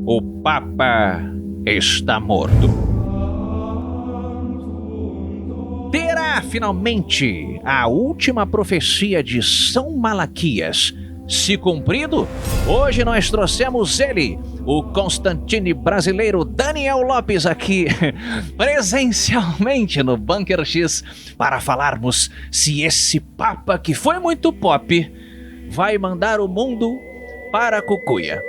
O Papa está morto. Terá finalmente a última profecia de São Malaquias se cumprido? Hoje nós trouxemos ele, o Constantine brasileiro Daniel Lopes, aqui presencialmente no Bunker X para falarmos se esse Papa que foi muito pop vai mandar o mundo para a cucuia.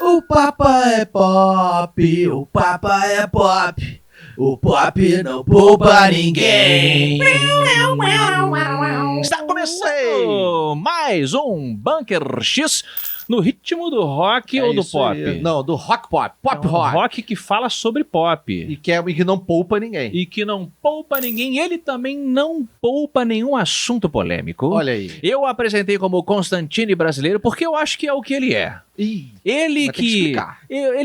O Papa é pop, o Papa é pop, o pop não poupa ninguém. Está começando mais um Bunker X no ritmo do rock ou do pop? Aí. Não, do rock pop, pop rock. Rock que fala sobre pop. E que não poupa ninguém. E que não poupa ninguém. Ele também não poupa nenhum assunto polêmico. Olha aí. Eu o apresentei como Constantine brasileiro porque eu acho que é o que ele é. Ih, Ele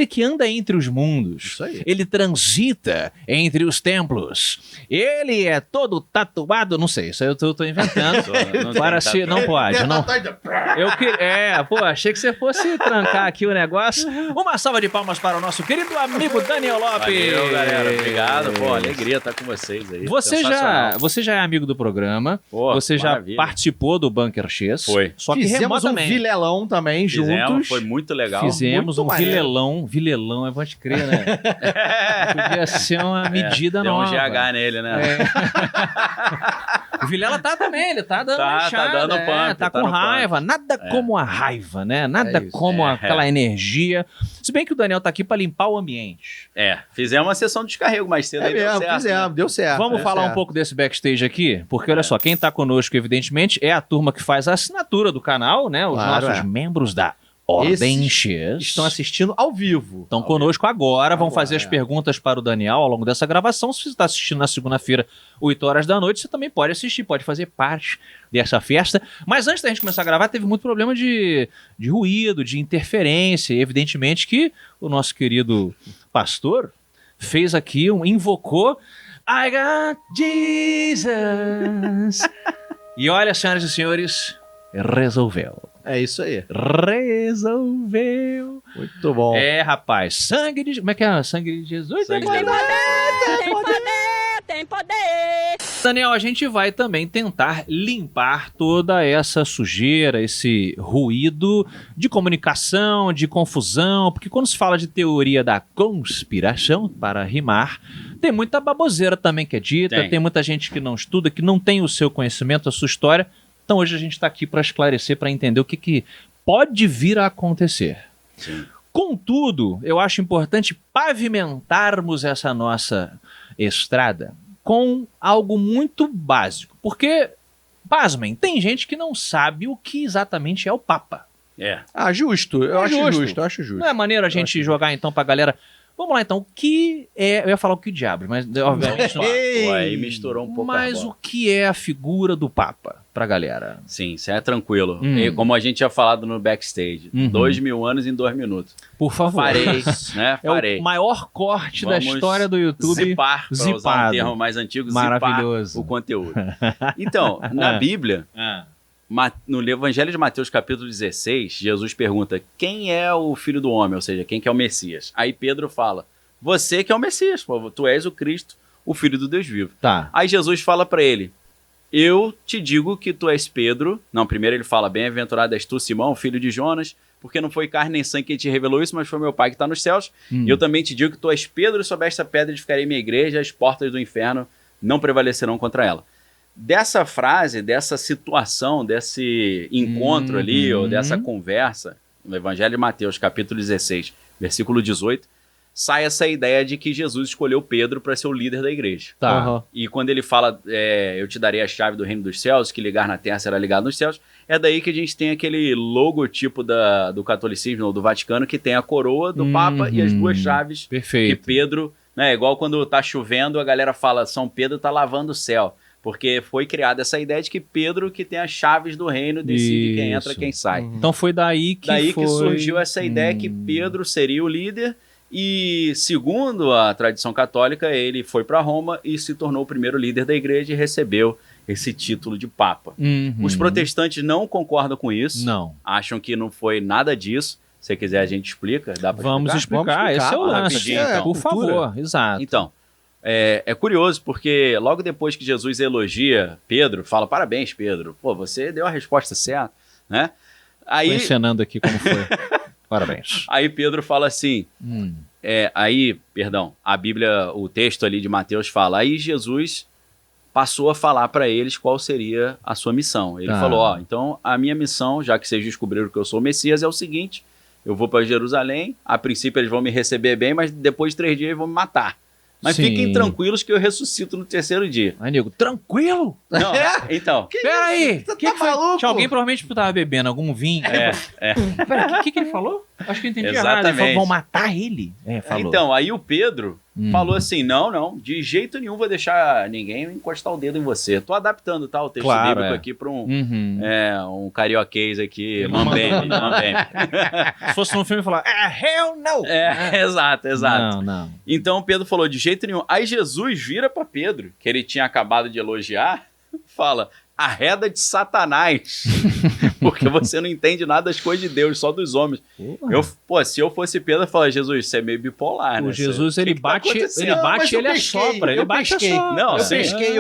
que anda entre os mundos. Isso aí. Ele transita entre os templos. Ele é todo tatuado. Não sei, isso aí eu tô inventando. Não pode. Não. Achei que você fosse trancar aqui o negócio. Uma salva de palmas para o nosso querido amigo Daniel Lopes. Valeu, galera. Obrigado. Pô, alegria estar com vocês aí. Você já é amigo do programa. Pô, você maravilha. já participou do Bunker X. Foi. Só que fizemos um remotamente. vilelão também juntos. Foi muito legal. Fizemos Muito um maneiro. vilelão, pode crer, né? Podia ser uma medida deu nova. um GH nele, né? O Vilela tá também, ele tá dando Tá manchada, dando pump, tá tá com no raiva. Nada como a raiva, né? Nada É isso. como aquela energia. Se bem que o Daniel tá aqui pra limpar o ambiente. Fizemos uma sessão de descarrego mais cedo. aí deu certo, fizemos, né? deu certo. Vamos deu falar certo. um pouco desse backstage aqui? Porque olha só, quem tá conosco, evidentemente, é a turma que faz a assinatura do canal, né? Os Claro, nossos membros da Ordem Esses X. Estão assistindo ao vivo. Estão conosco agora, vão fazer as é. perguntas para o Daniel ao longo dessa gravação. Se você está assistindo na segunda-feira, 8 horas da noite, você também pode assistir, pode fazer parte dessa festa. Mas antes da gente começar a gravar, teve muito problema de ruído, de interferência. E evidentemente que o nosso querido pastor fez aqui, invocou I got Jesus. E olha, senhoras e senhores, resolveu. É isso aí. Resolveu. Muito bom. Rapaz, sangue de... Como é que é? Sangue de Jesus? Sangue de Tem Jesus. Tem poder! Daniel, a gente vai também tentar limpar toda essa sujeira, esse ruído de comunicação, de confusão, porque quando se fala de teoria da conspiração, para rimar, tem muita baboseira também que é dita, tem muita gente que não estuda, que não tem o seu conhecimento, a sua história. Então hoje a gente está aqui para esclarecer, para entender o que pode vir a acontecer. Sim. Contudo, eu acho importante pavimentarmos essa nossa estrada com algo muito básico. Porque, pasmem, tem gente que não sabe o que exatamente é o Papa. Justo. Eu acho justo. Não é maneiro a gente jogar então pra galera... Vamos lá então, o que é... Eu ia falar o que diabos, mas obviamente não. Pô, aí misturou um pouco Mas a o bola. que é a figura do Papa pra galera? Sim, isso é tranquilo. Hum. E como a gente tinha falado no backstage, 2.000 anos em 2 minutos. Por favor. Farei, né? Farei. É o maior corte da Vamos história do YouTube. Zipar, para usar um zipado. termo mais antigo, Maravilhoso. zipar o conteúdo. Então, na Bíblia, no Evangelho de Mateus, capítulo 16, Jesus pergunta: quem é o Filho do Homem? Ou seja, quem que é o Messias? Aí Pedro fala: você que é o Messias, pô, tu és o Cristo, o Filho do Deus vivo. Tá. Aí Jesus fala para ele: eu te digo que tu és Pedro. Não, primeiro ele fala: bem-aventurado és tu, Simão, filho de Jonas, porque não foi carne nem sangue que te revelou isso, mas foi meu Pai que está nos céus. E eu também te digo que tu és Pedro, e sobre esta pedra edificarei minha igreja, as portas do inferno não prevalecerão contra ela. Dessa frase, dessa situação, desse encontro ali, ou dessa conversa, no Evangelho de Mateus, capítulo 16, versículo 18, sai essa ideia de que Jesus escolheu Pedro para ser o líder da igreja. Tá. Uhum. E quando ele fala, eu te darei a chave do reino dos céus, que ligar na terra será ligado nos céus, é daí que a gente tem aquele logotipo do catolicismo, ou do Vaticano, que tem a coroa do Papa e as duas chaves Perfeito. que Pedro, né, igual quando tá chovendo, a galera fala, São Pedro tá lavando o céu. Porque foi criada essa ideia de que Pedro que tem as chaves do reino, decide quem entra, quem sai. Então foi daí que que surgiu essa ideia que Pedro seria o líder e, segundo a tradição católica, ele foi para Roma e se tornou o primeiro líder da igreja e recebeu esse título de Papa. Uhum. Os protestantes não concordam com isso, Não. acham que não foi nada disso. Se você quiser, a gente explica. Dá pra Vamos explicar. Vamos explicar, Esse é o lance. rapidinho, então. Por favor, exato. Então, é curioso, porque logo depois que Jesus elogia Pedro, fala, parabéns, Pedro, pô, você deu a resposta certa, né? Tô Aí, encenando aqui como foi. Parabéns. aí Pedro fala assim, a Bíblia, o texto ali de Mateus fala, aí Jesus passou a falar para eles qual seria a sua missão. Ele Tá. falou, então a minha missão, já que vocês descobriram que eu sou o Messias, é o seguinte, eu vou para Jerusalém, a princípio eles vão me receber bem, mas depois de 3 dias eles vão me matar. Mas Sim. fiquem tranquilos que eu ressuscito no 3º dia. Aí, nego, tranquilo? Não, então, Peraí. Você Que tá que foi? maluco? Tinha alguém provavelmente que tava bebendo algum vinho. Peraí, o que ele falou? Acho que eu entendi errado. Ele Exatamente. falou, vão matar ele? Falou. então, aí o Pedro Hum. falou assim, não, de jeito nenhum vou deixar ninguém encostar o dedo em você. Tô adaptando, tá, o texto Claro, bíblico é. aqui para um, Uhum. um carioquês aqui, Não mambembe. Se fosse num filme, eu ia falar, hell no! Exato. Não. Então Pedro falou de jeito nenhum. Aí Jesus vira para Pedro, que ele tinha acabado de elogiar, fala, arreda de Satanás, porque você não entende nada das coisas de Deus, só dos homens. Se eu fosse Pedro, eu falaria, Jesus, você é meio bipolar, né? O Jesus, Você- ele o que tá bate, acontecendo? ele bate mas e ele eu pesquei, assopra. Ele eu bate e pesquei. assopra. Não, Eu sim.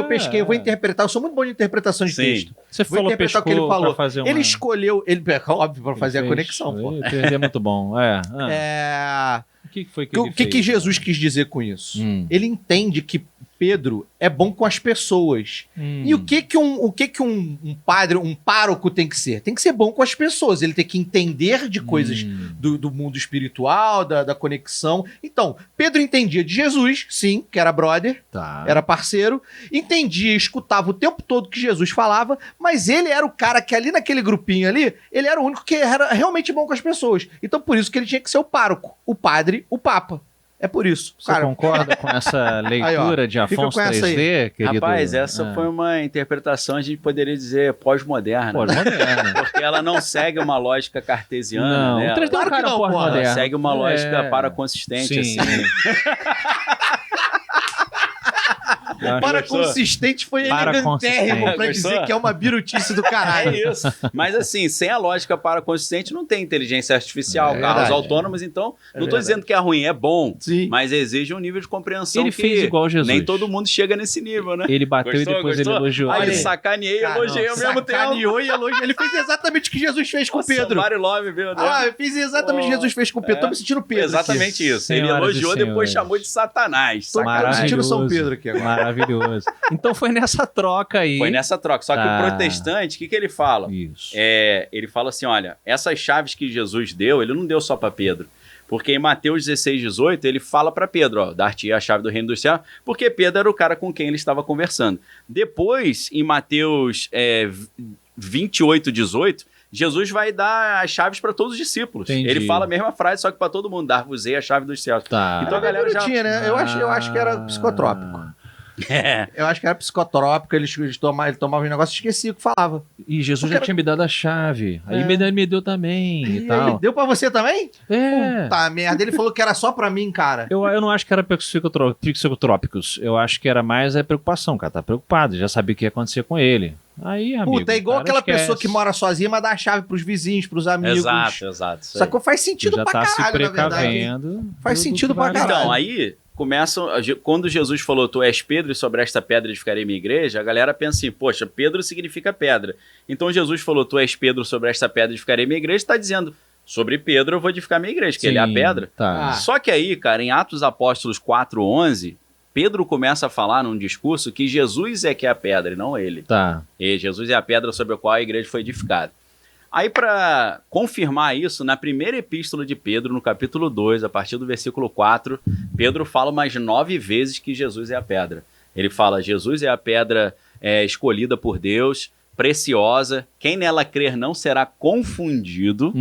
pesquei, eu vou interpretar, eu sou muito bom de interpretação de Sim. texto. Você Vou falou interpretar o que ele pescou falou. pra fazer uma... Ele escolheu, óbvio, para fazer a Ele conexão, fez. pô. Ele é muito bom. O que foi que O ele que, fez? que Jesus quis dizer com isso? Ele entende que Pedro é bom com as pessoas. E o que um padre, um pároco tem que ser? Tem que ser bom com as pessoas. Ele tem que entender de coisas do mundo espiritual, da conexão. Então, Pedro entendia de Jesus, sim, que era brother, Tá. era parceiro, entendia, escutava o tempo todo que Jesus falava, mas ele era o cara que ali naquele grupinho ali, ele era o único que era realmente bom com as pessoas. Então, por isso que ele tinha que ser o pároco, o padre, o papa. É por isso. Você concorda com essa leitura de fica Afonso com essa aí. 3D, querido? Rapaz, essa foi uma interpretação, a gente poderia dizer, pós-moderna. Pós-moderna. Porque ela não segue uma lógica cartesiana, Não, né? o 3D é um Claro que cara não, porra. Ela pós-moderno. segue uma lógica É. paraconsistente, Sim. assim. Para consistente foi Paraconsistente. elegantérrimo pra Gostou? dizer que é uma birutice do caralho. É isso. Mas assim, sem a lógica paraconsistente não tem inteligência artificial, É carros verdade. autônomos, então não tô verdade. dizendo que é ruim, é bom, Sim. mas exige um nível de compreensão Ele que fez igual Jesus. nem todo mundo chega nesse nível, né? Ele bateu Gostou? e depois Gostou? ele elogiou. Aí Olha ele aí. sacaneei e elogiei ao mesmo tempo. Sacaneou e elogiou. Ele fez exatamente o que Jesus fez com Nossa, Pedro. Somebody Love, meu Deus. Eu fiz exatamente o que Jesus fez com Pedro. Tô me sentindo Pedro. Exatamente aqui. isso. Ele Senhoras e elogiou, depois senhores. chamou de Satanás. Tô me Sacanagem. sentindo São Pedro aqui agora. Maravilhoso. Então foi nessa troca aí. Foi nessa troca. Só que Tá. o protestante, o que ele fala? Isso. Ele fala assim, olha, essas chaves que Jesus deu, ele não deu só para Pedro. Porque em Mateus 16, 18, ele fala para Pedro, ó, dar-te a chave do reino dos céus, porque Pedro era o cara com quem ele estava conversando. Depois, em Mateus 28, 18, Jesus vai dar as chaves para todos os discípulos. Entendi. Ele fala a mesma frase, só que para todo mundo, dar-vos-ei a chave dos céus. Tá. Então a galera já... Tinha, né? Eu acho que era psicotrópico. É. Eu acho que era psicotrópico, ele tomava um negócio e esquecia o que falava. E Jesus Porque já era- tinha me dado a chave. Aí É. me deu também e E tal. ele deu pra você também? É. Puta merda, ele falou que era só pra mim, cara. Eu não acho que era psicotrópicos. Eu acho que era mais a preocupação. O cara tá preocupado, já sabia o que ia acontecer com ele. Aí, amigo. Puta, é igual o cara aquela esquece. pessoa que mora sozinha, mas dá a chave pros vizinhos, pros amigos. Exato. Isso aí. Sacou? Faz sentido já pra tá se caralho, na verdade. precavendo. Faz sentido pra caralho. Então, aí começam. Quando Jesus falou, tu és Pedro e sobre esta pedra edificarei minha igreja, a galera pensa assim, poxa, Pedro significa pedra. Então Jesus falou, tu és Pedro, sobre esta pedra edificarei minha igreja, está dizendo, sobre Pedro eu vou edificar minha igreja, que ele é a Sim, pedra. Tá. Ah. Só que aí, cara, em Atos Apóstolos 4:11, Pedro começa a falar num discurso que Jesus é que é a pedra e não ele. Tá. E Jesus é a pedra sobre a qual a igreja foi edificada. Aí, para confirmar isso, na primeira epístola de Pedro, no capítulo 2, a partir do versículo 4, Pedro fala umas 9 vezes que Jesus é a pedra. Ele fala, Jesus é a pedra escolhida por Deus, preciosa, quem nela crer não será confundido,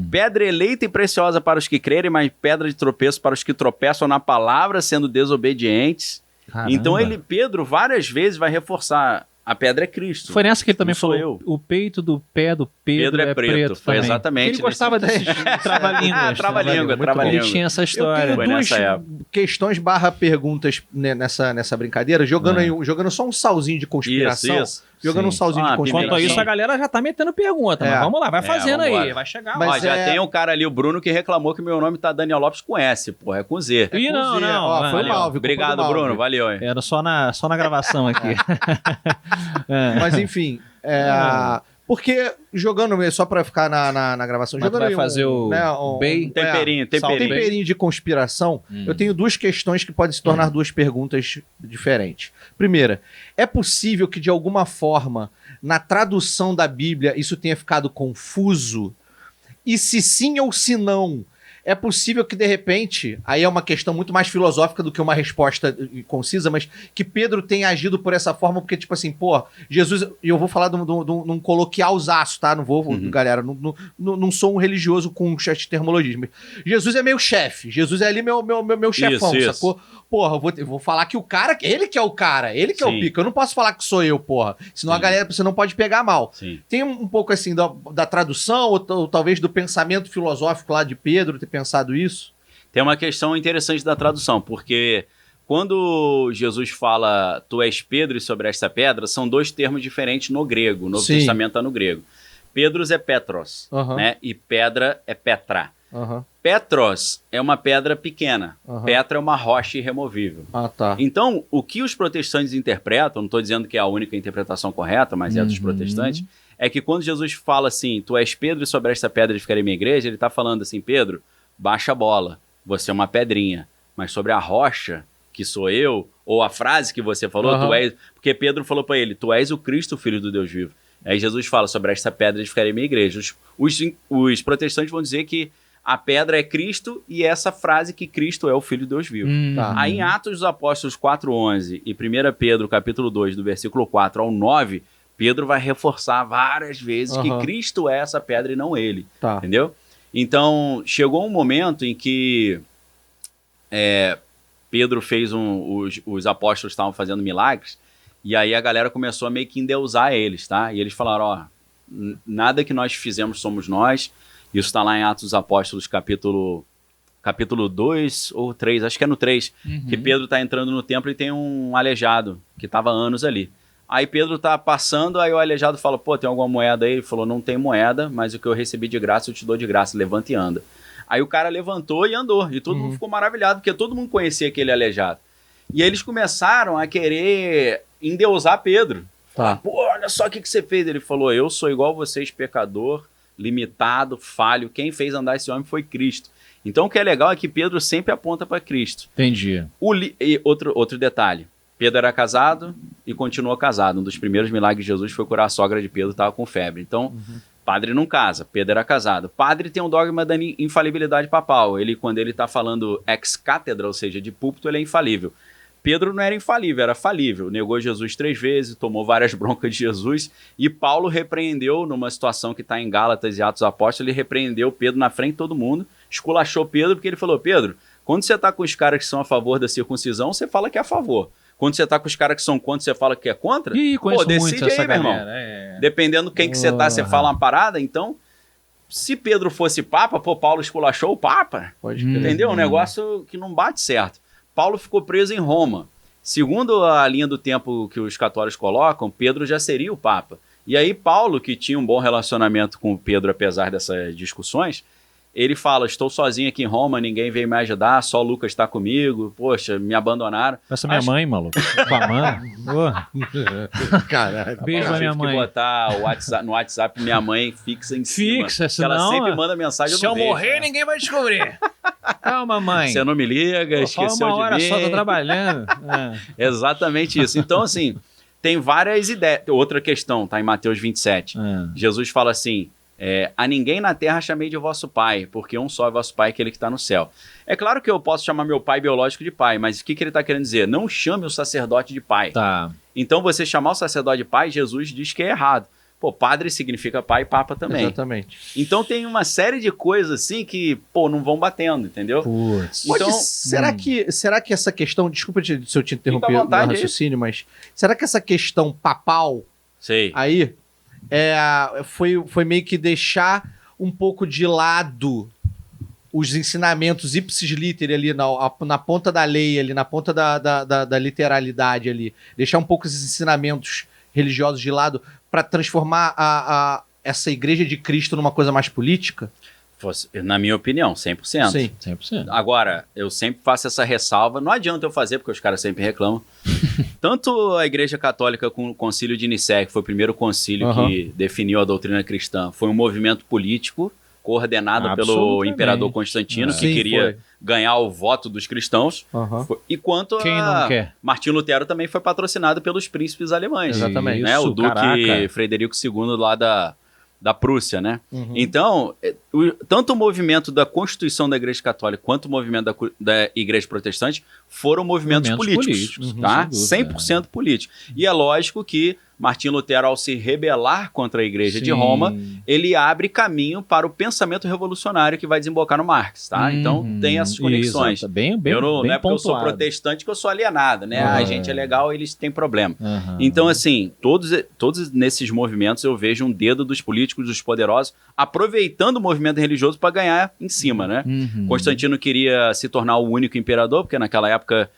pedra eleita e preciosa para os que crerem, mas pedra de tropeço para os que tropeçam na palavra, sendo desobedientes. Caramba. Então Pedro várias vezes vai reforçar A pedra é Cristo. Foi nessa que ele também Não sou falou, eu. o peito do pé do Pedro é preto Foi também. exatamente. Ele gostava desses trava-línguas. Trava-língua, muito trava-língua. Ele tinha essa Eu história. tenho Foi duas nessa época. questões / perguntas nessa brincadeira, jogando só um salzinho de conspiração. Isso. Jogando um Sim. salzinho de Pimenta. Quanto a isso, Sim. a galera já tá metendo pergunta. Mas vamos lá, vai fazendo aí. vambora. Vai chegar Mas lá. Ó, já é- tem um cara ali, o Bruno, que reclamou que meu nome tá Daniel Lopes com S, pô, é com Z. Ih, não, Zé. não. Ó, foi valeu. mal, viu? Obrigado, Culpa do Bruno, Malve. valeu. Hein? Era só na gravação aqui. É. Mas enfim, porque jogando, só pra ficar na gravação, Mas tu jogando vai aí fazer o bem? Temperinho. temperinho de conspiração, eu tenho duas questões que podem se tornar duas perguntas diferentes. Primeira, é possível que de alguma forma, na tradução da Bíblia, isso tenha ficado confuso? E se sim ou se não, é possível que de repente, aí é uma questão muito mais filosófica do que uma resposta concisa, mas que Pedro tenha agido por essa forma, porque tipo assim, pô, Jesus, e eu vou falar num coloquialzaço, tá? Não vou, galera, não sou um religioso com termologismo. Jesus é meu chefe, Jesus é ali meu chefão, Isso. sacou? Porra, eu vou falar que o cara, ele que é o cara, ele que é o Sim. pica, eu não posso falar que sou eu, porra, senão a Sim. galera, você não pode pegar mal. Sim. Tem um pouco assim da tradução, ou talvez do pensamento filosófico lá de Pedro ter pensado isso? Tem uma questão interessante da tradução, porque quando Jesus fala tu és Pedro e sobre esta pedra, são dois termos diferentes no grego. O Novo Sim. Testamento está no grego. Pedros é Petros, Aham. né? E pedra é Petra. Aham. Petros é uma pedra pequena. Aham. Petra é uma rocha irremovível. Ah, tá. Então, o que os protestantes interpretam, não estou dizendo que é a única interpretação correta, mas é dos protestantes, é que quando Jesus fala assim, tu és Pedro e sobre esta pedra edificarei minha igreja, ele está falando assim, Pedro, baixa a bola, você é uma pedrinha, mas sobre a rocha, que sou eu, ou a frase que você falou, Aham. tu és, porque Pedro falou para ele, tu és o Cristo, filho do Deus vivo. Aí Jesus fala, sobre esta pedra edificarei minha igreja. Os protestantes vão dizer que a pedra é Cristo e essa frase que Cristo é o filho de Deus vivo. Tá. Aí em Atos dos Apóstolos 4:11 e 1 Pedro capítulo 2, do versículo 4 ao 9, Pedro vai reforçar várias vezes que Aham. Cristo é essa pedra e não ele. Tá. Entendeu? Então, chegou um momento em que Pedro fez os apóstolos estavam fazendo milagres, e aí a galera começou a meio que endeusar eles, tá? E eles falaram, ó, nada que nós fizemos somos nós. Isso está lá em Atos dos Apóstolos, capítulo 2 ou 3, acho que é no 3, que Pedro está entrando no templo e tem um aleijado, que estava há anos ali. Aí Pedro tá passando, aí o aleijado fala, pô, tem alguma moeda aí? Ele falou, não tem moeda, mas o que eu recebi de graça eu te dou de graça, levanta e anda. Aí o cara levantou e andou, e todo mundo ficou maravilhado, porque todo mundo conhecia aquele aleijado. E aí eles começaram a querer endeusar Pedro. Tá. Pô, olha só o que você fez. Ele falou, eu sou igual vocês, pecador, limitado, falho. Quem fez andar esse homem foi Cristo. Então o que é legal é que Pedro sempre aponta para Cristo. Entendi. E outro detalhe. Pedro era casado e continuou casado. Um dos primeiros milagres de Jesus foi curar a sogra de Pedro, estava com febre. Então, padre não casa, Pedro era casado. Padre tem um dogma da infalibilidade papal. Ele, quando ele está falando ex cátedra, ou seja, de púlpito, ele é infalível. Pedro não era infalível, era falível. Negou Jesus 3 vezes, tomou várias broncas de Jesus. E Paulo repreendeu, numa situação que está em Gálatas e Atos dos Apóstolos, ele repreendeu Pedro na frente de todo mundo, esculachou Pedro, porque ele falou, Pedro, quando você está com os caras que são a favor da circuncisão, você fala que é a favor. Quando você tá com os caras que são contra, você fala que é contra? Ih, conheço muito essa meu irmão. galera. Dependendo quem que você tá, você fala uma parada. Então, se Pedro fosse papa, pô, Paulo esculachou o papa. Pode crer. Entendeu? Um negócio que não bate certo. Paulo ficou preso em Roma. Segundo a linha do tempo que os católicos colocam, Pedro já seria o papa. E aí Paulo, que tinha um bom relacionamento com Pedro, apesar dessas discussões, ele fala, estou sozinho aqui em Roma, ninguém veio me ajudar, só o Lucas está comigo, poxa, me abandonaram. Essa minha mãe, maluco. Com a mãe. Caralho. Beijo Eu pra minha tive mãe. que botar no WhatsApp minha mãe fixa em cima. Fixa, Que ela senão, sempre manda mensagem, Se eu não vejo, morrer, né? ninguém vai descobrir. Calma, mãe. Você não me liga, Pô, esqueceu fala uma de hora mim. só, tô trabalhando. Exatamente isso. Então, assim, tem várias ideias. Outra questão, tá em Mateus 27. Jesus fala assim, a ninguém na terra chamei de vosso pai, porque um só é vosso pai, aquele que está no céu. É claro que eu posso chamar meu pai biológico de pai, mas o que ele está querendo dizer? Não chame o sacerdote de pai. Tá. Então, você chamar o sacerdote de pai, Jesus diz que é errado. Pô, padre significa pai e papa também. Exatamente. Então tem uma série de coisas assim que, pô, não vão batendo, entendeu? Putz. Então, será que essa questão, desculpa se eu te interromper Fica à no vontade raciocínio, mas será que essa questão papal sei. aí foi meio que deixar um pouco de lado os ensinamentos ipsis literi ali na ponta da lei, ali na ponta da literalidade ali, deixar um pouco esses ensinamentos religiosos de lado para transformar essa igreja de Cristo numa coisa mais política? Na minha opinião, 100%. Sim. 100%. Agora, eu sempre faço essa ressalva, não adianta eu fazer, porque os caras sempre reclamam. Tanto a Igreja Católica com o Concílio de Nicéia, que foi o primeiro concílio que definiu a doutrina cristã, foi um movimento político coordenado pelo imperador Constantino, que queria ganhar o voto dos cristãos. E quanto Quem não quer? Martinho Lutero também foi patrocinado pelos príncipes alemães. Exatamente. Né? O Duque Caraca. Frederico II lá da Prússia, né? Então, tanto o movimento da Constituição da Igreja Católica quanto o movimento da Igreja Protestante foram movimentos políticos, tá? 100% políticos. E é lógico que Martinho Lutero, ao se rebelar contra a Igreja de Roma, ele abre caminho para o pensamento revolucionário que vai desembocar no Marx, tá? Então, tem essas conexões. Bem Eu não é porque eu sou pontuado. protestante que eu sou alienado, né? A gente é legal, eles têm problema. Então, assim, todos nesses movimentos eu vejo um dedo dos políticos, dos poderosos, aproveitando o movimento religioso para ganhar em cima, né? Constantino queria se tornar o único imperador, porque naquela época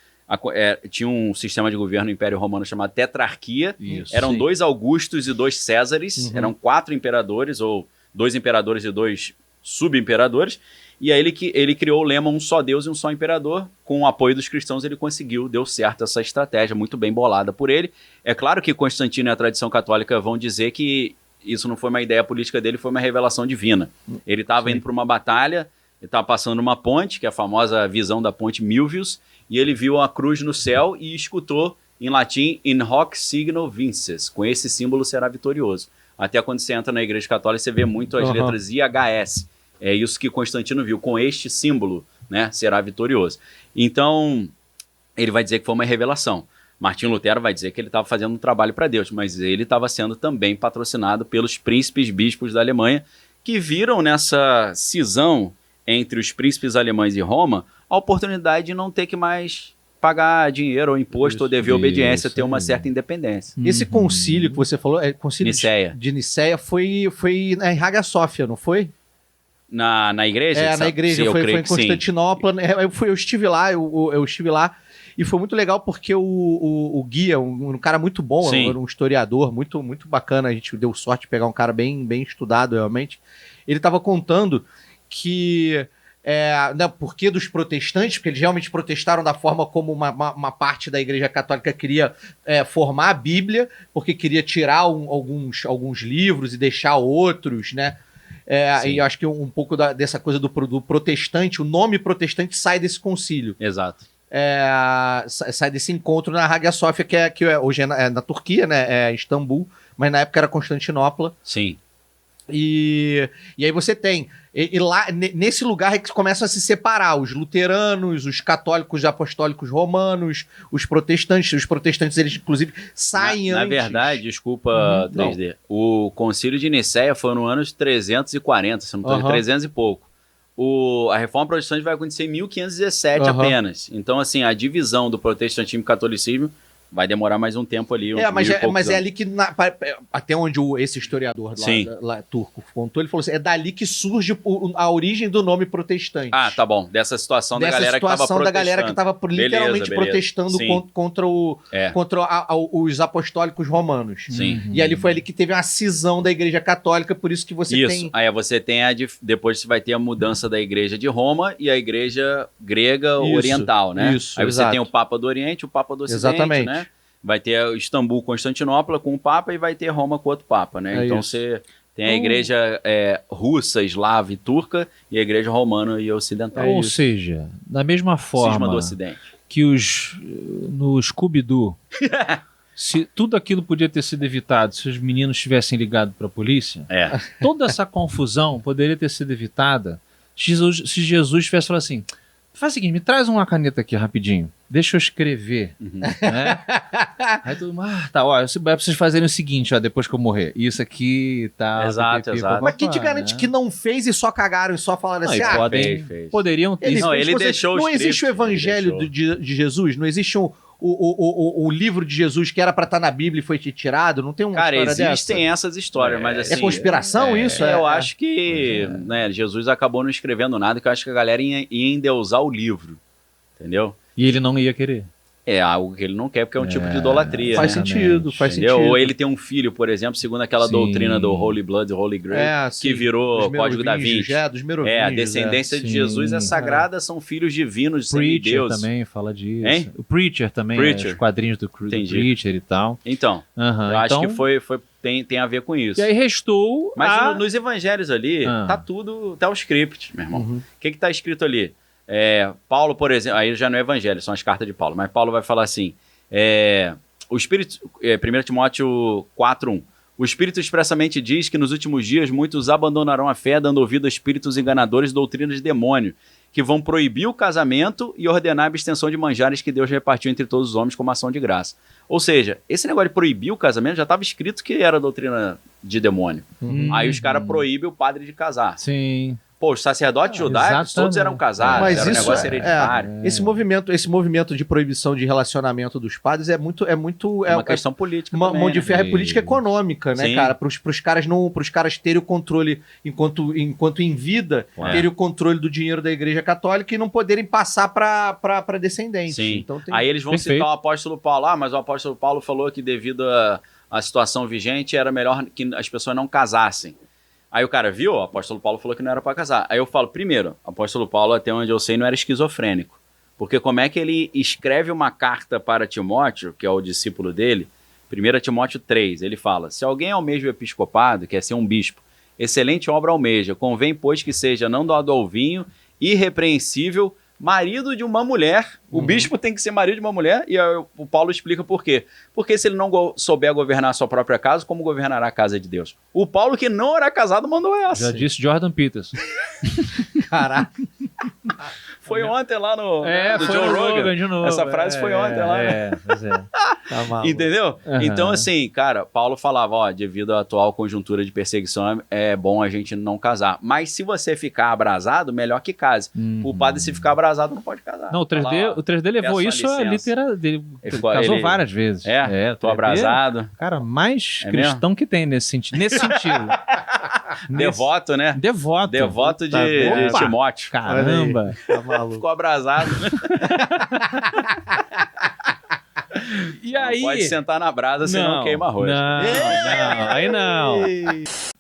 tinha um sistema de governo no Império Romano chamado Tetrarquia. Eram 2 Augustos e 2 Césares. Eram 4 imperadores, ou 2 imperadores e 2 subimperadores. E aí ele criou o lema um só Deus e um só imperador. Com o apoio dos cristãos ele conseguiu, deu certo essa estratégia, muito bem bolada por ele. É claro que Constantino e a tradição católica vão dizer que isso não foi uma ideia política dele, foi uma revelação divina. Ele estava indo para uma batalha, ele estava passando uma ponte, que é a famosa visão da ponte Milvius, e ele viu a cruz no céu e escutou em latim in hoc signo vinces, com esse símbolo será vitorioso. Até quando você entra na Igreja Católica, você vê muito as letras IHS. É isso que Constantino viu, com este símbolo, né, será vitorioso. Então, ele vai dizer que foi uma revelação. Martinho Lutero vai dizer que ele estava fazendo um trabalho para Deus, mas ele estava sendo também patrocinado pelos príncipes bispos da Alemanha, que viram nessa cisão entre os príncipes alemães e Roma a oportunidade de não ter que mais pagar dinheiro ou imposto ou dever obediência, ter uma certa independência. Esse concílio que você falou, concílio Nicéia. de Nicéia, foi em Hagia Sófia, não foi? Na igreja? Na igreja, Sim, foi em que sim. Constantinopla. Eu estive lá, eu estive lá, e foi muito legal porque o guia, um cara muito bom, um historiador muito, muito bacana, a gente deu sorte de pegar um cara bem, bem estudado, realmente. Ele estava contando que porque dos protestantes, porque eles realmente protestaram da forma como uma parte da Igreja Católica queria formar a Bíblia, porque queria tirar alguns livros e deixar outros, né? E eu acho que um pouco dessa coisa do protestante, o nome protestante sai desse concílio. Exato. Sai desse encontro na Hagia Sófia, que hoje é na Turquia, né? É Istambul, mas na época era Constantinopla. Sim. E aí você tem... E lá, nesse lugar é que começam a se separar os luteranos, os católicos apostólicos romanos, os protestantes. Os protestantes, eles, inclusive, saem Na antes. verdade, desculpa, 3D. O concílio de Nicéia foi no ano 340, se não estou 300 e pouco. A reforma protestante vai acontecer em 1517 apenas. Então, assim, a divisão do protestantismo e catolicismo vai demorar mais um tempo ali. Mas é ali que, até onde esse historiador lá turco contou, ele falou assim, é dali que surge a origem do nome protestante. Ah, tá bom. Dessa situação da galera que estava protestando. Da galera que estava literalmente protestando contra os apostólicos romanos. Sim. E ali foi ali que teve uma cisão da Igreja Católica, por isso que você tem... Aí você tem depois você vai ter a mudança da Igreja de Roma e a Igreja grega oriental, né? Aí você tem o Papa do Oriente e o Papa do Ocidente, exatamente, né? Vai ter Istambul, Constantinopla com o Papa e vai ter Roma com outro Papa, né? Então você tem a igreja russa, eslava e turca e a igreja romana e ocidental. Ou seja, da mesma forma do Ocidente. Que no Scooby-Doo, se tudo aquilo podia ter sido evitado se os meninos tivessem ligado para a polícia, toda essa confusão poderia ter sido evitada se Jesus tivesse falado assim, Faz o seguinte, me traz uma caneta aqui rapidinho. Deixa eu escrever. Né? Aí todo mundo, tá, ó, é pra vocês fazerem o seguinte, ó, depois que eu morrer. Isso aqui tá... Exato. Mas quem te garante que não fez e só cagaram e só falaram assim, fez. poderiam ter... Ele deixou não o existe script, o evangelho de Jesus? Não existe o livro de Jesus que era pra estar na Bíblia e foi tirado? Não tem uma Cara, história existem essas histórias, mas assim... É conspiração isso? Eu acho que né, Jesus acabou não escrevendo nada, que eu acho que a galera ia endeusar o livro, entendeu? E ele não ia querer. É algo que ele não quer, porque é um tipo de idolatria. Faz né? sentido, faz Entendeu? sentido. Ou ele tem um filho, por exemplo, segundo aquela Sim. doutrina do Holy Blood, Holy Grail, que virou Dos Código da merovingios, Vinci. dos merovingios, A descendência de Sim. Jesus é sagrada, são filhos divinos, Preacher semideuses. também fala disso. Hein? O Preacher também, Preacher. os quadrinhos do Entendi. Preacher e tal. Então, Aham, eu acho então- que tem a ver com isso. E aí restou Mas nos evangelhos ali, Ah. tá tudo, tá o script, meu irmão. Uhum. O que tá escrito ali? Paulo, por exemplo, aí já não é evangelho, são as cartas de Paulo, mas Paulo vai falar assim, o Espírito, 1 Timóteo 4:1, o Espírito expressamente diz que nos últimos dias muitos abandonarão a fé, dando ouvido a espíritos enganadores e doutrinas de demônio, que vão proibir o casamento e ordenar a abstenção de manjares que Deus repartiu entre todos os homens como ação de graça. Ou seja, esse negócio de proibir o casamento já estava escrito que era doutrina de demônio. Aí os caras proíbem o padre de casar. Sim. Pô, os sacerdotes judaicos todos eram casados, Mas era um isso negócio hereditário. Esse movimento de proibição de relacionamento dos padres é uma questão política uma também, mão de né? ferro e política econômica, né, Sim. cara? Pros caras terem o controle enquanto em vida, Claro. terem o controle do dinheiro da Igreja Católica e não poderem passar para descendentes. Sim. Então tem... Aí eles vão Perfeito. citar o apóstolo Paulo. Mas o apóstolo Paulo falou que devido à situação vigente era melhor que as pessoas não casassem. Aí o cara viu, o apóstolo Paulo falou que não era para casar. Aí eu falo, primeiro, o apóstolo Paulo, até onde eu sei, não era esquizofrênico. Porque como é que ele escreve uma carta para Timóteo, que é o discípulo dele, 1 Timóteo 3, ele fala, se alguém almeja o episcopado, quer ser um bispo, excelente obra almeja, convém, pois, que seja não dado ao vinho, irrepreensível, marido de uma mulher. O bispo tem que ser marido de uma mulher, e aí o Paulo explica por quê. Porque se ele não souber governar a sua própria casa, como governará a casa de Deus? O Paulo, que não era casado, mandou essa. Já disse Jordan Peterson. Caraca. Foi ontem lá no do foi Joe no Rogan. de novo. Essa frase foi ontem lá, né? Pois é. Tá maluco. Entendeu? Aham. Então, assim, cara, Paulo falava, ó, devido à atual conjuntura de perseguição, é bom a gente não casar. Mas se você ficar abrasado, melhor que case. O padre, se ficar abrasado, não pode casar. Não, o 3D levou peço isso a licença. litera dele. Ele ficou- Casou ele- várias vezes. Tô 3D, abrasado. Cara, mais É cristão que tem nesse sentido. Nesse sentido. Devoto, né? Devoto. Devoto Tá de bom. Timóteo. Caramba. Tá maluco. Ficou abrasado, né? E Não aí? pode sentar na brasa, senão queima arroz. Não, aí não.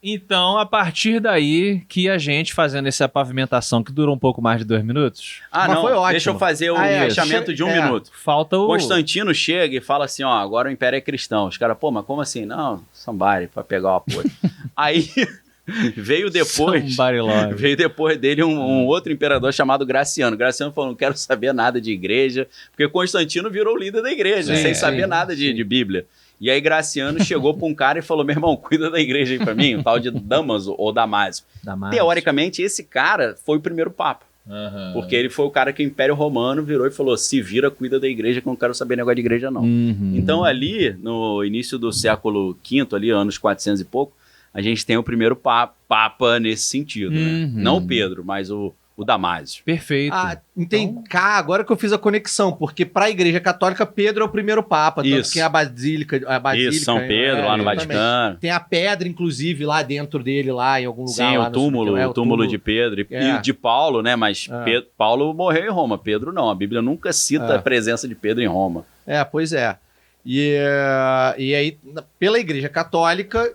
Então, a partir daí que a gente, fazendo essa pavimentação que durou um pouco mais de 2 minutos, Ah, Mas não. foi ótimo. Deixa eu fazer o Ah, fechamento de 1 minuto. falta o... Constantino chega e fala assim, ó, agora o Império é cristão. Os caras, pô, mas como assim? Não, somebody, pra pegar o apoio. Aí veio depois... Somebody love. Veio depois dele um outro imperador chamado Graciano. Graciano falou, não quero saber nada de igreja, porque Constantino virou o líder da igreja, Sim, sem saber sim, nada de Bíblia. E aí Graciano chegou pra um cara e falou, meu irmão, cuida da igreja aí pra mim, o tal de Damaso ou Damásio. Damásio. Teoricamente, esse cara foi o primeiro papa. Aham. Porque ele foi o cara que o Império Romano virou e falou, se vira, cuida da igreja, que eu não quero saber negócio de igreja, não. Uhum. Então ali, no início do século V, ali, anos 400 e pouco, a gente tem o primeiro papa nesse sentido, né? Uhum. Não o Pedro, mas o Damásio. Perfeito. Ah, entendi. Agora que eu fiz a conexão, porque para a Igreja Católica, Pedro é o primeiro Papa, tanto Isso. que é a Basílica. Isso, São Pedro, lá no exatamente. Vaticano. Tem a pedra, inclusive, lá dentro dele, lá em algum lugar. Sim, lá o túmulo de Pedro É. e de Paulo, né? Mas É. Paulo morreu em Roma, Pedro não. A Bíblia nunca cita É. a presença de Pedro em Roma. Pois é. E aí, pela Igreja Católica,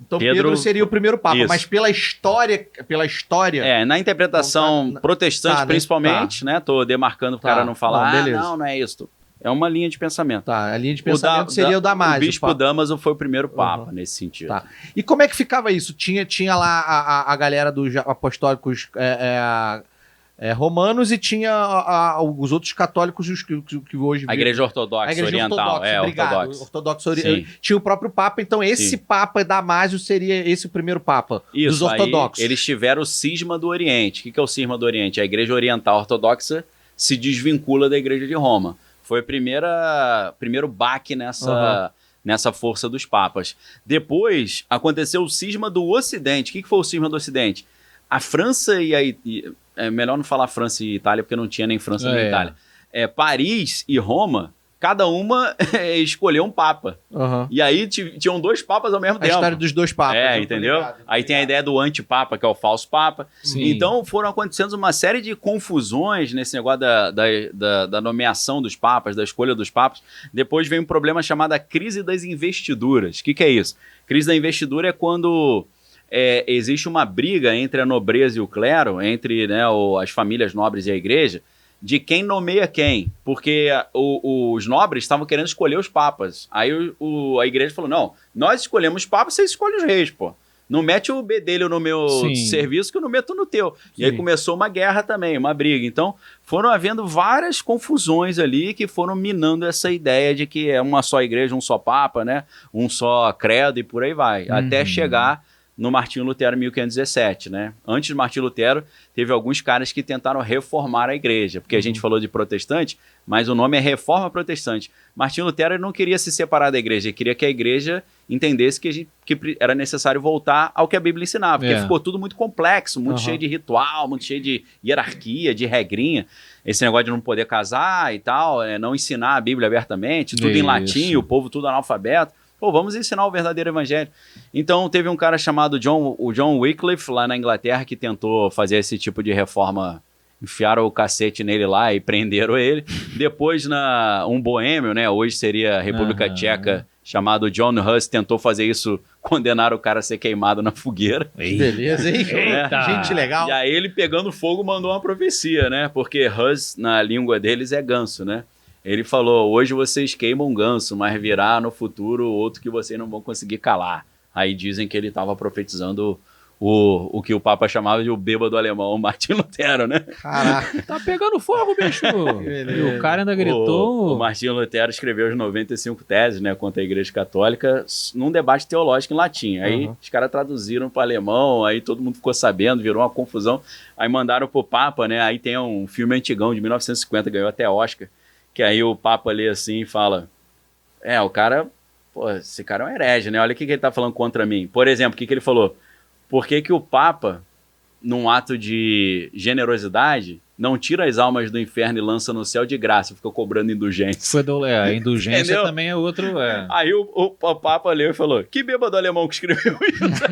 então Pedro Pedro seria o primeiro Papa, Isso. mas pela história. Na interpretação Não tá- protestante, tá, né? principalmente, né? Tô demarcando pro Tá. cara não falar, Não, beleza. não é isso. É uma linha de pensamento. Tá, a linha de pensamento seria o Damásio. O bispo Papa. Damaso foi o primeiro papa, Uhum. nesse sentido. Tá. E como é que ficava isso? Tinha lá a galera dos apostólicos romanos e tinha os outros católicos que hoje... A Igreja Ortodoxa a Igreja Oriental. Obrigado. Ortodoxa Sim. Tinha o próprio Papa, então esse Papa Damásio seria esse o primeiro Papa dos ortodoxos. Aí eles tiveram o cisma do Oriente. O que é o cisma do Oriente? A Igreja Oriental Ortodoxa se desvincula da Igreja de Roma. Foi o primeiro baque nessa força dos papas. Depois aconteceu o cisma do Ocidente. O que foi o cisma do Ocidente? A França é melhor não falar França e Itália, porque não tinha nem França nem Itália. Paris e Roma, cada uma escolheu um papa. E aí tinham 2 papas ao mesmo tempo. A história dos 2 papas. Entendeu? Aí tem a ideia do antipapa, que é o falso papa. Sim. Então foram acontecendo uma série de confusões nesse negócio da nomeação dos papas, da escolha dos papas. Depois vem um problema chamado a crise das investiduras. O que é isso? Crise da investidura é quando... existe uma briga entre a nobreza e o clero, entre as famílias nobres e a igreja, de quem nomeia quem, porque os nobres estavam querendo escolher os papas. Aí a igreja falou, não, nós escolhemos papas, você escolhe os reis, pô. Não mete o bedelho no meu serviço que eu não meto no teu. E aí começou uma guerra também, uma briga. Então foram havendo várias confusões ali que foram minando essa ideia de que é uma só igreja, um só papa, né? Um só credo e por aí vai. Até chegar no Martinho Lutero em 1517, né? Antes de Martinho Lutero, teve alguns caras que tentaram reformar a igreja, porque a gente falou de protestante, mas o nome é Reforma Protestante. Martinho Lutero não queria se separar da igreja, ele queria que a igreja entendesse que era necessário voltar ao que a Bíblia ensinava, porque ficou tudo muito complexo, muito cheio de ritual, muito cheio de hierarquia, de regrinha. Esse negócio de não poder casar e tal, não ensinar a Bíblia abertamente, tudo em latim, o povo tudo analfabeto. Pô, vamos ensinar o verdadeiro evangelho. Então, teve um cara chamado John Wycliffe, lá na Inglaterra, que tentou fazer esse tipo de reforma. Enfiaram o cacete nele lá e prenderam ele. Depois, um boêmio, né? Hoje seria a República Tcheca, chamado John Hus, tentou fazer isso, condenaram o cara a ser queimado na fogueira. Beleza, hein? Gente legal. E aí ele, pegando fogo, mandou uma profecia, né? Porque Hus, na língua deles, é ganso, né? Ele falou, hoje vocês queimam um ganso, mas virá no futuro outro que vocês não vão conseguir calar. Aí dizem que ele estava profetizando o que o Papa chamava de o bêbado alemão, Martinho Lutero, né? Caraca. Tá pegando fogo, bicho. E o cara ainda gritou. O Martinho Lutero escreveu as 95 teses, né, contra a Igreja Católica, num debate teológico em latim. Aí os caras traduziram para alemão, aí todo mundo ficou sabendo, virou uma confusão. Aí mandaram pro Papa, né? Aí tem um filme antigão de 1950, ganhou até Oscar, que aí o Papa lê assim e fala, o cara, pô, esse cara é um herege, né? Olha o que ele tá falando contra mim. Por exemplo, o que ele falou? Por que o Papa, num ato de generosidade, não tira as almas do inferno e lança no céu de graça, fica cobrando indulgência? A indulgência entendeu? Também é outro... Aí o Papa leu e falou, que bêbado alemão que escreveu isso?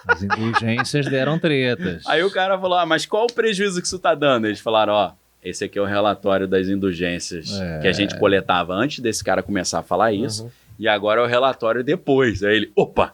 As indulgências deram tretas. Aí o cara falou, mas qual o prejuízo que isso tá dando? Eles falaram, esse aqui é o relatório das indulgências que a gente coletava antes desse cara começar a falar isso, e agora é o relatório depois. Aí ele, opa,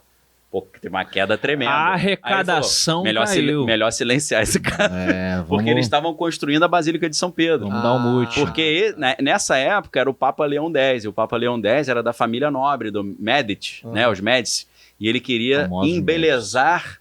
tem uma queda tremenda. A arrecadação falou, melhor silenciar esse cara, porque eles estavam construindo a Basílica de São Pedro. Vamos dar um mute. Porque nessa época era o Papa Leão X, e o Papa Leão X era da família nobre, do Médici, né, os Médici, e ele queria embelezar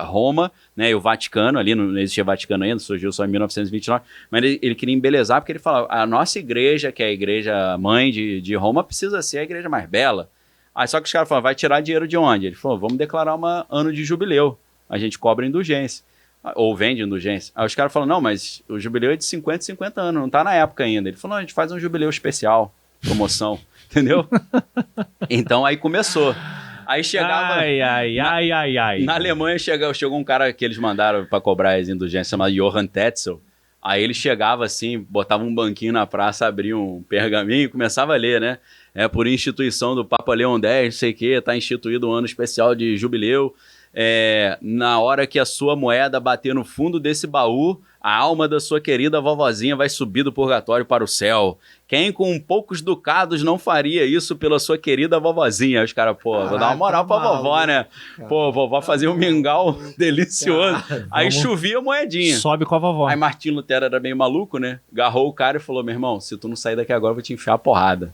Roma, né, e o Vaticano, ali não existia Vaticano ainda, surgiu só em 1929, mas ele queria embelezar porque ele falava, a nossa igreja, que é a igreja mãe de Roma, precisa ser a igreja mais bela. Aí só que os caras falaram, vai tirar dinheiro de onde? Ele falou, vamos declarar um ano de jubileu, a gente cobra indulgência, ou vende indulgência. Aí os caras falaram, não, mas o jubileu é de 50 anos, não tá na época ainda. Ele falou, não, a gente faz um jubileu especial, promoção, entendeu? Então aí começou. Aí chegava... Na Alemanha chegou um cara que eles mandaram para cobrar as indulgências, chamado Johann Tetzel. Aí ele chegava assim, botava um banquinho na praça, abria um pergaminho e começava a ler, né? Por instituição do Papa Leão X, não sei o quê, tá instituído um ano especial de jubileu. Na hora que a sua moeda bater no fundo desse baú, a alma da sua querida vovozinha vai subir do purgatório para o céu. Quem com poucos ducados não faria isso pela sua querida vovozinha? Aí os caras, vou dar uma moral pra vovó, né? Pô, vovó fazia um mingau delicioso. Aí chovia a moedinha. Sobe com a vovó. Aí Martinho Lutero era meio maluco, né? Agarrou o cara e falou, meu irmão, se tu não sair daqui agora, eu vou te enfiar a porrada.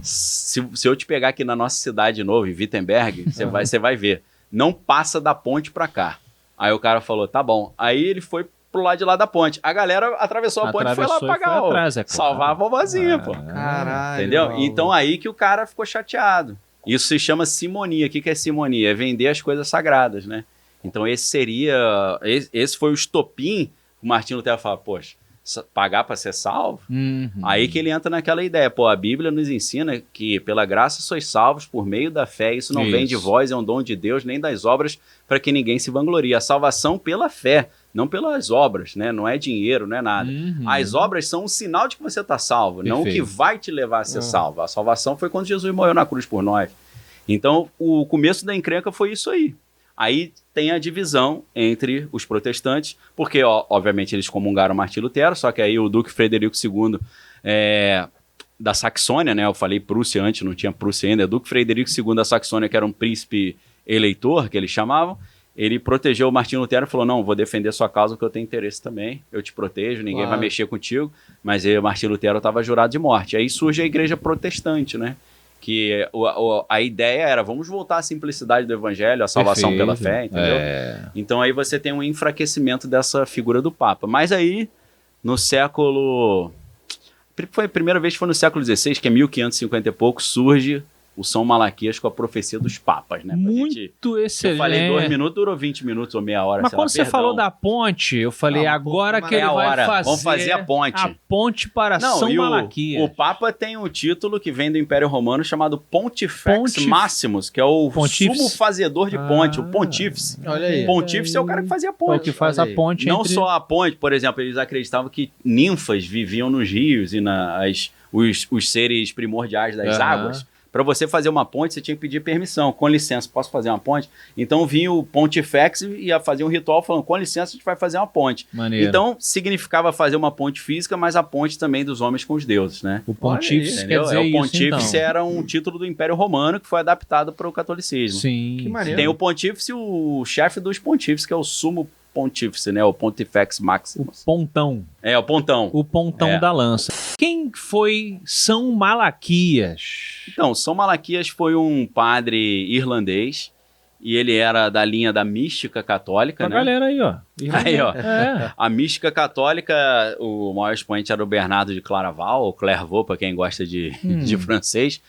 Se eu te pegar aqui na nossa cidade de novo, em Wittenberg, você vai ver. Não passa da ponte pra cá. Aí o cara falou, tá bom. Aí ele foi pro lado de lá da ponte. A galera atravessou a ponte e foi lá pagar, salvar a vovozinha, pô. Caralho. Entendeu? maluco. Então aí que o cara ficou chateado. Isso se chama simonia. O que é simonia? É vender as coisas sagradas, né? Então esse foi o estopim. O Martinho Lutero fala, poxa, pagar para ser salvo? Aí que ele entra naquela ideia. Pô, a Bíblia nos ensina que pela graça sois salvos por meio da fé. Isso não vem de vós, é um dom de Deus, nem das obras para que ninguém se vanglorie. A salvação pela fé, não pelas obras, né? Não é dinheiro, não é nada. As obras são um sinal de que você está salvo, não o que vai te levar a ser salvo. A salvação foi quando Jesus morreu na cruz por nós. Então, o começo da encrenca foi isso aí. Aí tem a divisão entre os protestantes, porque, obviamente, eles comungaram Martinho Lutero, só que aí o Duque Frederico II da Saxônia, né? Eu falei Prússia antes, não tinha Prússia ainda. Duque Frederico II da Saxônia, que era um príncipe eleitor, que eles chamavam, ele protegeu o Martinho Lutero e falou, não, vou defender sua causa, porque eu tenho interesse também, eu te protejo, ninguém vai mexer contigo, mas aí o Martinho Lutero estava jurado de morte. Aí surge a igreja protestante, né? Que a ideia era, vamos voltar à simplicidade do evangelho, a salvação pela fé, entendeu? Então aí você tem um enfraquecimento dessa figura do Papa. Mas aí, no século... Foi a primeira vez que foi no século XVI, que é 1550 e pouco, surge o São Malaquias com a profecia dos papas, né? Muito excelente. Eu falei 2 minutos, durou 20 minutos ou meia hora. Mas quando você falou da ponte, eu falei, agora que ele vai fazer... Vamos fazer a ponte. A ponte para São Malaquias. O Papa tem um título que vem do Império Romano chamado Pontifex Maximus, que é o sumo fazedor de ponte, o pontífice. Olha aí. Pontífice é o cara que fazia a ponte. É o que faz a ponte Não só a ponte, por exemplo, eles acreditavam que ninfas viviam nos rios e os seres primordiais das águas. Para você fazer uma ponte, você tinha que pedir permissão. Com licença, posso fazer uma ponte? Então vinha o Pontifex e ia fazer um ritual falando, com licença, a gente vai fazer uma ponte. Maneiro. Então significava fazer uma ponte física, mas a ponte também dos homens com os deuses, né? O pontífice quer dizer o pontífice isso, então. era um título do Império Romano que foi adaptado para o catolicismo. Sim. Que maneiro. Tem o pontífice e o chefe dos pontífices, que é o sumo pontífice, né? O Pontifex Maximus. O pontão. É, o pontão. O pontão da lança. Quem foi São Malaquias? Então, São Malaquias foi um padre irlandês e ele era da linha da mística católica, né? A galera aí, ó. Aí, ó. É. A mística católica, o maior expoente era o Bernardo de Claraval, ou Clairvaux, para quem gosta de francês.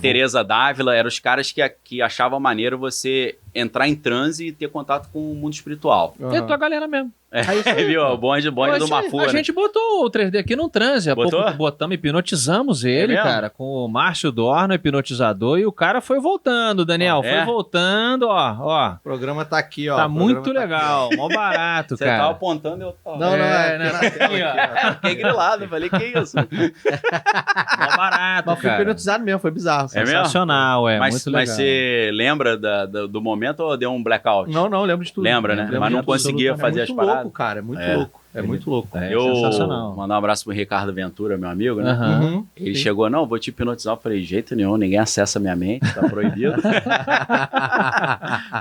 Teresa d'Ávila, eram os caras que achavam maneiro você entrar em transe e ter contato com o mundo espiritual. É tua galera mesmo. Viu? O bonde do Mafua. A gente botou o 3D aqui no transe. Há pouco botamos, hipnotizamos ele, cara, com o Márcio Dorno, hipnotizador, e o cara foi voltando, Daniel. Foi voltando, ó. O programa tá aqui, ó. Tá muito legal, mó barato, Você cara. tava apontando e eu tava... Não, Fiquei grilado, falei, que isso? Mó barato, mas fui cara. hipnotizado mesmo, foi bizarro. Sensacional, muito legal. Mas você lembra do momento ou deu um blackout? Não, lembro de tudo. Lembra, né? Mas não conseguia fazer as paradas. É muito louco, cara, é muito louco. É muito louco. Sensacional. Mandar um abraço pro Ricardo Ventura, meu amigo, né? Ele sim. chegou, não, vou te hipnotizar. Eu falei, de jeito nenhum, ninguém acessa minha mente, tá proibido.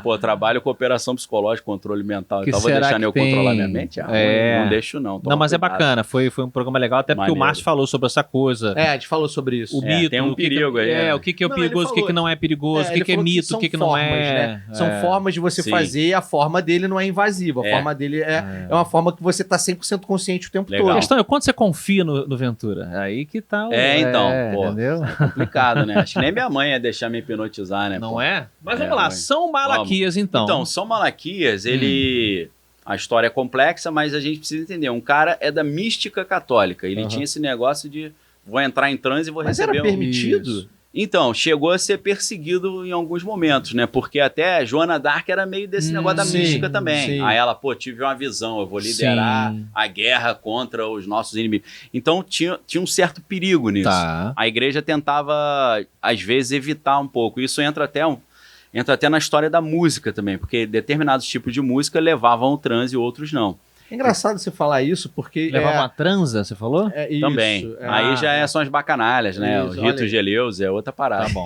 Pô, trabalho com operação psicológica, controle mental. Então vou deixar eu controlar minha mente? Não deixo não. Não, mas cuidado. É bacana, foi um programa legal, até porque o Márcio falou sobre essa coisa. A gente falou sobre isso. O mito. Tem um perigo aí. O que é o perigoso, o que não é perigoso, o que é mito, o que não é. São formas de você fazer, a forma dele não é invasiva. A forma dele é uma forma que você tá 100% consciente o tempo todo. A questão é quanto você confia no Ventura. Aí que tá o... então, pô, entendeu? É complicado, né? Acho que nem minha mãe ia deixar me hipnotizar, né? Não é? Mas vamos lá, São Malaquias, então. Então, São Malaquias, ele... A história é complexa, mas a gente precisa entender. Um cara é da mística católica. Ele tinha esse negócio de vou entrar em transe e vou receber... Mas era permitido? Então, chegou a ser perseguido em alguns momentos, né? Porque até Joana d'Arc era meio desse negócio da mística também. Sim. Aí ela, tive uma visão, eu vou liderar a guerra contra os nossos inimigos. Então, tinha um certo perigo nisso. Tá. A igreja tentava, às vezes, evitar um pouco. Isso entra até na história da música também, porque determinados tipos de música levavam ao transe e outros não. É engraçado você falar isso, porque... Levava uma transa, você falou? Isso, também. Aí já são as bacanalhas, né? Isso, Os ritos de Eleus é outra parada. Tá bom.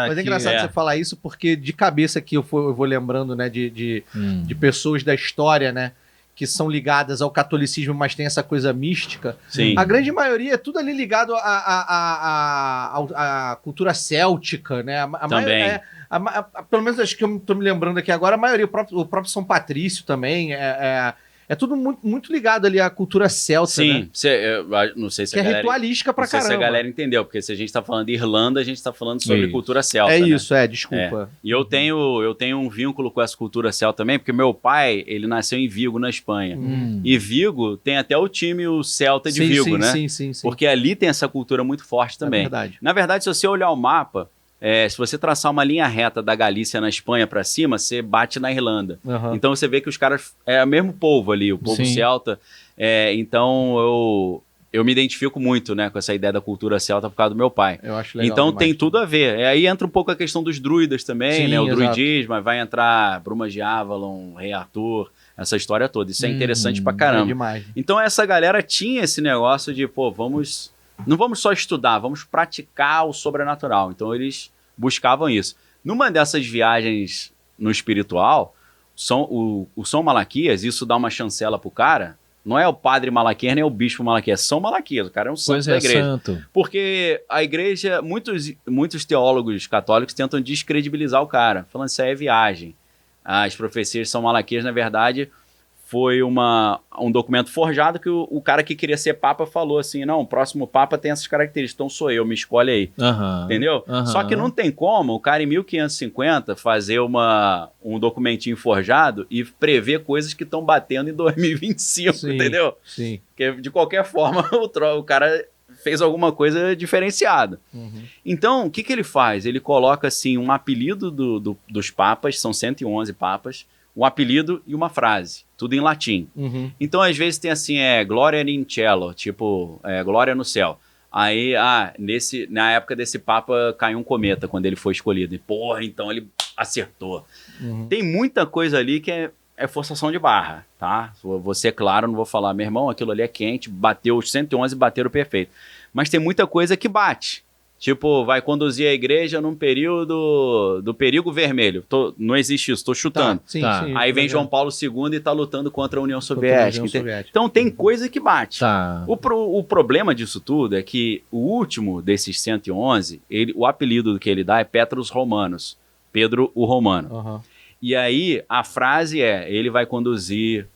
Mas é engraçado você falar isso, porque de cabeça aqui eu vou lembrando, né, de pessoas da história, né, que são ligadas ao catolicismo, mas tem essa coisa mística. Sim. A grande maioria é tudo ali ligado à cultura céltica, né? Também. Pelo menos acho que eu tô me lembrando aqui agora, a maioria, o próprio São Patrício também, é tudo muito, muito ligado ali à cultura celta, Sim, né? eu não sei se Que a é galera... ritualística pra Não sei se caramba. a galera entendeu, porque se a gente tá falando de Irlanda, a gente tá falando sobre Isso. cultura celta, É né? isso, desculpa. E eu tenho um vínculo com essa cultura celta também, porque meu pai, ele nasceu em Vigo, na Espanha. E Vigo tem até o time, o Celta de Vigo, né? Sim. Porque ali tem essa cultura muito forte também. É verdade. Na verdade, se você olhar o mapa, se você traçar uma linha reta da Galícia na Espanha para cima, você bate na Irlanda. Uhum. Então você vê que os caras é o mesmo povo ali, o povo Sim. celta. Então eu me identifico muito, né, com essa ideia da cultura celta por causa do meu pai. Eu acho legal Então demais. tem tudo a ver. Aí entra um pouco a questão dos druidas também, Sim, né? O exato. druidismo, aí vai entrar Brumas de Avalon, Rei Arthur, essa história toda. Isso é interessante pra É caramba. demais. Então essa galera tinha esse negócio de, não vamos só estudar, vamos praticar o sobrenatural. Então eles buscavam isso. Numa dessas viagens no espiritual, o São Malaquias, isso dá uma chancela pro cara, não é o padre Malaquias nem o bispo Malaquias, São Malaquias, o cara é um santo Pois da é, igreja. santo. Porque a igreja, muitos teólogos católicos tentam descredibilizar o cara, falando que isso aí é viagem. As profecias de São Malaquias, na verdade, foi um documento forjado que o cara que queria ser papa falou assim, não, o próximo papa tem essas características, então sou eu, me escolhe aí. Aham. Entendeu? Aham. Só que não tem como o cara em 1550 fazer um documentinho forjado e prever coisas que estão batendo em 2025, Sim. entendeu? Sim. Porque de qualquer forma o cara fez alguma coisa diferenciada. Uhum. Então, o que ele faz? Ele coloca assim um apelido dos papas, são 111 papas, um apelido e uma frase, tudo em latim. Uhum. Então, às vezes tem assim, Gloria in cielo, tipo, glória no céu. Aí, na época desse papa caiu um cometa quando ele foi escolhido. E, porra, então ele acertou. Uhum. Tem muita coisa ali que é forçação de barra, tá? Vou ser claro, não vou falar, meu irmão, aquilo ali é quente, bateu os 111, bateram perfeito. Mas tem muita coisa que bate. Tipo, vai conduzir a igreja num período do perigo vermelho. Não existe isso, tô chutando. Sim, Tá. sim. Aí vem João Paulo II e tá lutando contra a União Soviética. Soviética. Então tem coisa que bate. Tá. O problema disso tudo é que o último desses 111, o apelido que ele dá é Petrus Romanus, Pedro o Romano. Uhum. E aí a frase ele vai conduzir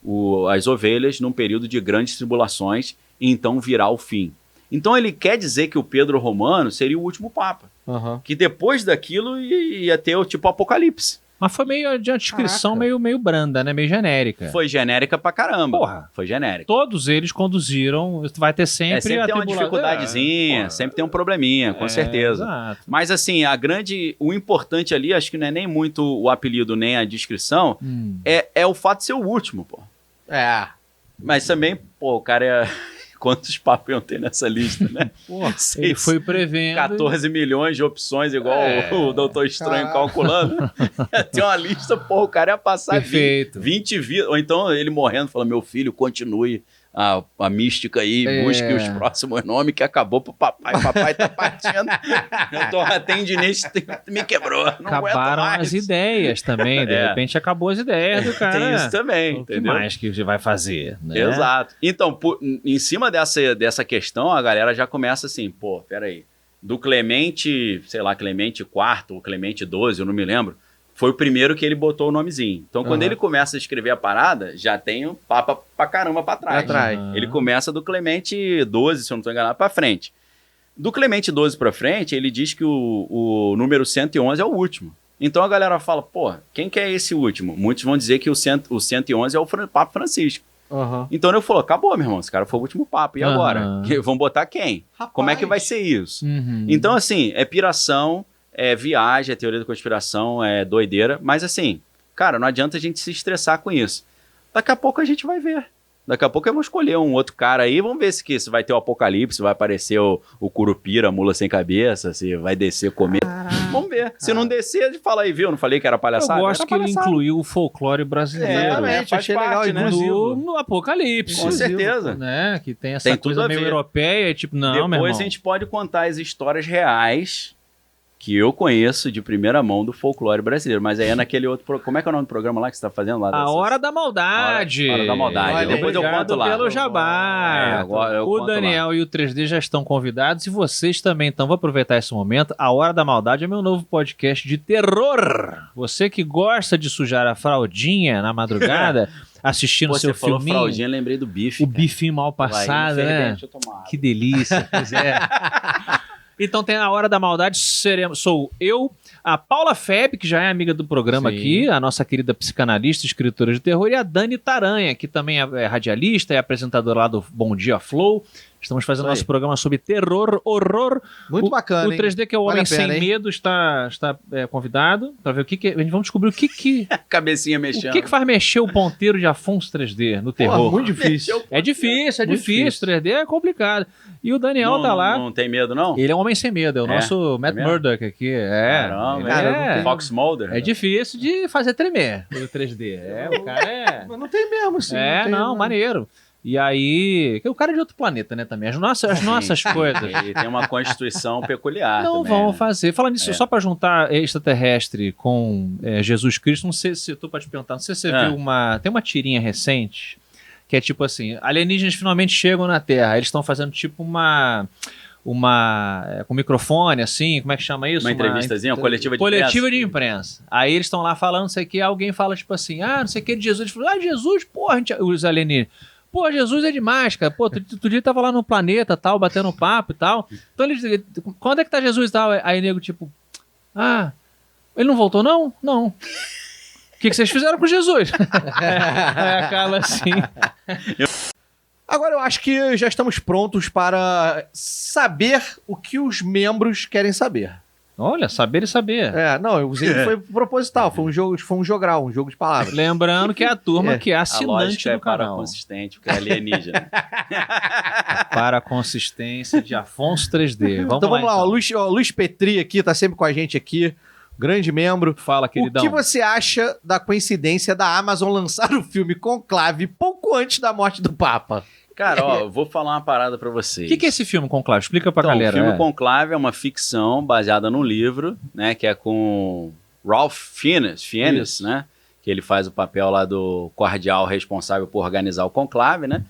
as ovelhas num período de grandes tribulações e então virá o fim. Então ele quer dizer que o Pedro Romano seria o último papa. Uhum. Que depois daquilo ia ter o tipo Apocalipse. Mas foi meio de uma descrição Caraca. meio branda, né? Meio genérica. Foi genérica pra caramba. Porra. Foi genérica. Todos eles conduziram. Vai ter sempre, Sempre a tem uma tribula- dificuldadezinha, Porra. sempre tem um probleminha, com certeza. Exato. Mas assim, o importante ali, acho que não é nem muito o apelido nem a descrição, é o fato de ser o último, pô. É. Mas também, pô, o cara é... Quantos papos iam ter nessa lista, né? Pô, ele Seis- foi prevendo. 14 milhões de opções, igual o Doutor Estranho calculando. Tem uma lista, pô, o cara ia passar Perfeito. 20 vidas. Ou então ele morrendo, fala, meu filho, continue a mística aí, busque os próximos nomes que acabou pro papai. Papai tá partindo. Eu tô a tendinite me quebrou. Não aguento Acabaram mais. as ideias também. De repente acabou as ideias do cara. Tem isso também, O que entendeu? mais que você vai fazer? Né? Exato. Então, em cima dessa questão, a galera já começa assim, pô, peraí, do Clemente, sei lá, Clemente IV ou Clemente XII, eu não me lembro, foi o primeiro que ele botou o nomezinho. Então, quando ele começa a escrever a parada, já tem o papa pra caramba pra trás. Ele começa do Clemente XII, se eu não tô enganado, pra frente. Do Clemente XII pra frente, ele diz que o número 111 é o último. Então a galera fala, pô, quem que é esse último? Muitos vão dizer que o 111 é o Papa Francisco. Uhum. Então ele falou, acabou, meu irmão, esse cara foi o último papa. E agora? Aham. Vão botar quem? Rapaz. Como é que vai ser isso? Uhum. Então, assim, é piração, é viagem, é teoria da conspiração, é doideira. Mas, assim, cara, não adianta a gente se estressar com isso. Daqui a pouco a gente vai ver. Daqui a pouco eu vou escolher um outro cara aí, vamos ver se vai ter o apocalipse, se vai aparecer o Curupira, a mula sem cabeça, se vai descer comer. Vamos ver. Se não descer, fala aí, viu? Não falei que era Eu palhaçada? gosto Era que ele palhaçada. incluiu o folclore brasileiro. Exatamente, faz achei parte, legal, né? inclusivo. No Apocalipse. Com certeza. Né? Que tem essa Tem tudo coisa a meio ver. europeia, tipo, não, meu Depois irmão. a gente pode contar as histórias reais que eu conheço de primeira mão do folclore brasileiro. Mas aí é naquele outro... Como é que é o nome do programa lá que você tá fazendo? Lá A Hora da Maldade. Hora da Maldade. Olha, Depois eu conto lá. Pelo jabá. Agora eu O conto Daniel lá. e o 3D já estão convidados e vocês também. Então vou aproveitar esse momento. A Hora da Maldade é meu novo podcast de terror. Você que gosta de sujar a fraldinha na madrugada, assistindo Pô, seu você falou filminho. fraldinha, lembrei do bife. O cara. bifinho mal passado, Vai, né? deixa eu tomar água. Que delícia. Pois é. Então tem a Hora da Maldade, sou eu, a Paula Feb, que já é amiga do programa Sim. aqui, a nossa querida psicanalista, escritora de terror, e a Dani Taranha, que também é radialista, é apresentadora lá do Bom Dia Flow. Estamos fazendo Isso nosso aí. programa sobre terror, horror. Muito o, bacana, O hein? 3D, que é o Vale Homem a pena, Sem hein? Medo, está convidado para ver o que... A gente vai descobrir o que Cabecinha mexendo. o que faz mexer o ponteiro de Afonso 3D no terror. Porra, muito difícil. É difícil, Muito difícil. 3D é complicado. E o Daniel não, tá lá. Não tem medo, não? Ele é um homem sem medo, é o É? nosso Matt mesmo? Murdock aqui. É, Caramba, ele cara, é, não tem- Fox Mulder? é difícil de fazer tremer o 3D. É, o cara é. Mas não tem mesmo, assim. É, tem, não, maneiro. E aí. O cara é de outro planeta, né, também. As nossas coisas. Ele tem uma constituição peculiar Não também, vão né? fazer. Falando nisso, É. só pra juntar extraterrestre com Jesus Cristo, não sei se eu tô pra te perguntar, não sei se você viu tem uma tirinha recente que é tipo assim, alienígenas finalmente chegam na Terra, eles estão fazendo tipo com microfone, assim, como é que chama isso? Uma entrevistazinha, uma coletiva de Coletiva imprensa. de imprensa. Aí eles estão lá falando, não sei o que, alguém fala tipo assim, não sei o que de Jesus. Eles falam, Jesus, porra, os alienígenas. Pô, Jesus é demais, cara. Pô, outro dia tava lá no planeta, tal, batendo papo e tal. Então eles, quando é que tá Jesus e tal? Aí nego tipo, ele não voltou não? Não. O que vocês fizeram com Jesus? Aí acaba assim. Agora eu acho que já estamos prontos para saber o que os membros querem saber. Olha, saber e saber. Não, eu usei, foi proposital, foi um jogral, um jogo de palavras. Lembrando que é a turma que é A assinante lógica é do canal. consistente, porque é alienígena. Para a consistência de Afonso 3D. Então vamos lá, então. o Luiz Petri aqui, tá sempre com a gente aqui, grande membro. Fala, queridão. O que você acha da coincidência da Amazon lançar o filme Conclave pouco antes da morte do Papa? Cara, ó, eu vou falar uma parada pra vocês. O que é esse filme, Conclave? Explica pra Então, galera. o filme Conclave é uma ficção baseada num livro, né, que é com Ralph Fiennes, né, que ele faz o papel lá do cardeal responsável por organizar o conclave, né,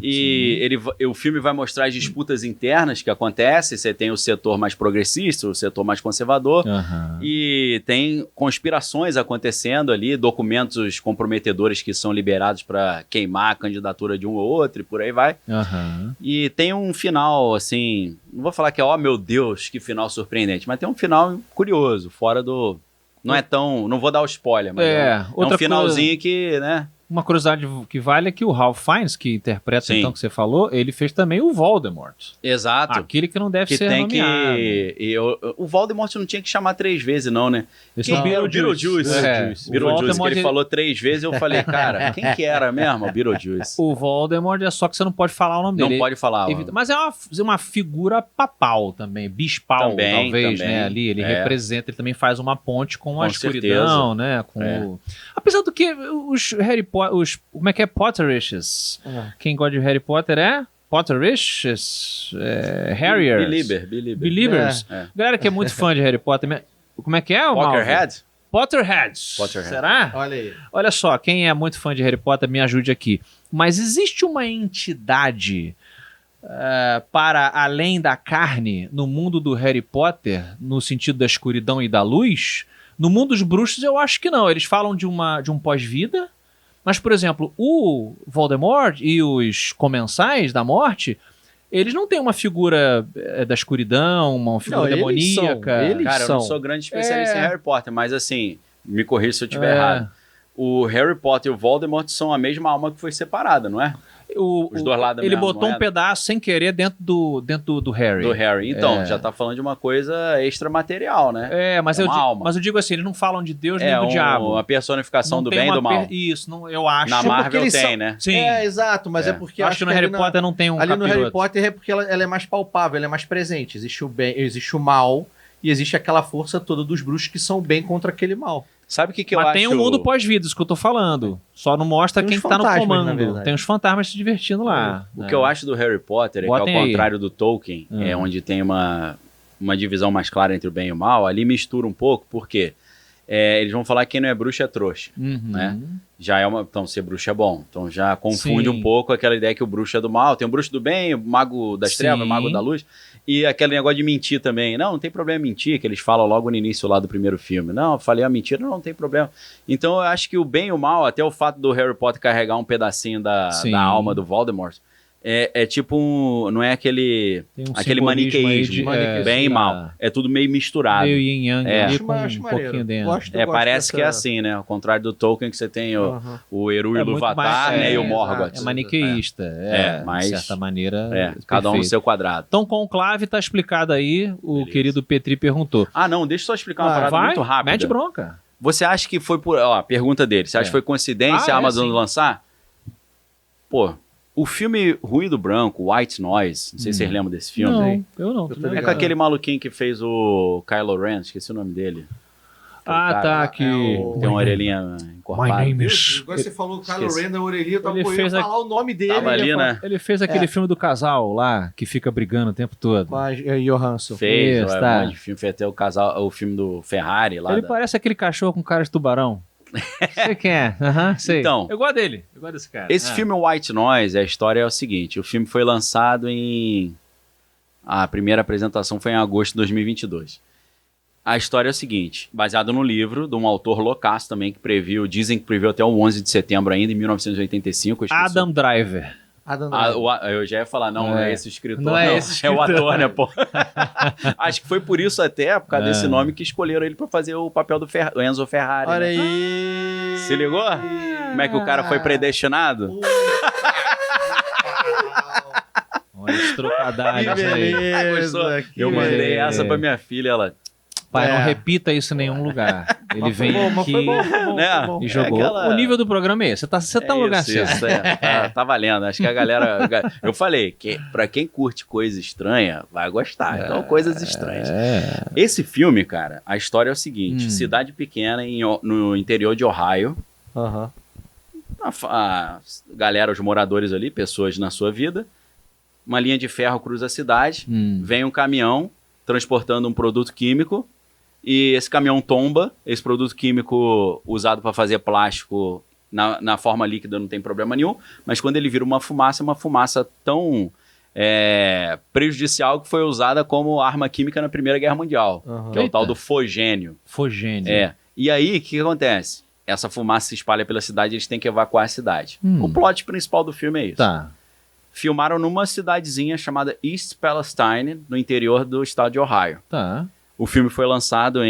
e o filme vai mostrar as disputas internas que acontecem, você tem o setor mais progressista, o setor mais conservador, Aham. e tem conspirações acontecendo ali, documentos comprometedores que são liberados para queimar a candidatura de um ou outro e por aí vai. Aham. E tem um final, assim, não vou falar que é, ó meu Deus, que final surpreendente, mas tem um final curioso, fora do... Não é tão... Não vou dar o spoiler, mas é outra um finalzinho que, né... Uma curiosidade que vale é que o Ralph Fiennes, que interpreta Sim. então que você falou, ele fez também o Voldemort. Exato. Aquele que não deve Que ser tem nomeado. que... o Voldemort não tinha que chamar 3 vezes, não, né? Esse Quem não, era o Beetlejuice? O Beetlejuice, Voldemort, que ele falou 3 vezes, eu falei, cara, quem que era mesmo o Beetlejuice? O Voldemort é só que você não pode falar o nome Não dele. pode falar. Evita- Mas é uma figura papal também, bispal Também, talvez, também. né? Ali ele É. representa, ele também faz uma ponte com a Com escuridão, né? Com É. Apesar do que os Harry Potter, como é que é Potterishes? Quem gosta de Harry Potter é Potterishes, Harriers, Belieber. Believers. É. Galera que é muito fã de Harry Potter, como é que é? Malvin? Potterhead? Potterheads. Potterhead. Será? Olha aí. Olha só, quem é muito fã de Harry Potter, me ajude aqui. Mas existe uma entidade para além da carne no mundo do Harry Potter, no sentido da escuridão e da luz? No mundo dos bruxos, eu acho que não. Eles falam de um pós-vida, mas, por exemplo, o Voldemort e os comensais da morte, eles não têm uma figura da escuridão, uma figura Não, eles demoníaca. são, eles Cara, eu são. não sou grande especialista É. em Harry Potter, mas assim, me corrija se eu estiver É. errado. O Harry Potter e o Voldemort são a mesma alma que foi separada, não é? Os dois lados da ele mesma botou moeda. um pedaço sem querer dentro do Harry. Do Harry. Então, É. já tá falando de uma coisa extramaterial, né? Mas, É eu uma digo, alma. mas eu digo assim, eles não falam de Deus nem É do diabo. uma personificação Não do tem bem e uma do mal. Isso, não, eu acho. Na porque Marvel eles tem, são- né? Sim. Exato, mas é porque eu acho que no Harry Potter não tem um ali no Harry capiroto. Potter é porque ela é mais palpável, ela é mais presente. Existe o bem, existe o mal e existe aquela força toda dos bruxos que são bem contra aquele mal. Sabe o que eu Mas acho? tem um mundo pós-vida, isso que eu tô falando. Só não mostra Tem quem uns tá no fantasmas, na comando. verdade. Tem os fantasmas se divertindo lá. O que eu acho do Harry Potter é Botem que, ao aí. contrário do Tolkien, Hum. onde tem uma uma divisão mais clara entre o bem e o mal, ali mistura um pouco, porque eles vão falar que quem não é bruxo é trouxa, né? Já então ser bruxo é bom. Então já confunde um pouco aquela ideia que o bruxo é do mal. Tem o bruxo do bem, o mago das trevas, o mago da luz. E aquele negócio de mentir também. Não tem problema mentir, que eles falam logo no início lá do primeiro filme. Não, eu falei a mentira, não tem problema. Então eu acho que o bem e o mal, até o fato do Harry Potter carregar um pedacinho da alma do Voldemort, é tipo não é aquele maniqueísmo, bem e mal. É tudo meio misturado. Meio yin yang, Acho um pouquinho dentro. Parece que é assim, né? Ao contrário do Tolkien, que você tem o Eru Ilúvatar, né? E o Morgoth. É maniqueísta. Mas, de certa maneira. Cada um no seu quadrado. Então, Conclave tá explicado aí. O querido Petri perguntou. Não, deixa eu só explicar uma parada muito rápida. Mete bronca. Você acha que foi por... Ó, pergunta dele. Você acha que foi coincidência a Amazon lançar? Pô... O filme Ruído Branco, White Noise, não sei se vocês lembram desse filme. Não, eu não. É com aquele maluquinho que fez o Kylo Ren, esqueci o nome dele. Que... Tem uma orelhinha encorpada. My name is... Agora você falou Kylo Ren da orelhinha, eu ia falar o nome dele. Tava ali, né? Ele fez aquele filme do casal lá, que fica brigando o tempo todo. Com a Johansson. Fez, fez até o filme do Ferrari lá. Ele parece aquele cachorro com cara de tubarão. Sei quem é. Sei. Então, eu gosto dele. Eu gosto desse cara. Esse filme White Noise, a história é o seguinte. O filme foi lançado a primeira apresentação foi em agosto de 2022. A história é o seguinte. Baseado no livro de um autor loucaço também que dizem que previu até o 11 de setembro ainda, em 1985. Adam Driver. Eu já ia falar, não é esse escritor. Não é esse escritor. É o ator, né, pô? Acho que foi por isso até, por causa desse nome, que escolheram ele pra fazer o papel do Enzo Ferrari. Olha né? aí! Se ligou? Como é que o cara foi predestinado? Olha os trocadilhos aí. Eu mandei essa pra minha filha, ela... Pai, não repita isso em nenhum lugar. Ele vem aqui e jogou. O nível do programa é esse. Você tá no lugar certo. Tá valendo. Acho que a galera... Eu falei, que pra quem curte coisa estranha, vai gostar. Então, coisas estranhas. Esse filme, cara, a história é o seguinte. Cidade pequena no interior de Ohio. A galera, os moradores ali, pessoas na sua vida. Uma linha de ferro cruza a cidade. Vem um caminhão transportando um produto químico. E esse caminhão tomba, esse produto químico usado para fazer plástico na forma líquida não tem problema nenhum, mas quando ele vira uma fumaça tão prejudicial que foi usada como arma química na Primeira Guerra Mundial, que é o tal do fogênio. E aí, o que acontece? Essa fumaça se espalha pela cidade e eles têm que evacuar a cidade. O plot principal do filme é isso. Filmaram numa cidadezinha chamada East Palestine, no interior do estado de Ohio. O filme foi lançado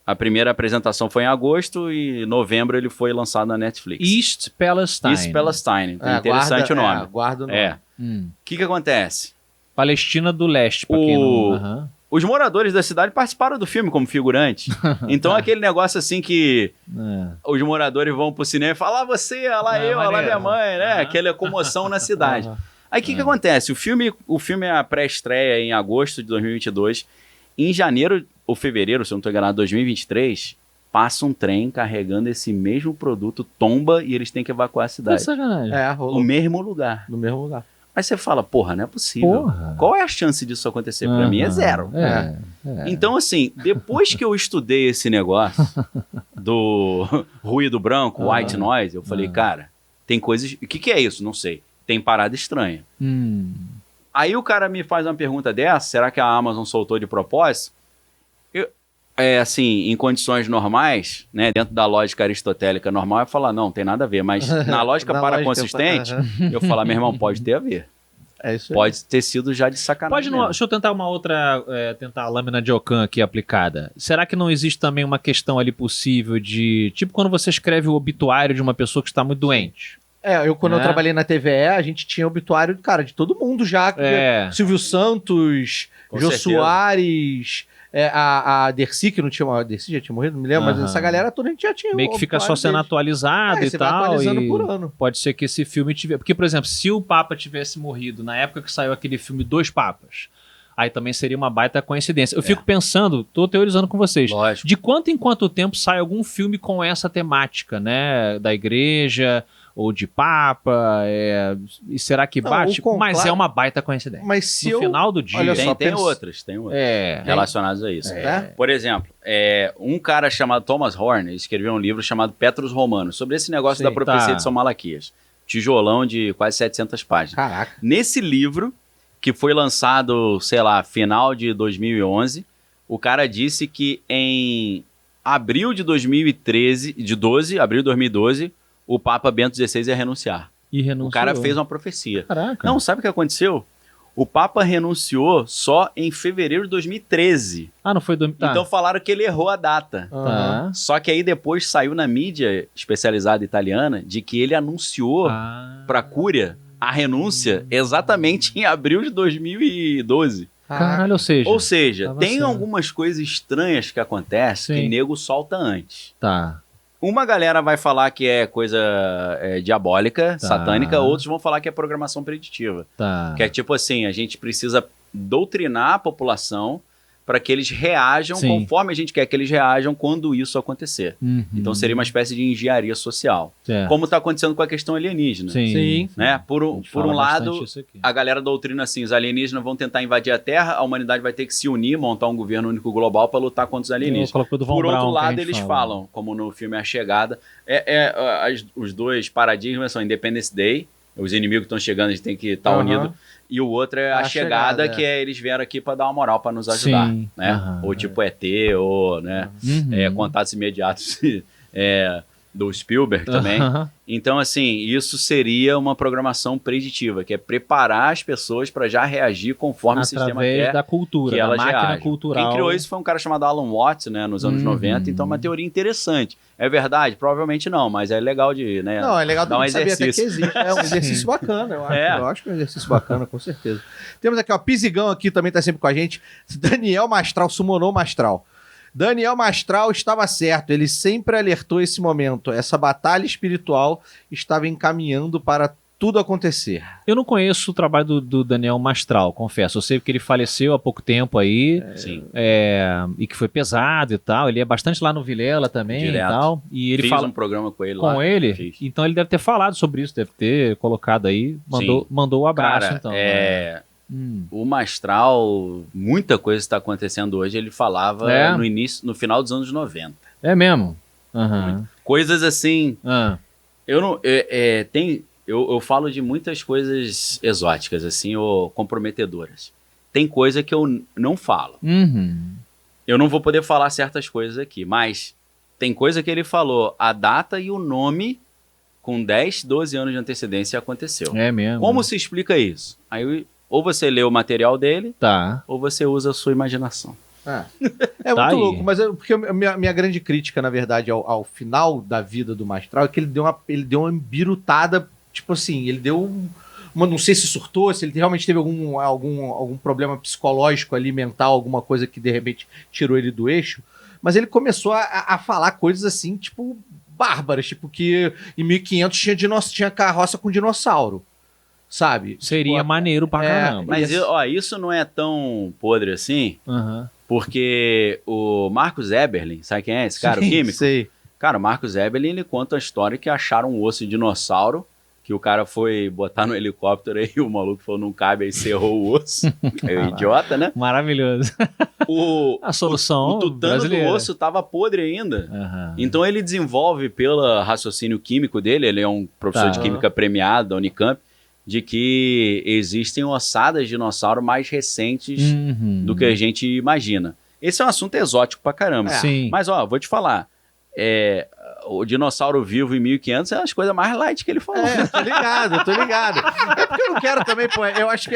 a primeira apresentação foi em agosto e em novembro ele foi lançado na Netflix. East Palestine. Interessante o nome. Guarda o nome. O que acontece? Palestina do Leste, pra quem não... Os moradores da cidade participaram do filme como figurantes. Então aquele negócio assim que os moradores vão pro cinema e falam, você, olha lá eu, olha lá minha mãe, né? Aquela comoção na cidade. Aí o que acontece? O filme é a pré-estreia em agosto de 2022. Em janeiro ou fevereiro, se eu não estou enganado, 2023, passa um trem carregando esse mesmo produto, tomba e eles têm que evacuar a cidade. Que sacanagem. No mesmo lugar. No mesmo lugar. Aí você fala, porra, não é possível. Qual é a chance disso acontecer? Pra mim é zero. Então, assim, depois que eu estudei esse negócio do ruído branco, white noise, eu falei, cara, tem coisas... O que é isso? Não sei. Tem parada estranha. Aí o cara me faz uma pergunta dessa, será que a Amazon soltou de propósito? Assim, em condições normais, né, dentro da lógica aristotélica normal, eu falar, não, tem nada a ver. Mas na lógica paraconsistente, eu falar, meu irmão, pode ter a ver. É isso aí. Pode ter sido já de sacanagem. Deixa eu tentar uma outra, tentar a lâmina de Ockham aqui aplicada. Será que não existe também uma questão ali possível de, tipo quando você escreve o obituário de uma pessoa que está muito doente? Quando eu trabalhei na TVE, a gente tinha obituário, cara, de todo mundo já. Silvio Santos, Jô Soares, a Dercy, que não tinha... A Dercy já tinha morrido, não me lembro, mas essa galera toda a gente já tinha. Meio que fica só sendo atualizado e tal. Atualizando por ano. Pode ser que esse filme tivesse... Porque, por exemplo, se o Papa tivesse morrido na época que saiu aquele filme Dois Papas, aí também seria uma baita coincidência. Eu fico pensando, tô teorizando com vocês, de quanto em quanto tempo sai algum filme com essa temática, né? Da igreja... ou de papa, e será que Não, bate? o conclave- Mas é uma baita coincidência. Mas se No final do dia... Olha só, Tem pensa- outras É, relacionadas a isso. É. Por exemplo, um cara chamado Thomas Horn escreveu um livro chamado Petrus Romanos, sobre esse negócio Sim, da profecia tá. de São Malaquias. Tijolão de quase 700 páginas. Caraca. Nesse livro, que foi lançado, sei lá, final de 2011, o cara disse que em abril de 2012, o Papa Bento XVI ia renunciar. e renunciou. O cara fez uma profecia. Caraca. Não, sabe o que aconteceu? O Papa renunciou só em fevereiro de 2013. Ah, não foi do... Tá. Então falaram que ele errou a data. Tá. Só que aí depois saiu na mídia especializada italiana de que ele anunciou para a Cúria a renúncia exatamente em abril de 2012. Caralho, ou seja... Ou seja, tava tem sendo. algumas coisas estranhas que acontecem Sim. que nego solta antes. Tá. Uma galera vai falar que é coisa diabólica, Tá. satânica, outros vão falar que é programação preditiva. Tá. Que é tipo assim, a gente precisa doutrinar a população para que eles reajam Sim. conforme a gente quer que eles reajam quando isso acontecer. Uhum. Então seria uma espécie de engenharia social. Certo. Como está acontecendo com a questão alienígena. Sim. Né? Por A um gente fala lado, bastante isso aqui. a galera doutrina assim, os alienígenas vão tentar invadir a Terra, a humanidade vai ter que se unir, montar um governo único global para lutar contra os alienígenas. Colocou do Von Por outro Braun, que a lado, gente eles fala. falam, como no filme A Chegada, os dois paradigmas são Independence Day, os inimigos que estão chegando, a gente tem que estar Aham. unido, e o outro é A Chegada, que eles vieram aqui para dar uma moral para nos ajudar, Sim. né? Aham. Ou tipo ET, ou né, Uhum. contatos imediatos do Spielberg também. Aham. Então, assim, isso seria uma programação preditiva, que é preparar as pessoas para já reagir conforme o sistema Através quer da cultura, que da elas máquina reajam. cultural. Quem criou isso foi um cara chamado Alan Watts, né, nos anos Uhum. 90, então é uma teoria interessante. É verdade? Provavelmente não, mas é legal de, né, Não, é legal dar um de saber até que exercício. existe. É um exercício bacana, eu acho. É. Eu acho que é um exercício bacana, com certeza. Temos aqui, ó, Pisigão aqui também tá sempre com a gente. Daniel Mastral, Sumonou Mastral. Daniel Mastral estava certo, ele sempre alertou esse momento. Essa batalha espiritual estava encaminhando para tudo acontecer. Eu não conheço o trabalho do Daniel Mastral, confesso. Eu sei que ele faleceu há pouco tempo aí, Sim. e que foi pesado e tal. Ele é bastante lá no Vilela também Direto. e tal. E ele Fiz fala um programa com ele lá. com ele, Fiz. então ele deve ter falado sobre isso, deve ter colocado aí, mandou o abraço, Cara, então. o Mastral, muita coisa está acontecendo hoje, ele falava É? no final dos anos 90. É mesmo? Aham. Coisas assim, Ah, eu não, eu falo de muitas coisas exóticas, assim, ou comprometedoras. Tem coisa que eu não falo. uhum. Eu não vou poder falar certas coisas aqui, mas tem coisa que ele falou, a data e o nome, com 10, 12 anos de antecedência, aconteceu. É mesmo. Como se explica isso? Aí, ou você lê o material dele, Tá. ou você usa a sua imaginação. É Tá muito aí. louco, mas porque a minha grande crítica, na verdade, ao final da vida do Mastral é que ele deu uma embirutada, tipo assim, ele deu não sei se surtou, se ele realmente teve algum problema psicológico ali, mental, alguma coisa que de repente tirou ele do eixo, mas ele começou a falar coisas assim, tipo, bárbaras, tipo que em 1500 tinha carroça com dinossauro, sabe? Seria Tipo, maneiro pra caramba. Mas isso não é tão podre assim, Aham. porque o Marcos Eberlin, sabe quem é esse cara, o sim, químico? Sei. Cara, o Marcos Eberlin, ele conta a história que acharam um osso de dinossauro, que o cara foi botar no helicóptero aí, o maluco falou, não cabe, aí cerrou o osso. É um idiota, né? Maravilhoso. O A solução tutano do brasileira. osso tava podre ainda. Aham. Então ele desenvolve, pelo raciocínio químico dele, ele é um professor Tá. de química premiado da Unicamp, de que existem ossadas de dinossauro mais recentes Uhum. do que a gente imagina. Esse é um assunto exótico pra caramba. Sim. Mas, ó, vou te falar. O dinossauro vivo em 1500 é as coisas mais light que ele falou. Tô ligado. É porque eu não quero também, pô, eu acho que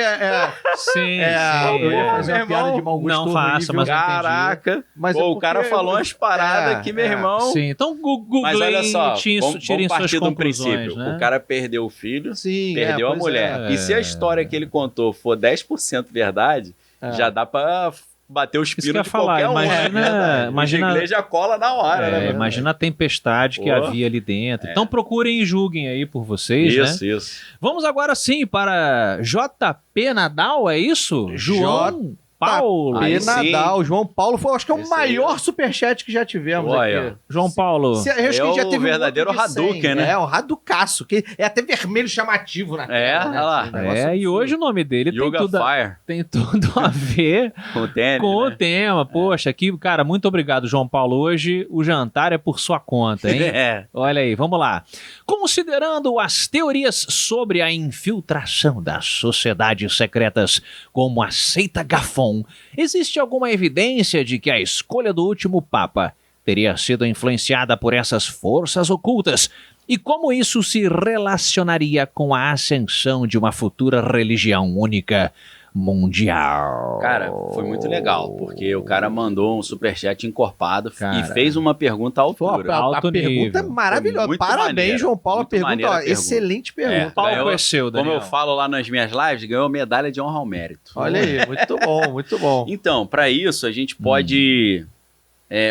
Sim, eu ia fazer uma Meu piada irmão, de mau gosto não faça, horrível. mas eu entendi. Caraca. Mas Pô, é o cara porque- falou umas paradas que, meu irmão... Sim, então Mas olha só, tirem vamos suas partir de um conclusões, princípio. né? O cara perdeu o filho, Sim, perdeu a pois mulher. é. E se a história que ele contou for 10% verdade, já dá pra bater os Isso que eu pinos ia de falar, qualquer um. imagina- A igreja cola na hora, né? Imagina a tempestade que Pô. havia ali dentro. Então procurem e julguem aí por vocês, né? Isso. Vamos agora sim para JP Nadal, é isso? João Paulo. Aí JP Nadal, João Paulo, foi, acho que é o Esse aí, maior superchat que já tivemos Olha, aqui. João Paulo. Acho que a gente É já o teve um verdadeiro outro de 100. Hadouken, né? É, o Hadoukaço, que é até vermelho chamativo na tela, né? olha lá. Esse negócio E absurdo. hoje o nome dele Yoga Fire, tem tudo a ver com o tênis, com o né? tema. Poxa, aqui, cara, muito obrigado, João Paulo. Hoje o jantar é por sua conta, hein? É. Olha aí, vamos lá. Considerando as teorias sobre a infiltração das sociedades secretas como a seita Gafon, existe alguma evidência de que a escolha do último Papa teria sido influenciada por essas forças ocultas? E como isso se relacionaria com a ascensão de uma futura religião única mundial? Cara, foi muito legal, porque o cara mandou um superchat encorpado Cara. e fez uma pergunta à Pô, altura. a Alto pergunta é nível. maravilhosa. Muito Parabéns, maneiro. João Paulo. Muito A pergunta, maneira ó, a pergunta. excelente pergunta. É. O palco Ganhou, é seu, Como Daniel. eu falo lá nas minhas lives, ganhou medalha de honra ao mérito. Olha aí, muito bom, muito bom. Então, para isso, a gente pode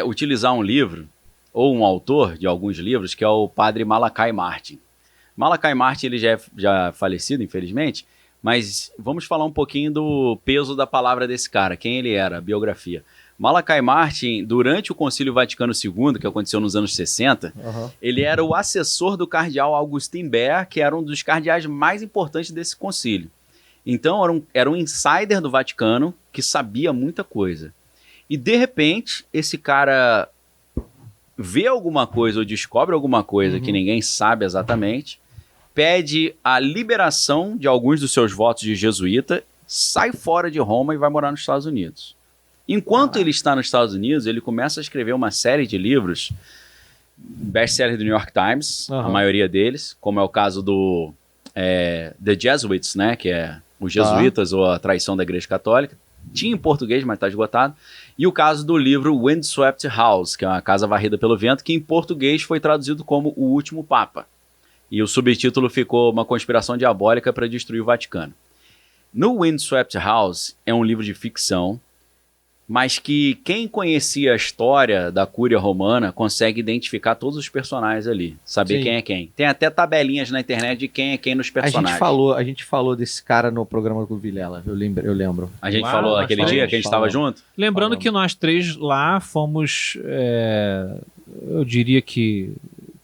utilizar um livro, ou um autor de alguns livros, que é o padre Malachi Martin. Malachi Martin, ele já é falecido, infelizmente, mas vamos falar um pouquinho do peso da palavra desse cara, quem ele era, a biografia. Malachi Martin, durante o Concílio Vaticano II, que aconteceu nos anos 60, ele era o assessor do cardeal Augustin Bert, que era um dos cardeais mais importantes desse concílio. Então, era um insider do Vaticano que sabia muita coisa. E, de repente, esse cara vê alguma coisa ou descobre alguma coisa que ninguém sabe exatamente, pede a liberação de alguns dos seus votos de jesuíta, sai fora de Roma e vai morar nos Estados Unidos. Enquanto ele está nos Estados Unidos, ele começa a escrever uma série de livros, best-seller do New York Times, a maioria deles, como é o caso do The Jesuits, né, que é os jesuítas ou a traição da Igreja Católica. Tinha em português, mas está esgotado. E o caso do livro Windswept House, que é uma casa varrida pelo vento, que em português foi traduzido como O Último Papa. E o subtítulo ficou Uma Conspiração Diabólica para Destruir o Vaticano. No Windswept House é um livro de ficção, mas que quem conhecia a história da Cúria Romana consegue identificar todos os personagens ali, saber Sim. quem é quem. Tem até tabelinhas na internet de quem é quem nos A personagens. gente falou desse cara no programa com o Vilela, eu lembro. A gente Lá, falou nós aquele falamos, dia que a gente estava junto? Lembrando Falamos. que nós três lá fomos, eu diria que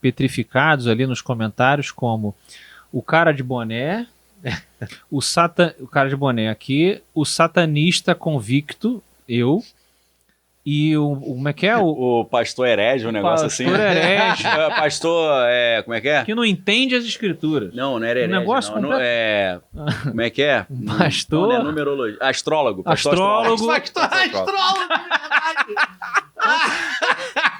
petrificados ali nos comentários, como o cara de boné, o cara de boné aqui, o satanista convicto, eu, e como é que é? O pastor herege, um negócio assim. pastor herege. Pastor, como é que é? Que não entende as escrituras. Não era herege. negócio não, completo. como é que é? Pastor? Não é numerologia. Astrólogo. Pastor Astrólogo. Astrólogo,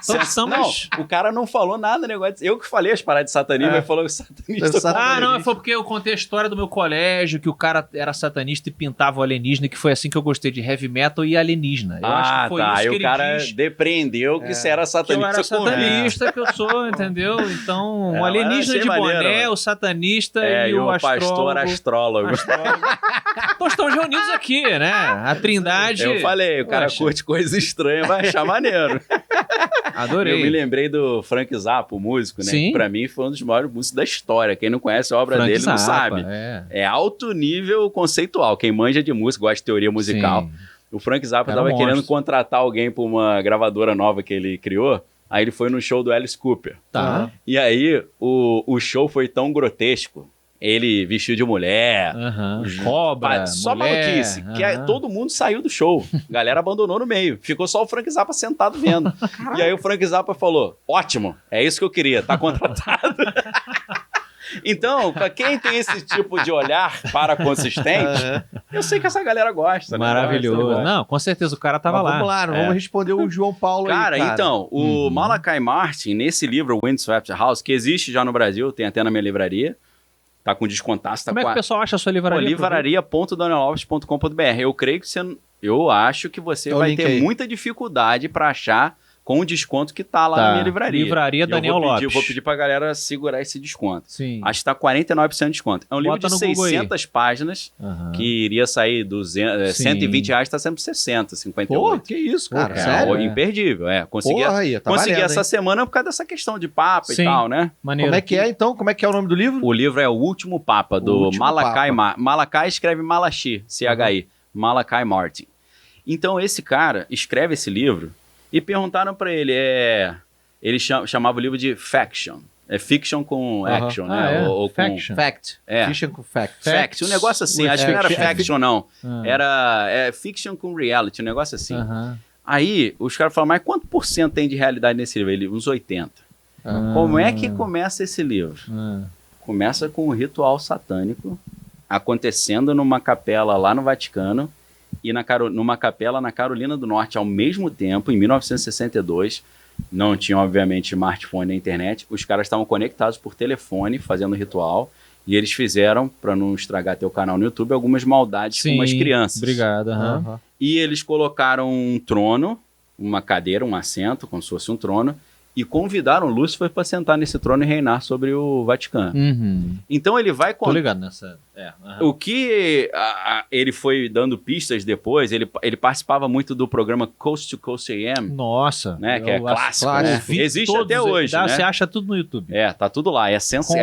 Então estamos... Não, o cara não falou nada, negócio. Eu que falei as paradas de satanismo, ele falou que satanista. Ah, não, foi porque eu contei a história do meu colégio, que o cara era satanista e pintava o alienígena, que foi assim que eu gostei de heavy metal e alienígena. Eu acho que foi isso Aí que o ele cara diz, depreendeu que você era que eu satanista. era satanista, que eu sou, entendeu? Então, o mas alienígena achei de maneiro, boné, mano. o satanista É, e o pastor astrólogo. astrólogo. Então estamos reunidos aqui, né? A trindade... Eu falei, o cara Poxa. curte coisa estranha, vai achar maneiro. Adorei. Eu me lembrei do Frank Zappa, o músico, né? Sim. Que pra mim foi um dos maiores músicos da história. Quem não conhece a obra Frank dele não Zappa, sabe. é. É alto nível conceitual. Quem manja de música, gosta de teoria musical. Sim. O Frank Zappa Era um estava querendo monstro. contratar alguém para uma gravadora nova que ele criou. Aí ele foi no show do Alice Cooper. Tá. E aí o show foi tão grotesco. Ele vestido de mulher. Aham. Cobra, Só mulher, maluquice. Que aham. todo mundo saiu do show. A galera abandonou no meio. Ficou só o Frank Zappa sentado vendo. E aí o Frank Zappa falou: ótimo, é isso que eu queria, tá contratado. Então, pra quem tem esse tipo de olhar para consistente, eu sei que essa galera gosta. Né? Maravilhoso. Gosta. Não, com certeza o cara tava Mas lá. vamos lá, vamos responder o João Paulo Cara, aí, cara. então, o Malachi Martin, nesse livro, Windswept House, que existe já no Brasil, tem até na minha livraria, tá com descontaço, tá Como é que o pessoal acha a sua livraria? livraria.danielopes.com.br. Eu creio que eu acho que você Então, vai link ter aí. muita dificuldade para achar com o desconto que tá lá na minha livraria. Livraria E eu Daniel vou Lopes. pedir pra galera segurar esse desconto. Sim. Acho que tá 49% de desconto. É um livro Bota de no Google aí. 600 páginas, Aham. que iria sair Sim. 120 reais, tá sendo 60, 58. Pô, que isso, cara, Pô, sério? É imperdível, Consegui, Porra aí, tá consegui valendo, essa hein? semana por causa dessa questão de papa Sim. e tal, né? Maneiro. Como é que é, então? Como é que é o nome do livro? O livro é O Último Papa, do Último Malachi Papa. Malachi escreve Malachi, C-H-I, Malachi Martin. Então esse cara escreve esse livro e perguntaram para ele, ele chamava o livro de Faction. É fiction com action, né? Ou Faction. Fact. Fiction com fact. Fact, um negócio assim. Acho que não era faction, não. Era fiction com reality, um negócio assim. Aí, os caras falaram, mas quanto por cento tem de realidade nesse livro? Ele, uns 80%. Como é que começa esse livro? Começa com um ritual satânico acontecendo numa capela lá no Vaticano e numa capela na Carolina do Norte ao mesmo tempo, em 1962. Não tinha, obviamente, smartphone na internet. Os caras estavam conectados por telefone, fazendo ritual. E eles fizeram, para não estragar teu canal no YouTube, algumas maldades com umas crianças. Obrigado. E eles colocaram um trono, uma cadeira, um assento, como se fosse um trono, e convidaram Lúcifer para sentar nesse trono e reinar sobre o Vaticano. Então ele vai... Tô ligado nessa... O que ele foi dando pistas depois, ele participava muito do programa Coast to Coast AM. Nossa. Né, que é clássico. Né? Existe até hoje, né? Você acha tudo no YouTube. Tá tudo lá. É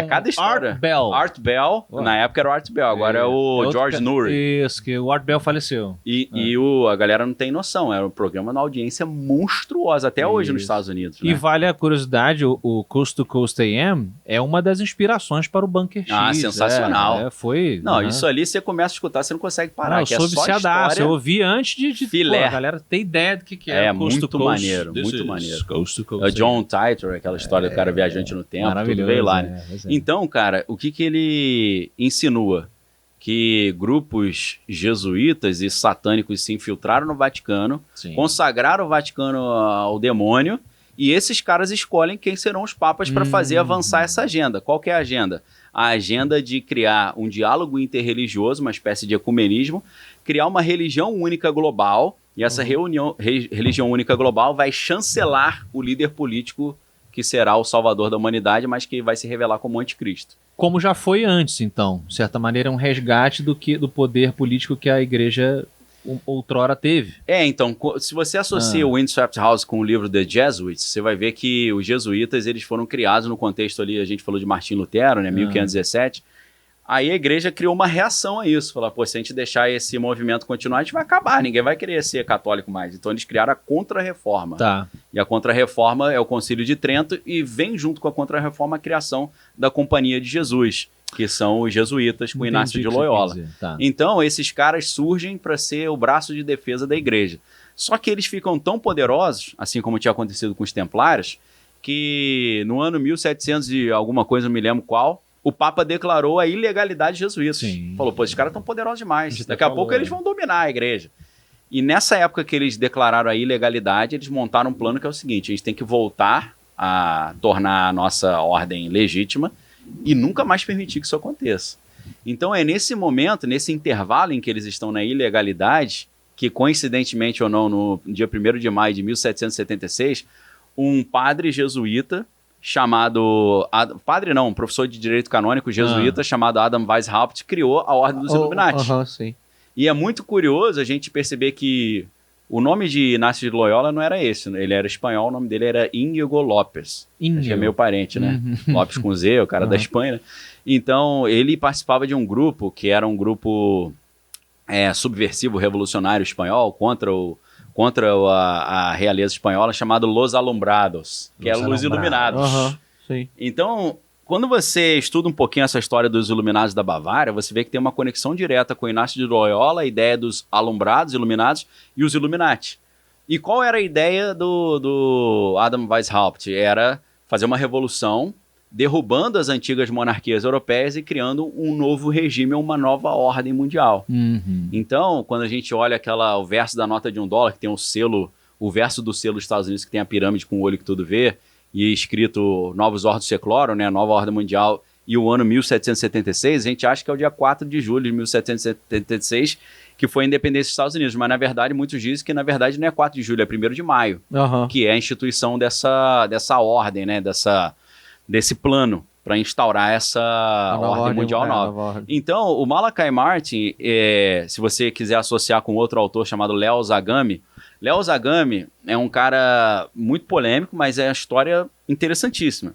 cada história. Art Bell. Na época era o Art Bell, agora é o George Noory. Isso, que o Art Bell faleceu. E a galera não tem noção. Era um programa na audiência monstruosa, até hoje nos Estados Unidos. Né? E vale a curiosidade, o Coast to Coast AM é uma das inspirações para o Bunker X. Sensacional. Foi... Isso ali você começa a escutar, você não consegue parar. Eu sou viciadaço, eu ouvi antes de filé. A galera ter ideia do que é. Muito maneiro, muito maneiro. Coast to Coast. O John Titor, aquela história do cara viajante no tempo, tudo veio lá. Né? Então, cara, o que ele insinua? Que grupos jesuítas e satânicos se infiltraram no Vaticano, consagraram o Vaticano ao demônio, e esses caras escolhem quem serão os papas para fazer avançar essa agenda. Qual que é a agenda? A agenda de criar um diálogo interreligioso, uma espécie de ecumenismo, criar uma religião única global, e essa religião única global vai chancelar o líder político que será o salvador da humanidade, mas que vai se revelar como anticristo. Como já foi antes, então. De certa maneira, é um resgate do poder político que a igreja outrora teve. Então, se você associa o Windswept House com o livro The Jesuits, você vai ver que os jesuítas eles foram criados no contexto ali, a gente falou de Martim Lutero, né, 1517. Aí a igreja criou uma reação a isso, falar, se a gente deixar esse movimento continuar, a gente vai acabar, ninguém vai querer ser católico mais. Então eles criaram a Contra-Reforma. E a Contra-Reforma é o Concílio de Trento e vem junto com a Contra-Reforma a criação da Companhia de Jesus, que são os jesuítas com Inácio de Loyola. Então, esses caras surgem para ser o braço de defesa da igreja. Só que eles ficam tão poderosos, assim como tinha acontecido com os templários, que no ano 1700 e alguma coisa, não me lembro qual, o Papa declarou a ilegalidade jesuíta. Falou, esses caras estão poderosos demais. Daqui a pouco eles vão dominar a igreja. E nessa época que eles declararam a ilegalidade, eles montaram um plano que é o seguinte, a gente tem que voltar a tornar a nossa ordem legítima e nunca mais permitir que isso aconteça. Então é nesse momento, nesse intervalo em que eles estão na ilegalidade, que coincidentemente ou não, no dia 1º de maio de 1776, um padre jesuíta chamado... um professor de direito canônico jesuíta chamado Adam Weishaupt criou a Ordem dos Illuminati. E é muito curioso a gente perceber que o nome de Inácio de Loyola não era esse, né? Ele era espanhol, o nome dele era Íñigo López. Acho que é meu parente, né? López com Z, o cara da Espanha, né? Então, ele participava de um grupo que era um grupo subversivo, revolucionário espanhol, contra a realeza espanhola, chamado Los Alumbrados, que é Los Iluminados. Então, quando você estuda um pouquinho essa história dos Iluminados da Bavária, você vê que tem uma conexão direta com Inácio de Loyola, a ideia dos Alumbrados, Iluminados e os Illuminati. E qual era a ideia do Adam Weishaupt? Era fazer uma revolução, derrubando as antigas monarquias europeias e criando um novo regime, uma nova ordem mundial. Então, quando a gente olha o verso da nota de $1, que tem o verso do selo dos Estados Unidos, que tem a pirâmide com o olho que tudo vê, e escrito Novus Ordo Seclorum, né, Nova Ordem Mundial, e o ano 1776, a gente acha que é o dia 4 de julho de 1776, que foi a independência dos Estados Unidos, mas na verdade muitos dizem que na verdade não é 4 de julho, é 1º de maio, que é a instituição dessa ordem, né, desse plano para instaurar essa ordem mundial nova. Então, o Malachi Martin, se você quiser associar com outro autor chamado Leo Zagami é um cara muito polêmico, mas é uma história interessantíssima.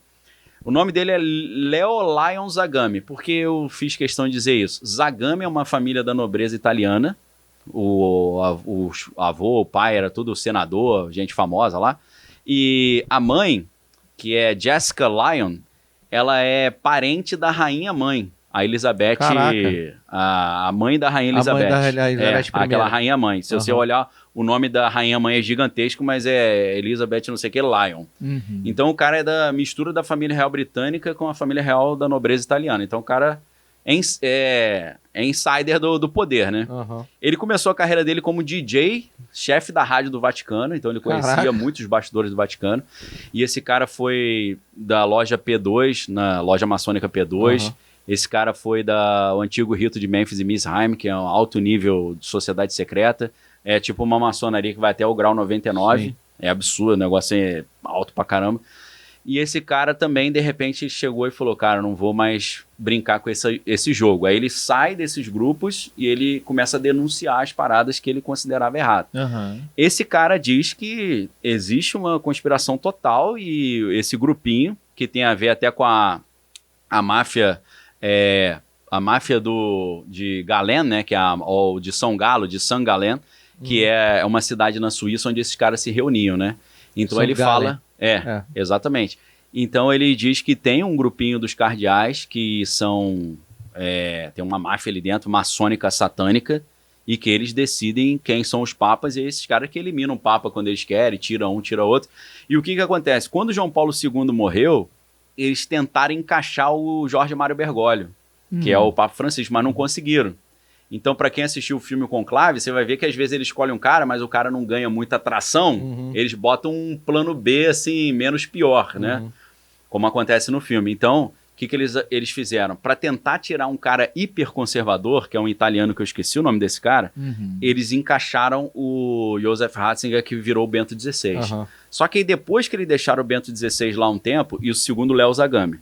O nome dele é Leo Lion Zagami. Por que eu fiz questão de dizer isso? Zagami é uma família da nobreza italiana, o avô, o pai, era tudo senador, gente famosa lá. E a mãe, que é Jessica Lyon, ela é parente da rainha mãe. A Elizabeth, a mãe da rainha Elizabeth. A mãe da Elizabeth I. Aquela rainha mãe. Se você olhar, o nome da rainha mãe é gigantesco, mas é Elizabeth não sei o que, Lyon. Então o cara é da mistura da família real britânica com a família real da nobreza italiana. Então o cara é insider do poder, né? Ele começou a carreira dele como DJ, chefe da rádio do Vaticano, então ele conhecia muitos bastidores do Vaticano. E esse cara foi da loja P2, na loja maçônica P2. Esse cara foi o antigo rito de Memphis e Mizraim, que é um alto nível de sociedade secreta. É tipo uma maçonaria que vai até o grau 99. Sim. É absurdo, o negócio é alto pra caramba. E esse cara também, de repente, chegou e falou, cara, não vou mais brincar com esse jogo. Aí ele sai desses grupos e ele começa a denunciar as paradas que ele considerava erradas. Esse cara diz que existe uma conspiração total e esse grupinho, que tem a ver até com a máfia... a máfia de Galen, né, que é ou de São Galo, de St. Gallen, que é uma cidade na Suíça onde esses caras se reuniam, né? Então São ele Galen. Fala... exatamente. Então ele diz que tem um grupinho dos cardeais que são... tem uma máfia ali dentro, maçônica satânica, e que eles decidem quem são os papas, e é esses caras que eliminam o papa quando eles querem, tira um, tira outro. E o que acontece? Quando João Paulo II morreu, eles tentaram encaixar o Jorge Mário Bergoglio, que é o Papa Francisco, mas não conseguiram. Então, para quem assistiu o filme Conclave, você vai ver que às vezes eles escolhem um cara, mas o cara não ganha muita atração, eles botam um plano B, assim, menos pior, né? Como acontece no filme. Então, o que eles fizeram? Para tentar tirar um cara hiperconservador, que é um italiano que eu esqueci o nome desse cara, eles encaixaram o Joseph Ratzinger, que virou o Bento XVI. Só que aí, depois que eles deixaram o Bento XVI lá um tempo, e o segundo Léo Zagami,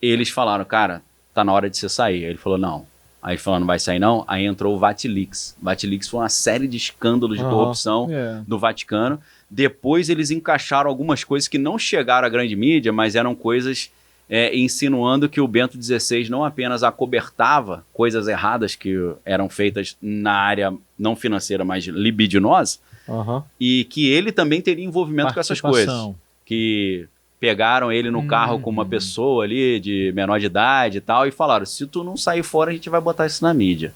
eles falaram, cara, tá na hora de você sair. Aí ele falou, não. Aí ele falou, não vai sair não? Aí entrou o Vatilix. Vatilix foi uma série de escândalos de corrupção do Vaticano. Depois eles encaixaram algumas coisas que não chegaram à grande mídia, mas eram coisas insinuando que o Bento XVI não apenas acobertava coisas erradas que eram feitas na área não financeira, mas libidinosa, e que ele também teria envolvimento com essas coisas. Que... pegaram ele no carro com uma pessoa ali de menor de idade e tal, e falaram, se tu não sair fora, a gente vai botar isso na mídia.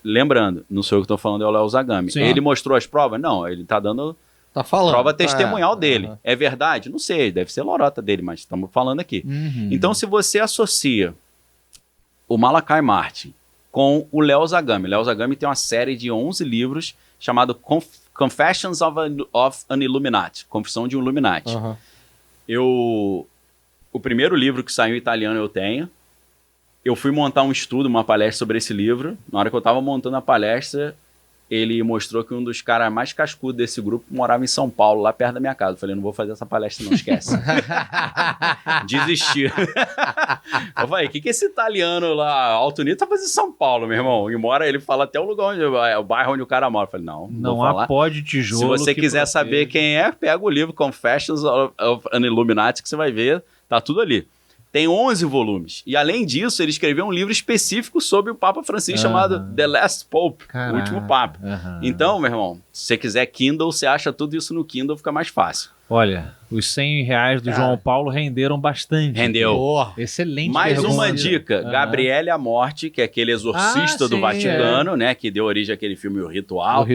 Lembrando, não sou eu que estou falando, é o Léo Zagami. Sim. Ele mostrou as provas? Não, ele está dando prova testemunhal dele. É verdade? Não sei, deve ser lorota dele, mas estamos falando aqui. Então, se você associa o Malachi Martin com o Léo Zagami tem uma série de 11 livros chamado Confessions of an Illuminati, Confissão de um Illuminati. O primeiro livro que saiu em italiano eu tenho. Eu fui montar um estudo, uma palestra sobre esse livro. Na hora que eu estava montando a palestra, ele mostrou que um dos caras mais cascudos desse grupo morava em São Paulo, lá perto da minha casa. Eu falei, não vou fazer essa palestra não, esquece. Desisti. Eu falei, o que esse italiano lá, Alto Nível, tá fazendo em São Paulo, meu irmão? E mora, ele fala até o lugar onde o bairro onde o cara mora. Eu falei, não há pó de tijolo. Se você quiser saber quem é, pega o livro Confessions of an Illuminati, que você vai ver, tá tudo ali. Tem 11 volumes. E, além disso, ele escreveu um livro específico sobre o Papa Francisco chamado The Last Pope, o último Papa. Então, meu irmão, se você quiser Kindle, você acha tudo isso no Kindle, fica mais fácil. Olha, os R$100 do João Paulo renderam bastante. Rendeu. Excelente. Mais uma dica, Gabriele a Morte, que é aquele exorcista do Vaticano, né, que deu origem àquele filme O Ritual.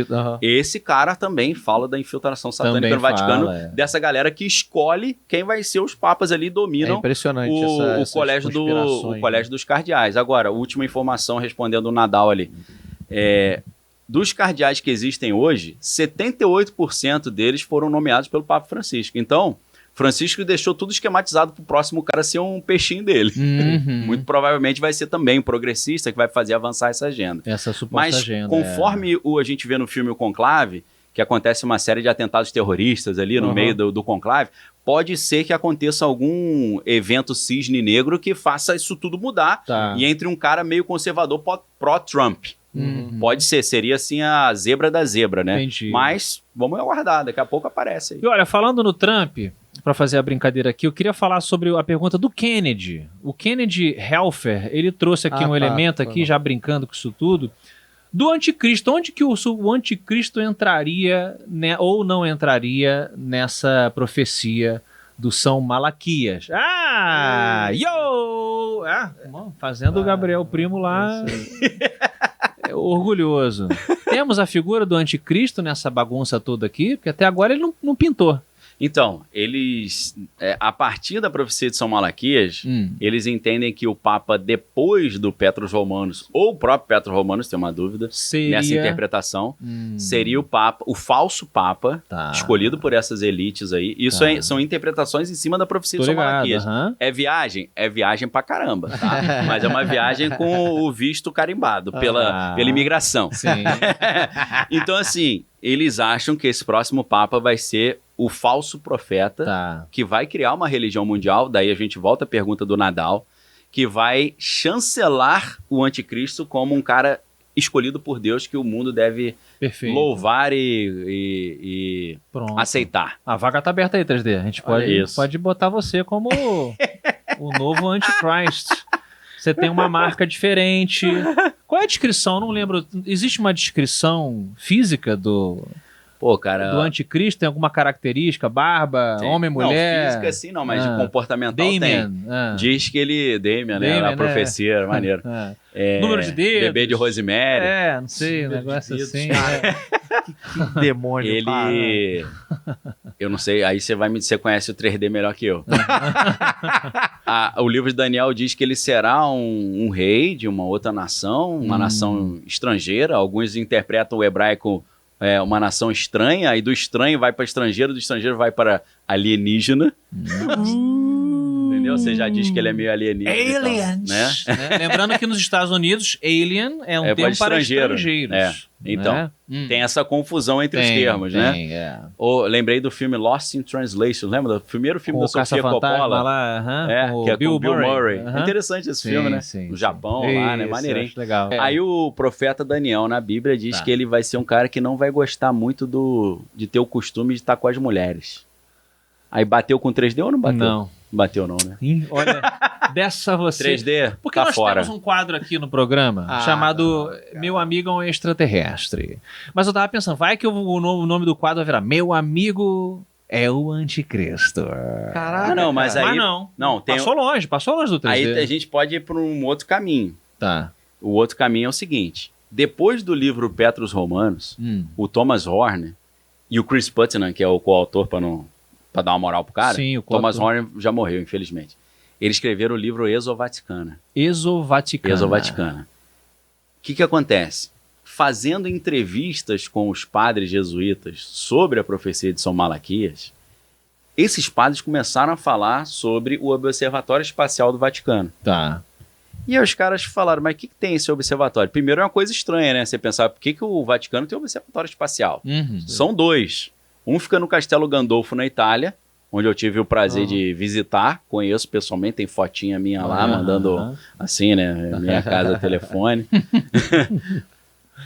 Esse cara também fala da infiltração satânica no Vaticano, dessa galera que escolhe quem vai ser os papas ali e dominam o colégio dos cardeais. Agora, última informação respondendo o Nadal ali. Dos cardeais que existem hoje, 78% deles foram nomeados pelo Papa Francisco. Então, Francisco deixou tudo esquematizado para o próximo cara ser um peixinho dele. Muito provavelmente vai ser também um progressista que vai fazer avançar essa agenda. Essa suposta agenda. Mas conforme a gente vê no filme O Conclave, que acontece uma série de atentados terroristas ali no meio do conclave, pode ser que aconteça algum evento cisne negro que faça isso tudo mudar e entre um cara meio conservador pró-Trump. Pode ser, seria assim a zebra da zebra, né? Entendi. Mas vamos aguardar, daqui a pouco aparece aí. E olha, falando no Trump, para fazer a brincadeira aqui, eu queria falar sobre a pergunta do Kennedy. O Kennedy Helfer, ele trouxe aqui um elemento aqui, já brincando com isso tudo, Do anticristo, onde que o anticristo entraria, né, ou não entraria nessa profecia do São Malaquias? Yo! Fazendo o Gabriel Primo lá orgulhoso. Temos a figura do anticristo nessa bagunça toda aqui, porque até agora ele não pintou. Então, eles, a partir da profecia de São Malaquias, eles entendem que o Papa, depois do Petrus Romanus, ou o próprio Petrus Romanus, tem uma dúvida, nessa interpretação, seria o Papa, o falso Papa, escolhido por essas elites aí. Isso são interpretações em cima da profecia de São Malaquias. É viagem? É viagem pra caramba, tá? Mas é uma viagem com o visto carimbado pela imigração. Sim. Então, assim, eles acham que esse próximo Papa vai ser o falso profeta, que vai criar uma religião mundial, daí a gente volta à pergunta do Nadal, que vai chancelar o anticristo como um cara escolhido por Deus que o mundo deve louvar e aceitar. A vaga tá aberta aí, 3D. A gente pode botar você como o novo antichrist. Você tem uma marca diferente. Qual é a descrição? Não lembro. Existe uma descrição física do anticristo? Tem alguma característica? Barba? Sim. Homem, mulher? Não, física sim, não, mas de comportamental Damien, tem. Diz que ele... Damien, né? A profecia, maneiro. Número de dedos. Bebê de Rosemary. Não sei, um negócio assim. Que demônio, ele... Eu não sei, aí você conhece o 3D melhor que eu. O livro de Daniel diz que ele será um rei de uma outra nação, uma nação estrangeira. Alguns interpretam o hebraico uma nação estranha, aí do estranho vai para estrangeiro, do estrangeiro vai para alienígena. Entendeu? Você já diz que ele é meio alienígena. Aliens! Então, né? Lembrando que nos Estados Unidos, alien é um termo para estrangeiros. Então, tem essa confusão entre os termos, né? Lembrei do filme Lost in Translation, lembra? Do primeiro filme da Sofia Coppola. Lá, que é com o Bill Murray. É interessante esse filme, né? No Japão, lá, né? Maneirinho. Legal. Aí o profeta Daniel, na Bíblia, diz que ele vai ser um cara que não vai gostar muito de ter o costume de estar com as mulheres. Aí bateu com 3D ou não bateu? Não. Bateu não, né? Olha, dessa você... 3D, porque nós temos um quadro aqui no programa chamado Meu Amigo é um Extraterrestre. Mas eu tava pensando, vai que o nome do quadro vai virar Meu Amigo é o Anticristo. Caraca. Não, mas aí... Não, passou longe do 3D. Aí a gente pode ir para um outro caminho. Tá. O outro caminho é o seguinte. Depois do livro Petrus Romanus, o Thomas Horner e o Chris Putnam, que é o coautor para dar uma moral pro cara, sim, Thomas Horner já morreu, infelizmente. Eles escreveram o livro Exovaticana. O que acontece? Fazendo entrevistas com os padres jesuítas sobre a profecia de São Malaquias, esses padres começaram a falar sobre o Observatório Espacial do Vaticano. Tá. E aí os caras falaram, mas o que tem esse observatório? Primeiro é uma coisa estranha, né? Você pensar, por que o Vaticano tem um observatório espacial? São dois. Um fica no Castelo Gandolfo, na Itália, onde eu tive o prazer de visitar. Conheço pessoalmente, tem fotinha minha lá, mandando assim, né? Minha casa, telefone.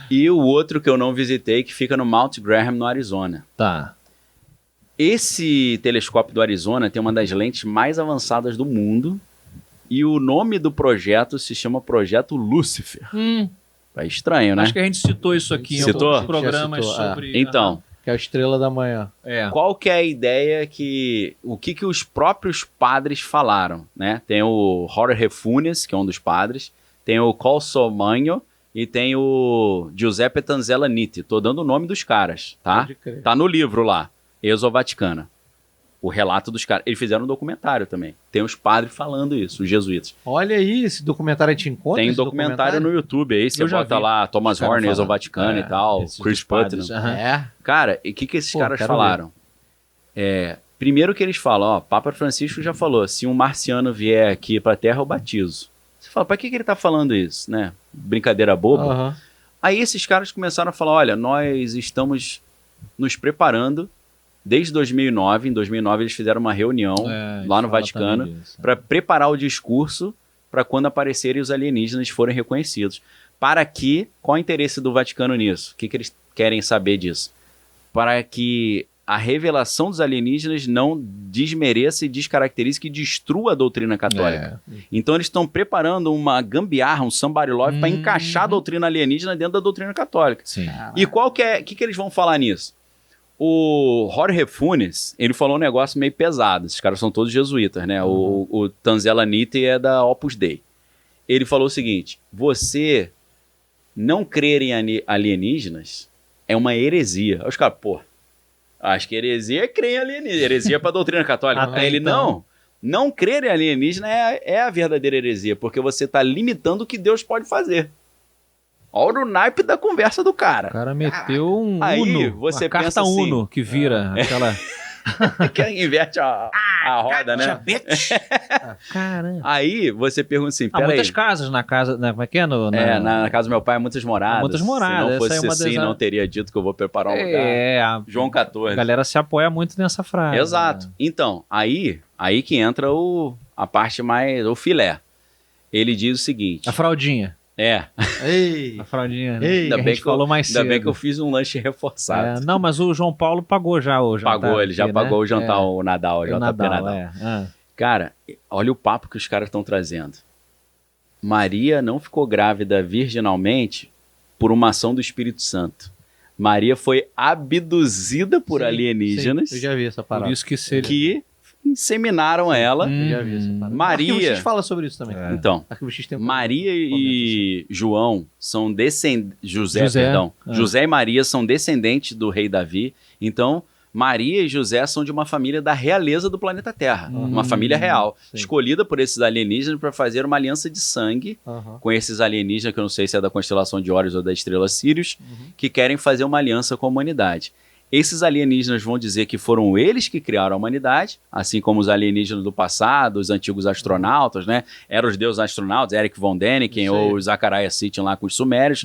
E o outro que eu não visitei, que fica no Mount Graham, no Arizona. Tá. Esse telescópio do Arizona tem uma das lentes mais avançadas do mundo. E o nome do projeto se chama Projeto Lúcifer. É estranho, né? Acho que a gente citou isso aqui em alguns programas sobre... Então... Que é a estrela da manhã. Qual que é a ideia o que os próprios padres falaram, né? Tem o Jorge Funes, que é um dos padres, tem o Colso Magno e tem o Giuseppe Tanzella Nitti. Tô dando o nome dos caras, tá? Tá no livro lá, Exovaticana. O relato dos caras. Eles fizeram um documentário também. Tem os padres falando isso, os jesuítas. Olha aí, esse documentário a gente encontra? Tem documentário no YouTube. Aí você bota lá Thomas Horner, Exovaticana e tal, Chris Putnam. Cara, e o que esses caras falaram? Primeiro que eles falam, Papa Francisco já falou, se um marciano vier aqui pra Terra, eu batizo. Você fala, pra que ele tá falando isso, né? Brincadeira boba. Aí esses caras começaram a falar, olha, nós estamos nos preparando desde 2009. Em 2009 eles fizeram uma reunião lá no Vaticano para preparar o discurso para quando aparecerem os alienígenas forem reconhecidos. Qual é o interesse do Vaticano nisso? O que eles querem saber disso? Para que a revelação dos alienígenas não desmereça e descaracteriza e destrua a doutrina católica. Então eles estão preparando uma gambiarra, um somebody love, para encaixar a doutrina alienígena dentro da doutrina católica. Sim. E qual que eles vão falar nisso? O Jorge Funes, ele falou um negócio meio pesado. Esses caras são todos jesuítas, né? O Tanzela Nitti é da Opus Dei. Ele falou o seguinte: você não crer em alienígenas é uma heresia. Aí os caras, pô, acho que heresia é crer em alienígenas. Heresia é pra doutrina católica. Aí ele, não crer em alienígena é a verdadeira heresia, porque você tá limitando o que Deus pode fazer. Olha o naipe da conversa do cara. O cara meteu um Aí Uno, você uma carta pensa assim, Uno que vira aquela... que inverte a roda, né? Caramba. Aí você pergunta assim, Há peraí. muitas casas na casa, como é que é? Na casa do meu pai, muitas moradas. Muitas moradas. Se não fosse Essa é uma assim, das- não teria dito que eu vou preparar um lugar. A João 14. galera se apoia muito nessa frase. Exato. Então, aí que entra a parte mais, o filé. Ele diz o seguinte. A fraldinha. Ei, A fraldinha, né? Ei, Ainda a bem gente que eu- falou mais cedo. Ainda bem que eu fiz um lanche reforçado. Não, mas o João Paulo pagou já o jantar. Pagou, ele já aqui, pagou né? o jantar, o Nadal, o JP Nadal. Cara, olha o papo que os caras estão trazendo. Maria não ficou grávida virginalmente por uma ação do Espírito Santo. Maria foi abduzida por alienígenas eu já vi essa parada. Por isso que seria... que inseminaram ela. Eu já vi essa parada. Maria- Arquivo X fala sobre isso também. Então, Arquivo X tem um Maria e João são descendentes... José. José e Maria são descendentes do rei Davi. Então, Maria e José são de uma família da realeza do planeta Terra. Uma família real. Sim. Escolhida por esses alienígenas para fazer uma aliança de sangue Aham. com esses alienígenas, que eu não sei se é da constelação de Órios ou da estrela Sirius, que querem fazer uma aliança com a humanidade. Esses alienígenas vão dizer que foram eles que criaram a humanidade, assim como os alienígenas do passado, os antigos astronautas, né? Eram os deuses astronautas, Eric von Däniken Isso aí. ou Zachariah Sitchin lá com os sumérios.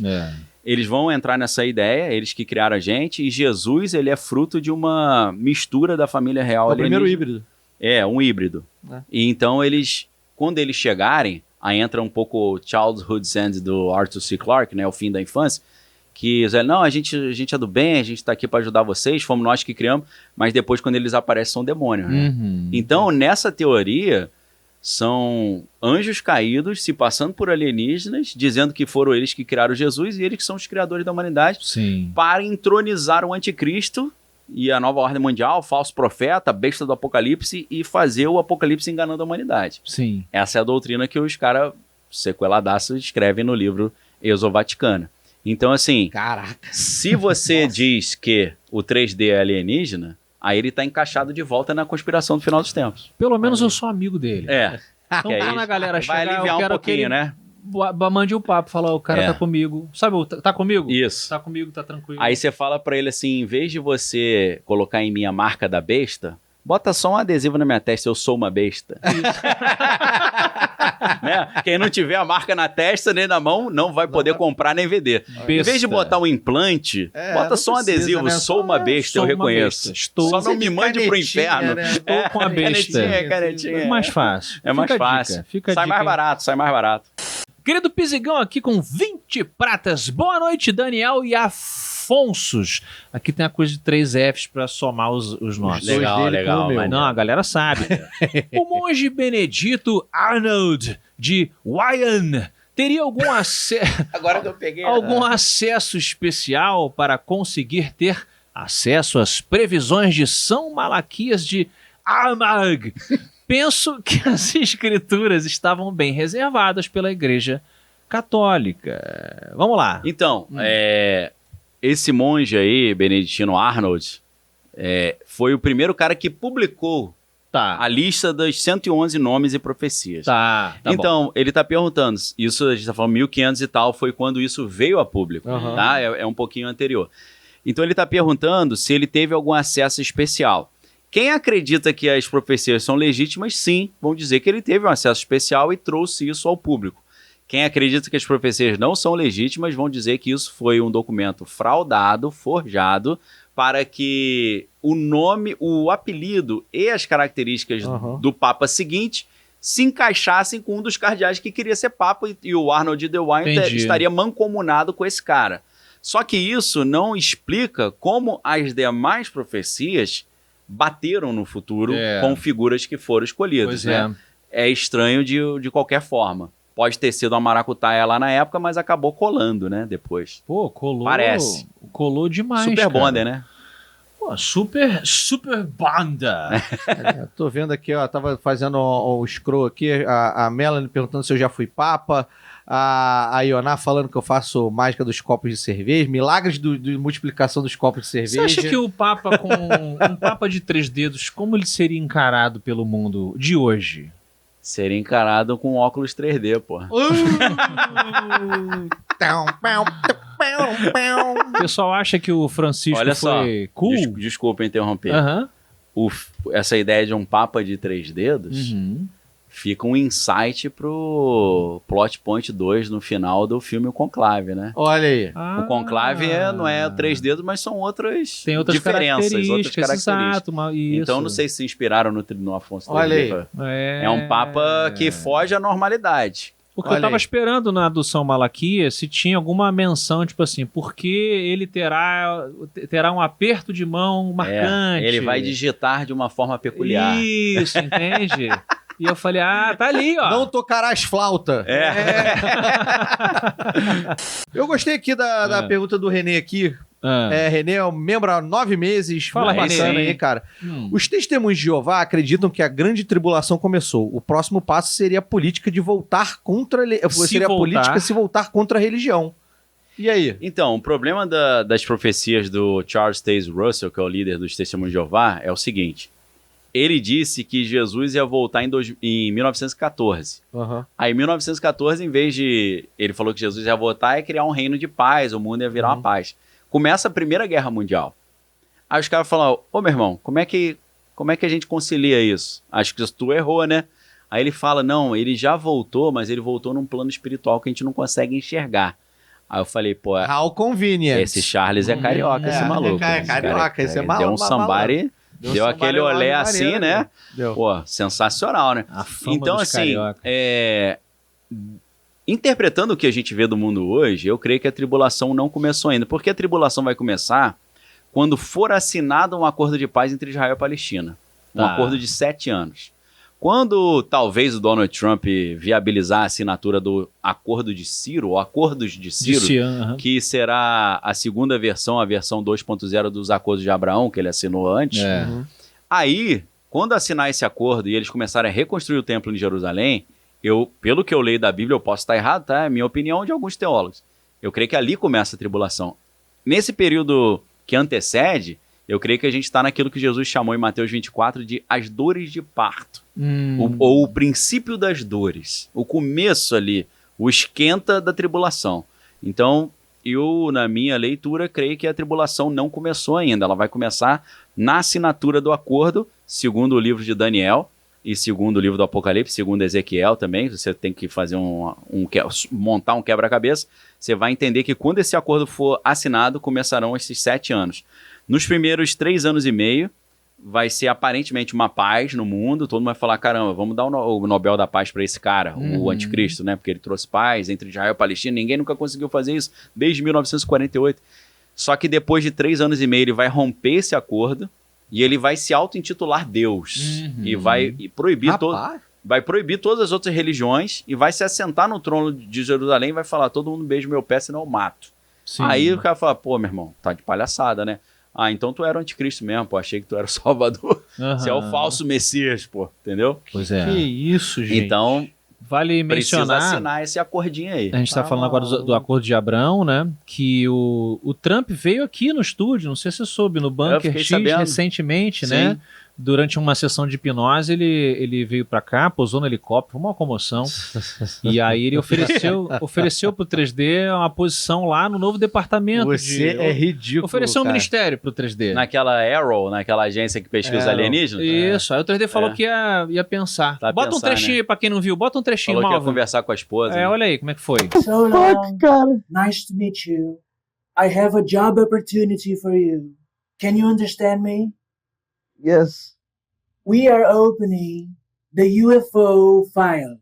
Eles vão entrar nessa ideia, eles que criaram a gente, e Jesus, ele é fruto de uma mistura da família real É o primeiro alienígena. híbrido. É, um híbrido. É. E então quando eles chegarem, aí entra um pouco o Childhood End do Arthur C. Clarke, né, o fim da infância, que eles não, a gente é do bem, a gente tá aqui para ajudar vocês, fomos nós que criamos, mas depois quando eles aparecem são demônios, né? Então, nessa teoria, são anjos caídos se passando por alienígenas, dizendo que foram eles que criaram Jesus e eles que são os criadores da humanidade, Sim. para entronizar o anticristo e a nova ordem mundial, o falso profeta, a besta do apocalipse, e fazer o apocalipse enganando a humanidade. Sim. Essa é a doutrina que os caras sequeladaços escrevem no livro Exovaticana. Então, assim, Caraca. se você diz que o 3D é alienígena, aí ele tá encaixado de volta na conspiração do final dos tempos. Pelo menos eu sou amigo dele. É. Então, que aí quando a galera vai chegar, aliviar eu um quero pouquinho, que ele né? mande o papo, falar, o cara É. tá comigo. Sabe, tá comigo? Isso. Tá comigo, tá tranquilo. Aí você fala pra ele assim, em vez de você colocar em mim a marca da besta, bota só um adesivo na minha testa, eu sou uma besta. Né? Quem não tiver a marca na testa nem na mão, não vai poder comprar nem vender. Em vez de botar um implante, bota não só um precisa, adesivo, né? sou uma besta, Sou eu uma reconheço. besta. Estou- Só não me mande pro canetinha, inferno. né? Estou com a besta. Canetinha. É mais fácil. É mais Fica a fácil. dica, fica a Sai dica mais aí. barato, sai mais barato. Querido Pisigão aqui com 20 pratas. Boa noite, Daniel e Afonsos. Aqui tem a coisa de 3 Fs pra somar os nossos. dois dele com o meu. Mas não, a galera sabe. O monge Benedito Arnold de Wyan teria algum acesso... Agora que eu peguei. algum acesso especial para conseguir ter acesso às previsões de São Malaquias de Armagh. Penso que as escrituras estavam bem reservadas pela Igreja Católica. Vamos lá. Então, esse monge aí, Beneditino Arnold, foi o primeiro cara que publicou Tá. a lista dos 111 nomes e profecias. Tá bom. Então, ele tá perguntando, isso a gente tá falando 1500 e tal, foi quando isso veio a público, Aham. tá? É um pouquinho anterior. Então ele tá perguntando se ele teve algum acesso especial. Quem acredita que as profecias são legítimas, sim, vão dizer que ele teve um acesso especial e trouxe isso ao público. Quem acredita que as profecias não são legítimas, vão dizer que isso foi um documento fraudado, forjado, para que o nome, o apelido e as características do Papa seguinte se encaixassem com um dos cardeais que queria ser Papa, e o Arnold de Wyan Entendi. estaria mancomunado com esse cara. Só que isso não explica como as demais profecias bateram no futuro com figuras que foram escolhidas, né? É estranho de qualquer forma. Pode ter sido uma maracutaia lá na época, mas acabou colando, né? Depois. Pô, colou. Parece. Colou demais, Super cara. Bonder, né? Pô, super banda. Tô vendo aqui, ó, tava fazendo o scroll aqui, a Melanie perguntando se eu já fui papa, a Ioná falando que eu faço mágica dos copos de cerveja, milagres de multiplicação dos copos de cerveja. Você acha que o Papa com um Papa de 3 dedos, como ele seria encarado pelo mundo de hoje? Seria encarado com óculos 3D, pô. O pessoal acha que o Francisco Olha só, foi cool? Desculpa interromper. Aham. Essa ideia de um Papa de 3 dedos fica um insight pro Plot Point 2 no final do filme O Conclave, né? Olha aí. O Conclave não é 3 dedos, mas são outras Tem outras diferenças, outras características. Exato, Então não sei se se inspiraram no Afonso Olha aí. É um Papa que foge à normalidade. Porque eu tava esperando na do São Malaquias se tinha alguma menção, tipo assim, porque ele terá um aperto de mão marcante. Ele vai digitar de uma forma peculiar. Isso, entende? E eu falei, tá ali, ó. Não tocarás flauta. Eu gostei aqui da pergunta do René aqui. René é um membro há 9 meses. Fala, muito bacana René. aí, cara. Os testemunhos de Jeová acreditam que a grande tribulação começou. O próximo passo seria a política de voltar contra... se voltar contra a religião. E aí? Então, o problema das profecias do Charles Taze Russell, que é o líder dos Testemunhos de Jeová, é o seguinte. Ele disse que Jesus ia voltar em 1914. Aí, em 1914, em vez de... Ele falou que Jesus ia voltar e criar um reino de paz, o mundo ia virar uma paz. Começa a Primeira Guerra Mundial. Aí os caras falam, meu irmão, como é que a gente concilia isso? Acho que tu errou, né? Aí ele fala, não, ele já voltou, mas ele voltou num plano espiritual que a gente não consegue enxergar. Aí eu falei, pô... How convenient. Esse Charles é carioca, esse maluco. Carioca, esse é maluco. Deu um somebody... Deu aquele olé assim, né? Deu. Pô, sensacional, né? A fama então, dos assim, carioca. interpretando o que a gente vê do mundo hoje, eu creio que a tribulação não começou ainda. Porque a tribulação vai começar quando for assinado um acordo de paz entre Israel e Palestina. Um acordo de 7 anos. Quando talvez o Donald Trump viabilizar a assinatura do Acordo de Ciro, ou Acordos de Ciro, que será a segunda versão, a versão 2.0 dos Acordos de Abraão, que ele assinou antes, aí, quando assinar esse acordo e eles começarem a reconstruir o templo em Jerusalém, pelo que eu leio da Bíblia, eu posso estar errado, tá? É minha opinião de alguns teólogos. Eu creio que ali começa a tribulação. Nesse período que antecede, eu creio que a gente está naquilo que Jesus chamou em Mateus 24 de as dores de parto. Ou o princípio das dores. O começo ali, o esquenta da tribulação. Então, eu, na minha leitura, creio que a tribulação não começou ainda. Ela vai começar na assinatura do acordo, segundo o livro de Daniel e segundo o livro do Apocalipse, segundo Ezequiel também. Você tem que fazer montar um quebra-cabeça. Você vai entender que quando esse acordo for assinado, começarão esses 7 anos. Nos primeiros 3 anos e meio, vai ser aparentemente uma paz no mundo. Todo mundo vai falar, caramba, vamos dar o Nobel da Paz para esse cara, o anticristo, né? Porque ele trouxe paz entre Israel e Palestina. Ninguém nunca conseguiu fazer isso desde 1948. Só que depois de 3 anos e meio, ele vai romper esse acordo e ele vai se auto-intitular Deus. E vai proibir vai proibir todas as outras religiões e vai se assentar no trono de Jerusalém e vai falar, todo mundo beija meu pé, senão eu mato. Sim. Aí o cara fala, pô, meu irmão, tá de palhaçada, né? Então tu era o anticristo mesmo, pô, achei que tu era o Salvador. Você é o falso Messias, pô, entendeu? Pois é. Que isso, gente. Então, vale mencionar... precisa assinar esse acordinho aí. A gente tá falando agora do Acordo de Abraão, né? Que o Trump veio aqui no estúdio, não sei se você soube, no Bunker X recentemente, né? Durante uma sessão de hipnose, ele veio pra cá, pousou no helicóptero, foi uma comoção. E aí ele ofereceu pro 3D uma posição lá no novo departamento. Você é ridículo, ofereceu um ministério pro 3D. Naquela Arrow, naquela agência que pesquisa alienígenas? Isso, aí o 3D falou que ia pensar. Bota um trechinho aí pra quem não viu, bota um trechinho, Falou Malva. que ia conversar com a esposa. Né? Olha aí, como é que foi. So long. God. Nice to meet you. I have a job opportunity for you. Can you understand me? Yes. We are opening the UFO files.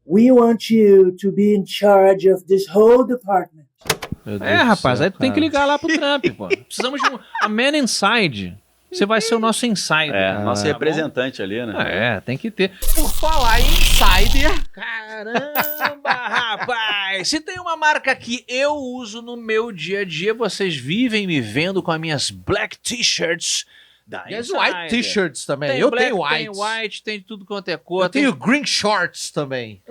We want you to be in charge of this whole department. Meu Deus É, do rapaz, céu, aí tu tem que cara. ligar lá pro Trump, pô. Precisamos de a man inside. Você vai ser o nosso insider. É, nosso Tá bom? representante ali, né? É, tem que ter. Por falar em insider, Caramba, rapaz! Se tem uma marca que eu uso no meu dia a dia, vocês vivem me vendo com as minhas black t-shirts da tem as Insider. white t-shirts também. Tem Eu black, tenho white. Tem white, tem tudo quanto é cor. Eu tenho green shorts também.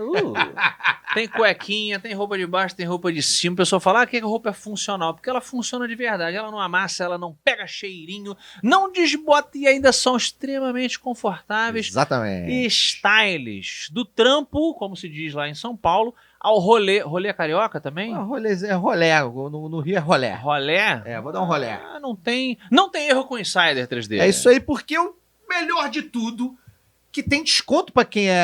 Tem cuequinha, tem roupa de baixo, tem roupa de cima. O pessoal fala que a roupa é funcional, porque ela funciona de verdade. Ela não amassa, ela não pega cheirinho, não desbota e ainda são extremamente confortáveis Exatamente. e stylish. Do trampo, como se diz lá em São Paulo, ao rolê. Rolê carioca também? Rolé. No Rio é rolé. Rolé? É, vou dar um rolé. Ah, não tem erro com Insider 3D. É isso aí, porque o melhor de tudo, que tem desconto pra quem é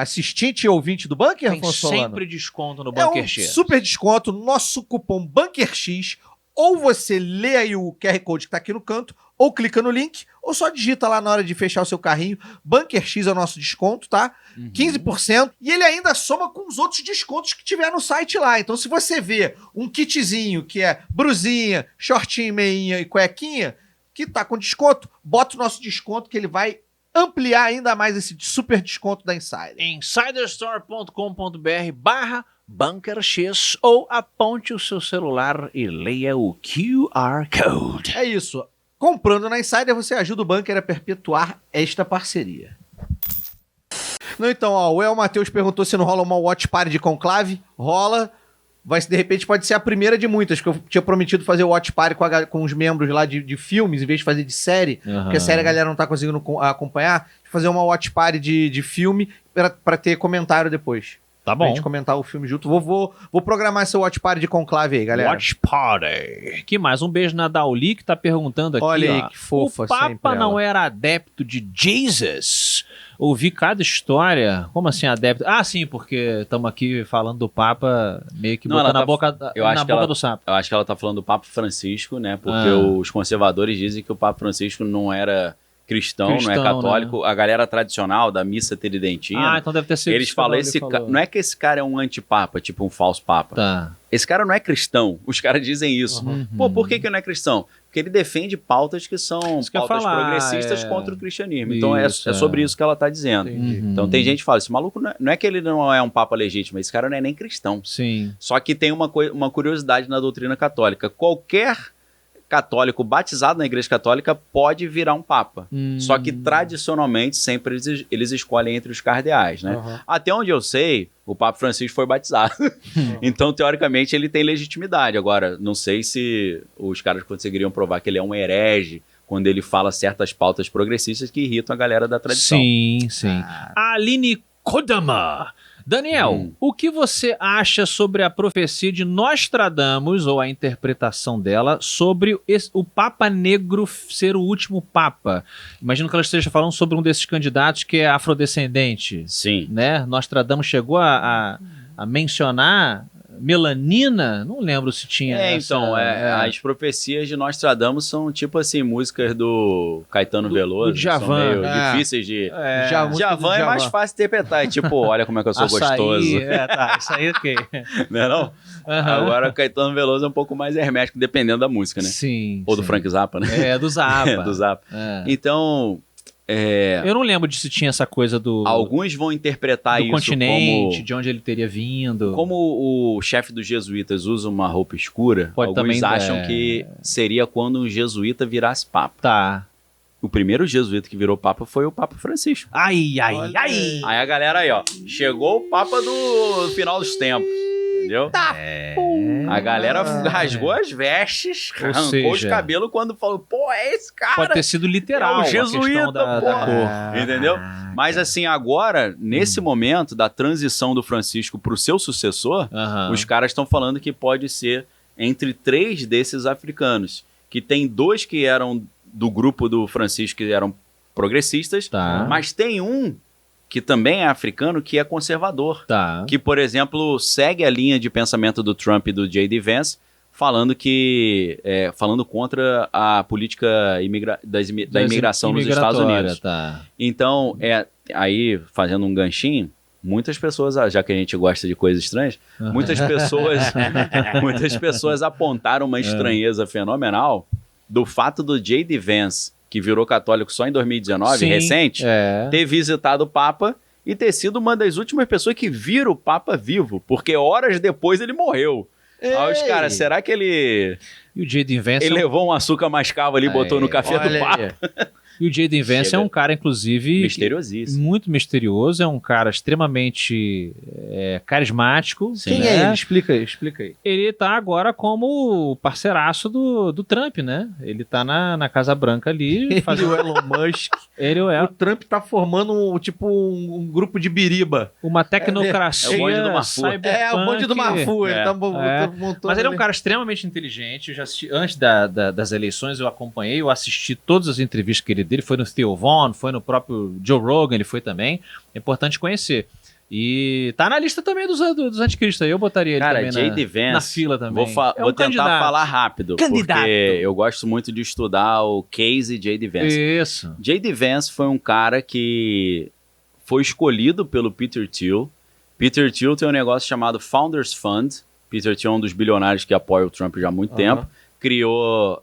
assistente e ouvinte do Bunker, Tem Afonso Solano. sempre desconto no É Bunker um X. super desconto, nosso cupom BunkerX, ou você lê aí o QR Code que tá aqui no canto, ou clica no link, ou só digita lá na hora de fechar o seu carrinho, BunkerX é o nosso desconto, tá? 15%, e ele ainda soma com os outros descontos que tiver no site lá. Então se você vê um kitzinho que é brusinha, shortinho, meinha e cuequinha, que tá com desconto, bota o nosso desconto que ele vai ampliar ainda mais esse super desconto da Insider. insiderstore.com.br/BunkerX ou aponte o seu celular e leia o QR Code. É isso. Comprando na Insider, você ajuda o Bunker a perpetuar esta parceria. Não, então, ó, o El Matheus perguntou se não rola uma watch party de Conclave. Rola. De repente pode ser a primeira de muitas, que eu tinha prometido fazer o watch party com os membros lá de filmes, em vez de fazer de série, porque a série a galera não tá conseguindo acompanhar, fazer uma watch party de filme pra ter comentário depois. Tá Pra bom. gente comentar o filme junto. Vou programar essa watch party de Conclave aí, galera. Watch Party. Que mais? Um beijo na Dauli que tá perguntando aqui. Olha aí, ó, que fofa o Papa sempre não ela. era adepto de Jesus? Ouvi cada história. Como assim adepto? Ah, sim, porque estamos aqui falando do Papa meio que Não, botando ela na tá- boca, eu acho na que boca ela- do sapo. Eu acho que ela tá falando do Papa Francisco, né? Porque Ah. os conservadores dizem que o Papa Francisco não era cristão, não é Cristão, católico. A galera tradicional da missa tridentina, Ah, então deve ter sido eles isso que a falam, Dauli falou. não é que esse cara é um antipapa, tipo um falso papa. Tá. Esse cara não é cristão. Os caras dizem isso. Uhum. Pô, por que não é cristão? Porque ele defende pautas que são Isso que eu ia pautas falar, progressistas é. contra o cristianismo. Então é Isso, sobre isso que ela tá dizendo. Entendi. Então tem gente que fala, esse maluco não é que ele não é um papa legítimo, esse cara não é nem cristão. Sim. Só que tem uma curiosidade na doutrina católica. Qualquer católico batizado na igreja católica pode virar um papa. Só que tradicionalmente sempre eles escolhem entre os cardeais, né? Uhum. Até onde eu sei, o Papa Francisco foi batizado. Então, teoricamente, ele tem legitimidade. Agora, não sei se os caras conseguiriam provar que ele é um herege quando ele fala certas pautas progressistas que irritam a galera da tradição. Sim, sim. Aline Kodama. Daniel, o que você acha sobre a profecia de Nostradamus, ou a interpretação dela, sobre o Papa Negro ser o último Papa? Imagino que ela esteja falando sobre um desses candidatos que é afrodescendente, Sim. né? Nostradamus chegou a mencionar melanina? Não lembro se tinha Então, as profecias de Nostradamus são tipo assim, músicas do Caetano Veloso. do São Djavan. meio difíceis de... Já, música do Djavan é mais fácil de interpretar. É tipo, olha como é que eu sou gostoso. Isso aí ok. Não é não? Aham. Agora o Caetano Veloso é um pouco mais hermético, dependendo da música, né? Sim. Ou do sim. Frank Zappa, né? É, do Zappa. É, do Zappa. É. Então, Eu não lembro de se tinha essa coisa do alguns vão interpretar isso continente, como... de onde ele teria vindo. Como o chefe dos jesuítas usa uma roupa escura, Pode alguns também, acham que seria quando um jesuíta virasse papa. Tá. O primeiro jesuíta que virou papa foi o Papa Francisco. Ai. Aí a galera aí, ó, chegou o papa do final dos tempos, entendeu? A galera rasgou as vestes, Ou arrancou os seja, cabelos quando falou, pô, é esse cara. Pode ter sido literal é o a jesuíta, questão da porra. cor. Entendeu? Mas assim, agora, nesse momento da transição do Francisco pro seu sucessor, Aham. os caras estão falando que pode ser entre 3 desses africanos. Que tem 2 que eram do grupo do Francisco, que eram progressistas, Tá. mas tem um que também é africano, que é conservador. Tá. Que, por exemplo, segue a linha de pensamento do Trump e do J.D. Vance, falando contra a política da imigração nos Estados Imigratória, Unidos. Tá. Então, aí, fazendo um ganchinho, muitas pessoas, já que a gente gosta de coisas estranhas, muitas pessoas apontaram uma estranheza fenomenal do fato do J.D. Vance, que virou católico só em 2019, Sim, recente, ter visitado o Papa e ter sido uma das últimas pessoas que viram o Papa vivo, porque horas depois ele morreu. Aí os caras, será que ele E o J.D. Vance ele levou um açúcar mascavo ali e botou no café do Papa? E o J.D. Vance é um cara, inclusive, Misteriosíssimo. muito misterioso, é um cara extremamente carismático. Quem né? é ele? Explica aí. Ele tá agora como parceiraço do Trump, né? Ele tá na Casa Branca ali. Fazendo o Elon Musk. Ele O Trump tá formando um grupo de biriba. uma tecnocracia. É o bonde do Marfu. cyberpunk. É, o bonde do Marfu. Ele tá montando. Mas ele é um cara extremamente inteligente. Eu já assisti, antes das eleições, eu acompanhei, eu assisti todas as entrevistas que ele deu. Ele foi no Theo Von, foi no próprio Joe Rogan, ele foi também. É importante conhecer. E tá na lista também dos anticristos. Eu botaria ele Cara, também J.D. Vance, na fila também. Vou tentar falar rápido, Candidato. porque eu gosto muito de estudar o case J.D. Vance. Isso. J.D. Vance foi um cara que foi escolhido pelo Peter Thiel. Peter Thiel tem um negócio chamado Founders Fund. Peter Thiel é um dos bilionários que apoia o Trump já há muito tempo. Criou,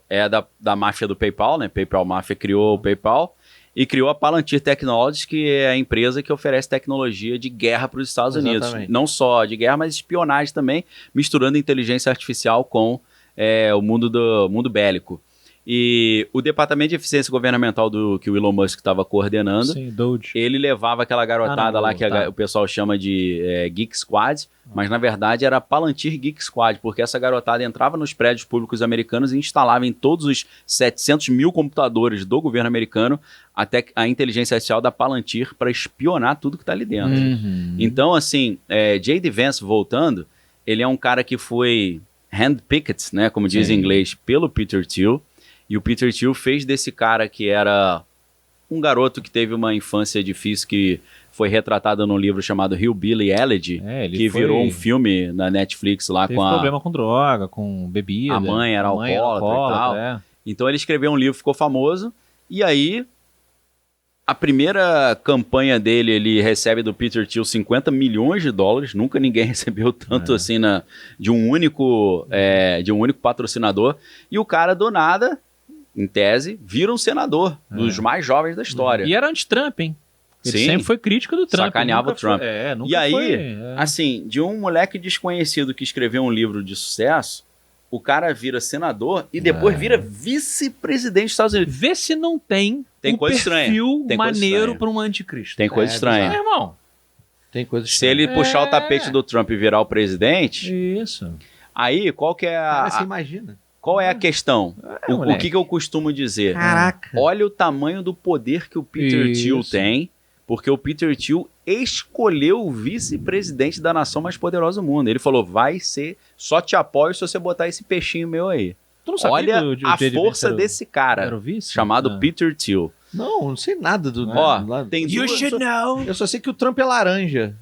da máfia do PayPal, né? PayPal Máfia criou o PayPal e criou a Palantir Technologies, que é a empresa que oferece tecnologia de guerra para os Estados Unidos. Não só de guerra, mas espionagem também, misturando inteligência artificial com o mundo bélico. E o Departamento de Eficiência Governamental que o Elon Musk estava coordenando, Sim, Doge. ele levava aquela garotada lá que o pessoal chama de Geek Squad, mas na verdade era Palantir Geek Squad, porque essa garotada entrava nos prédios públicos americanos e instalava em todos os 700 mil computadores do governo americano até a inteligência artificial da Palantir para espionar tudo que está ali dentro. Então, assim, J.D. Vance, voltando, ele é um cara que foi handpicked, né, como diz em inglês, pelo Peter Thiel. E o Peter Thiel fez desse cara que era um garoto que teve uma infância difícil, que foi retratado num livro chamado Hillbilly Elegy, que virou um filme na Netflix lá teve problema com droga, com bebida. A mãe era alcoólatra e tal. Então ele escreveu um livro, ficou famoso, e aí a primeira campanha dele, ele recebe do Peter Thiel $50 milhões, nunca ninguém recebeu tanto assim de um único patrocinador, e o cara do nada, em tese, vira um senador dos mais jovens da história. E era anti-Trump, hein? Ele sempre foi crítico do Trump. Sacaneava o Trump. Nunca e aí, foi, assim, de um moleque desconhecido que escreveu um livro de sucesso, o cara vira senador e depois vira vice-presidente dos Estados Unidos. Vê se não tem coisa estranha. Perfil maneiro para um anticristo. Tem coisa estranha. Meu irmão. Tem coisa Se ele puxar o tapete do Trump e virar o presidente, isso. Aí qual que é você imagina. Qual é a questão? O que eu costumo dizer? Caraca. Olha o tamanho do poder que o Peter Thiel tem, porque o Peter Thiel escolheu o vice-presidente da nação mais poderosa do mundo. Ele falou, só te apoio se você botar esse peixinho meu aí. Olha a força desse cara, chamado Peter Thiel. Não sei nada do... tem You should know. Eu só sei que o Trump é laranja.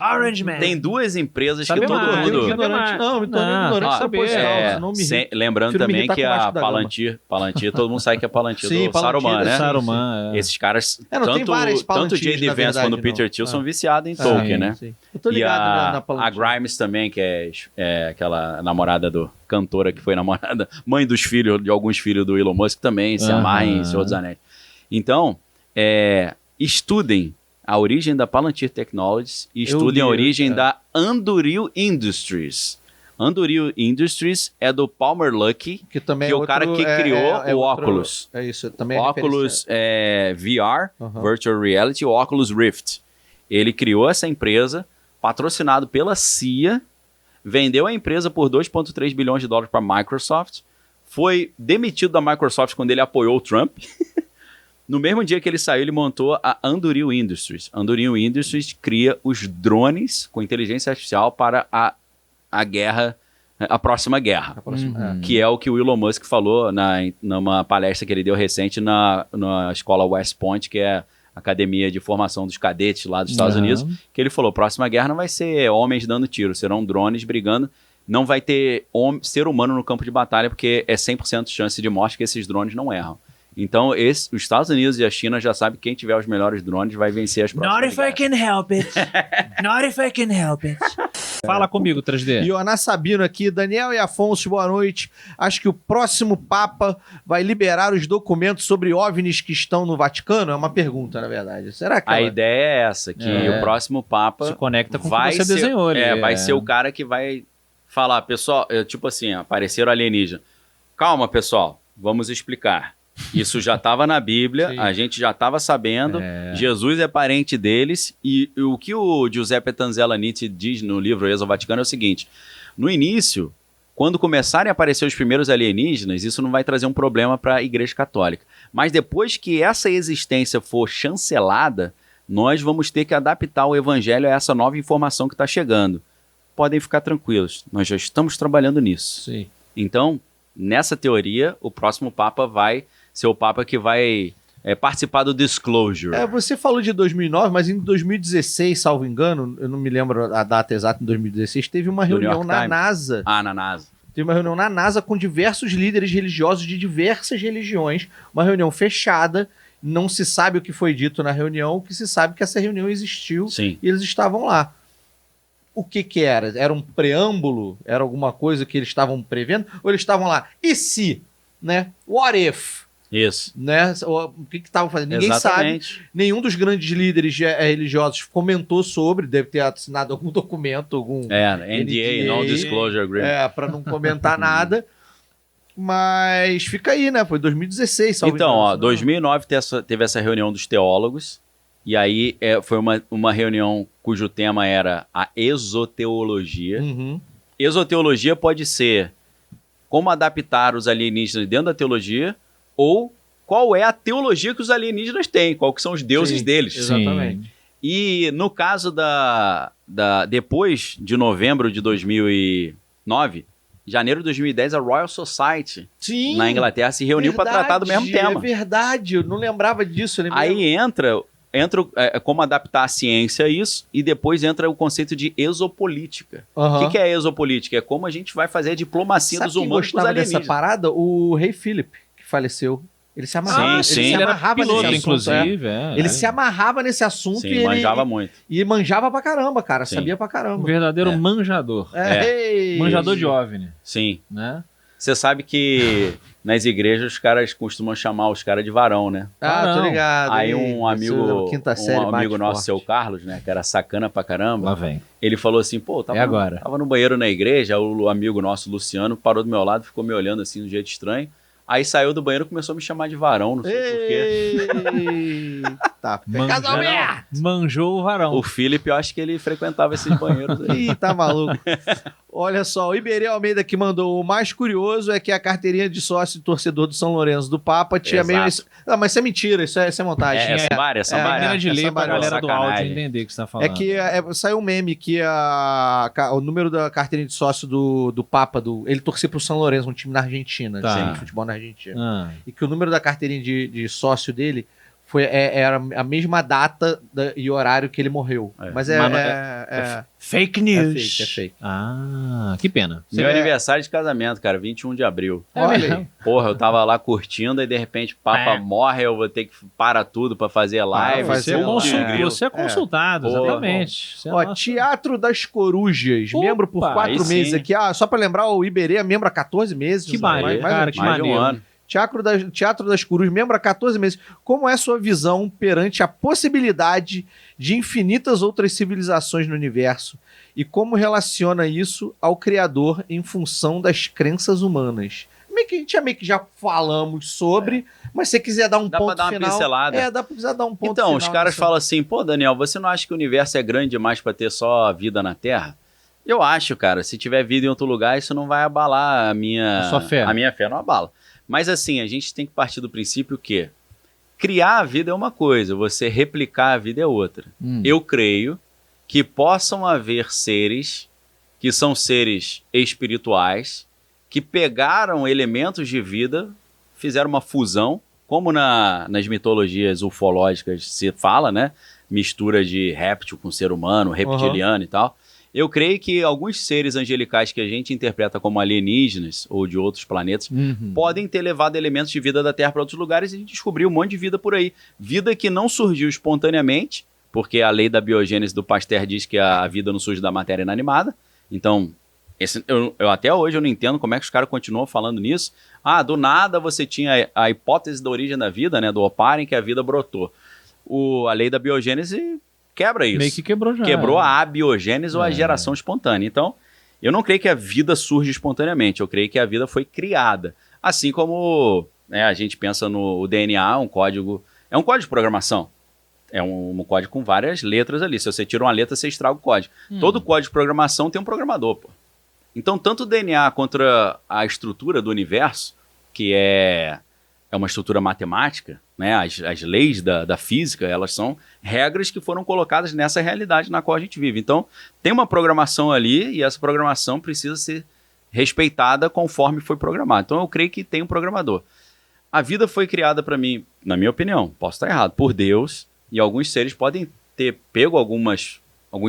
Orange Man. Tem duas empresas Sabe que todo mais, mundo... Ignorante, não, me tornei ignorante saber. Lembrando também que a Palantir, todo mundo sabe que é Palantir do Saruman, né? Saruman, Esses caras, tem várias tanto o J.D. Vance quanto o Peter Thiel são viciados em Tolkien, né? Eu tô ligado na Palantir. A Grimes também, que é aquela namorada cantora que foi namorada, mãe de alguns filhos do Elon Musk, também se amarra em Senhor dos Anéis. Então, estudem a origem da Palantir Technologies e estudem a origem da Anduril Industries. Anduril Industries é do Palmer Luckey, que também é o cara que criou o Oculus. É isso, também Oculus VR, Virtual Reality, o Oculus Rift. Ele criou essa empresa, patrocinado pela CIA, vendeu a empresa por $2,3 bilhões para a Microsoft, foi demitido da Microsoft quando ele apoiou o Trump. No mesmo dia que ele saiu, ele montou a Anduril Industries. Anduril Industries cria os drones com inteligência artificial para a guerra, a próxima guerra. Que é o que o Elon Musk falou numa palestra que ele deu recente na escola West Point, que é a academia de formação dos cadetes lá dos Estados Unidos, que ele falou, próxima guerra não vai ser homens dando tiro, serão drones brigando, não vai ter ser humano no campo de batalha, porque é 100% de chance de morte que esses drones não erram. Então, os Estados Unidos e a China já sabem que quem tiver os melhores drones vai vencer as próximas Not if I guerras. can help it. Not if I can help it. Fala comigo, 3D. Ioná Sabino aqui, Daniel e Afonso, boa noite. Acho que o próximo Papa vai liberar os documentos sobre OVNIs que estão no Vaticano? É uma pergunta, na verdade. Será que A ideia é essa, que o próximo Papa Se conecta com o vai que você ser, desenhou ali. vai ser o cara que vai falar, pessoal, tipo assim, apareceram alienígenas. Calma, pessoal, vamos explicar. Isso já estava na Bíblia, Sim. a gente já estava sabendo, Jesus é parente deles, e o que o Giuseppe Tanzella Nietzsche diz no livro Exo Vaticano é o seguinte, no início, quando começarem a aparecer os primeiros alienígenas, isso não vai trazer um problema para a Igreja Católica. Mas depois que essa existência for chancelada, nós vamos ter que adaptar o evangelho a essa nova informação que está chegando. Podem ficar tranquilos, nós já estamos trabalhando nisso. Sim. Então, nessa teoria, o próximo Papa vai ser o Papa que vai participar do Disclosure. Você falou de 2009, mas em 2016, salvo engano, eu não me lembro a data exata, em 2016, teve uma Do New reunião York na Times. NASA. Na NASA. Teve uma reunião na NASA com diversos líderes religiosos de diversas religiões. Uma reunião fechada. Não se sabe o que foi dito na reunião, o que se sabe é que essa reunião existiu Sim. e eles estavam lá. O que era? Era um preâmbulo? Era alguma coisa que eles estavam prevendo? Ou eles estavam lá? E se? Né? What if? Isso. Né? O que estavam fazendo? Ninguém sabe. Exatamente. Nenhum dos grandes líderes religiosos comentou sobre, deve ter assinado algum documento, algum NDA, Non-Disclosure Agreement. para não comentar nada. Mas fica aí, né? Foi 2016, salvo Então, engano. 2009 teve essa reunião dos teólogos, e aí foi uma reunião cujo tema era a exoteologia. Uhum. Exoteologia pode ser como adaptar os alienígenas dentro da teologia, ou qual é a teologia que os alienígenas têm, qual que são os deuses Sim, deles. Exatamente. E no caso depois de novembro de 2009, janeiro de 2010, a Royal Society Sim. na Inglaterra se reuniu para tratar do mesmo tema. É verdade, eu não lembrava disso. Aí entra como adaptar a ciência a isso, e depois entra o conceito de exopolítica. O que é exopolítica? É como a gente vai fazer a diplomacia dos humanos com os alienígenas. dessa parada? O rei Philip, que faleceu. Ele se amarrava, Sim, ele se Ele era amarrava piloto, nesse assunto. inclusive. Ele se amarrava nesse assunto Sim, e ele manjava muito. E manjava pra caramba, cara. Sim. Sabia pra Um caramba. verdadeiro manjador. Ei. Manjador de OVNI, Sim. né? Você sabe que nas igrejas os caras costumam chamar os caras de varão, né? Tô ligado. Aí um amigo, Quinta série um amigo bate nosso, forte. seu Carlos, né, que era sacana pra caramba, Lá vem. ele falou assim, pô, É agora. tava no banheiro na igreja, o amigo nosso, Luciano, parou do meu lado, ficou me olhando assim, de um jeito estranho, aí saiu do banheiro e começou a me chamar de varão, não sei porquê. Tá. Manjou o varão. O Philip, eu acho que ele frequentava esses banheiros aí. Ih, tá maluco. Olha só, o Iberê Almeida que mandou: o mais curioso é que a carteirinha de sócio e torcedor do São Lourenço do Papa tinha Exato. mesmo. Não, mas isso é mentira, isso é montagem. É Sambar, Termina de ler pra essa galera do áudio sacanagem. entender o que você tá falando. É que saiu um meme que o número da carteirinha de sócio do Papa, ele torcia pro São Lourenço, um time na Argentina, Tá. de futebol na Argentina. Ah, E que o número da carteirinha de sócio dele era a mesma data e horário que ele morreu. É. Mas fake é news. fake, é fake. Ah, que pena. Meu aniversário de casamento, cara, 21 de abril. Olha aí. Porra, eu tava lá curtindo e de repente o Papa morre, eu vou ter que parar tudo pra fazer live. fazer Você é consultado, Pô, exatamente. Você é Ó, nosso- Teatro das Corujas, Opa, membro por 4 aí meses sim. aqui. Só pra lembrar, o Iberê é membro há 14 meses. Que mais- maneiro, mais cara, antigo. que Mais de um maneiro. ano. Teatro das Corujas, membro há 14 meses. Como é a sua visão perante a possibilidade de infinitas outras civilizações no universo? E como relaciona isso ao Criador em função das crenças humanas? A gente meio que já falamos sobre, mas se você quiser dar um Dá pra ponto dar uma final... pincelada. dá pra dar um ponto Então, final. os caras nessa- falam assim, pô, Daniel, você não acha que o universo é grande demais pra ter só vida na Terra? Eu acho, cara, se tiver vida em outro lugar, isso não vai abalar a minha... A sua fé. A minha fé não abala. Mas assim, a gente tem que partir do princípio que criar a vida é uma coisa, você replicar a vida é outra. Eu creio que possam haver seres que são seres espirituais, que pegaram elementos de vida, fizeram uma fusão, como nas mitologias ufológicas se fala, né? Mistura de réptil com ser humano, reptiliano e tal. Eu creio que alguns seres angelicais que a gente interpreta como alienígenas ou de outros planetas podem ter levado elementos de vida da Terra para outros lugares e descobrir um monte de vida por aí. Vida que não surgiu espontaneamente, porque a lei da biogênese do Pasteur diz que a vida não surge da matéria inanimada. Então, eu até hoje eu não entendo como é que os caras continuam falando nisso. Ah, do nada você tinha a hipótese da origem da vida, né, do Oparin, que a vida brotou. A lei da biogênese quebra isso. Meio que quebrou já. Quebrou a abiogênese ou a geração espontânea. Então, eu não creio que a vida surge espontaneamente, eu creio que a vida foi criada. Assim como a gente pensa no DNA, um código de programação. É um código com várias letras ali. Se você tira uma letra, você estraga o código. Todo código de programação tem um programador, pô. Então, tanto o DNA quanto a estrutura do universo, que é uma estrutura matemática, né? As leis da física, elas são regras que foram colocadas nessa realidade na qual a gente vive. Então, tem uma programação ali e essa programação precisa ser respeitada conforme foi programado. Então, eu creio que tem um programador. A vida foi criada para mim, na minha opinião, posso estar errado, por Deus, e alguns seres podem ter pego alguns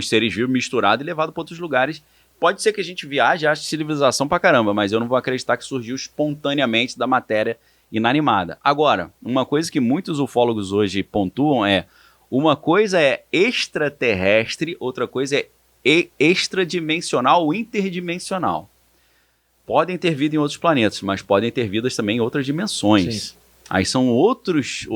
seres vivos, misturado e levado para outros lugares. Pode ser que a gente viaje e ache civilização pra caramba, mas eu não vou acreditar que surgiu espontaneamente da matéria inanimada. Agora, uma coisa que muitos ufólogos hoje pontuam uma coisa é extraterrestre, outra coisa é extradimensional ou interdimensional. Podem ter vida em outros planetas, mas podem ter vidas também em outras dimensões. Sim. Aí são outras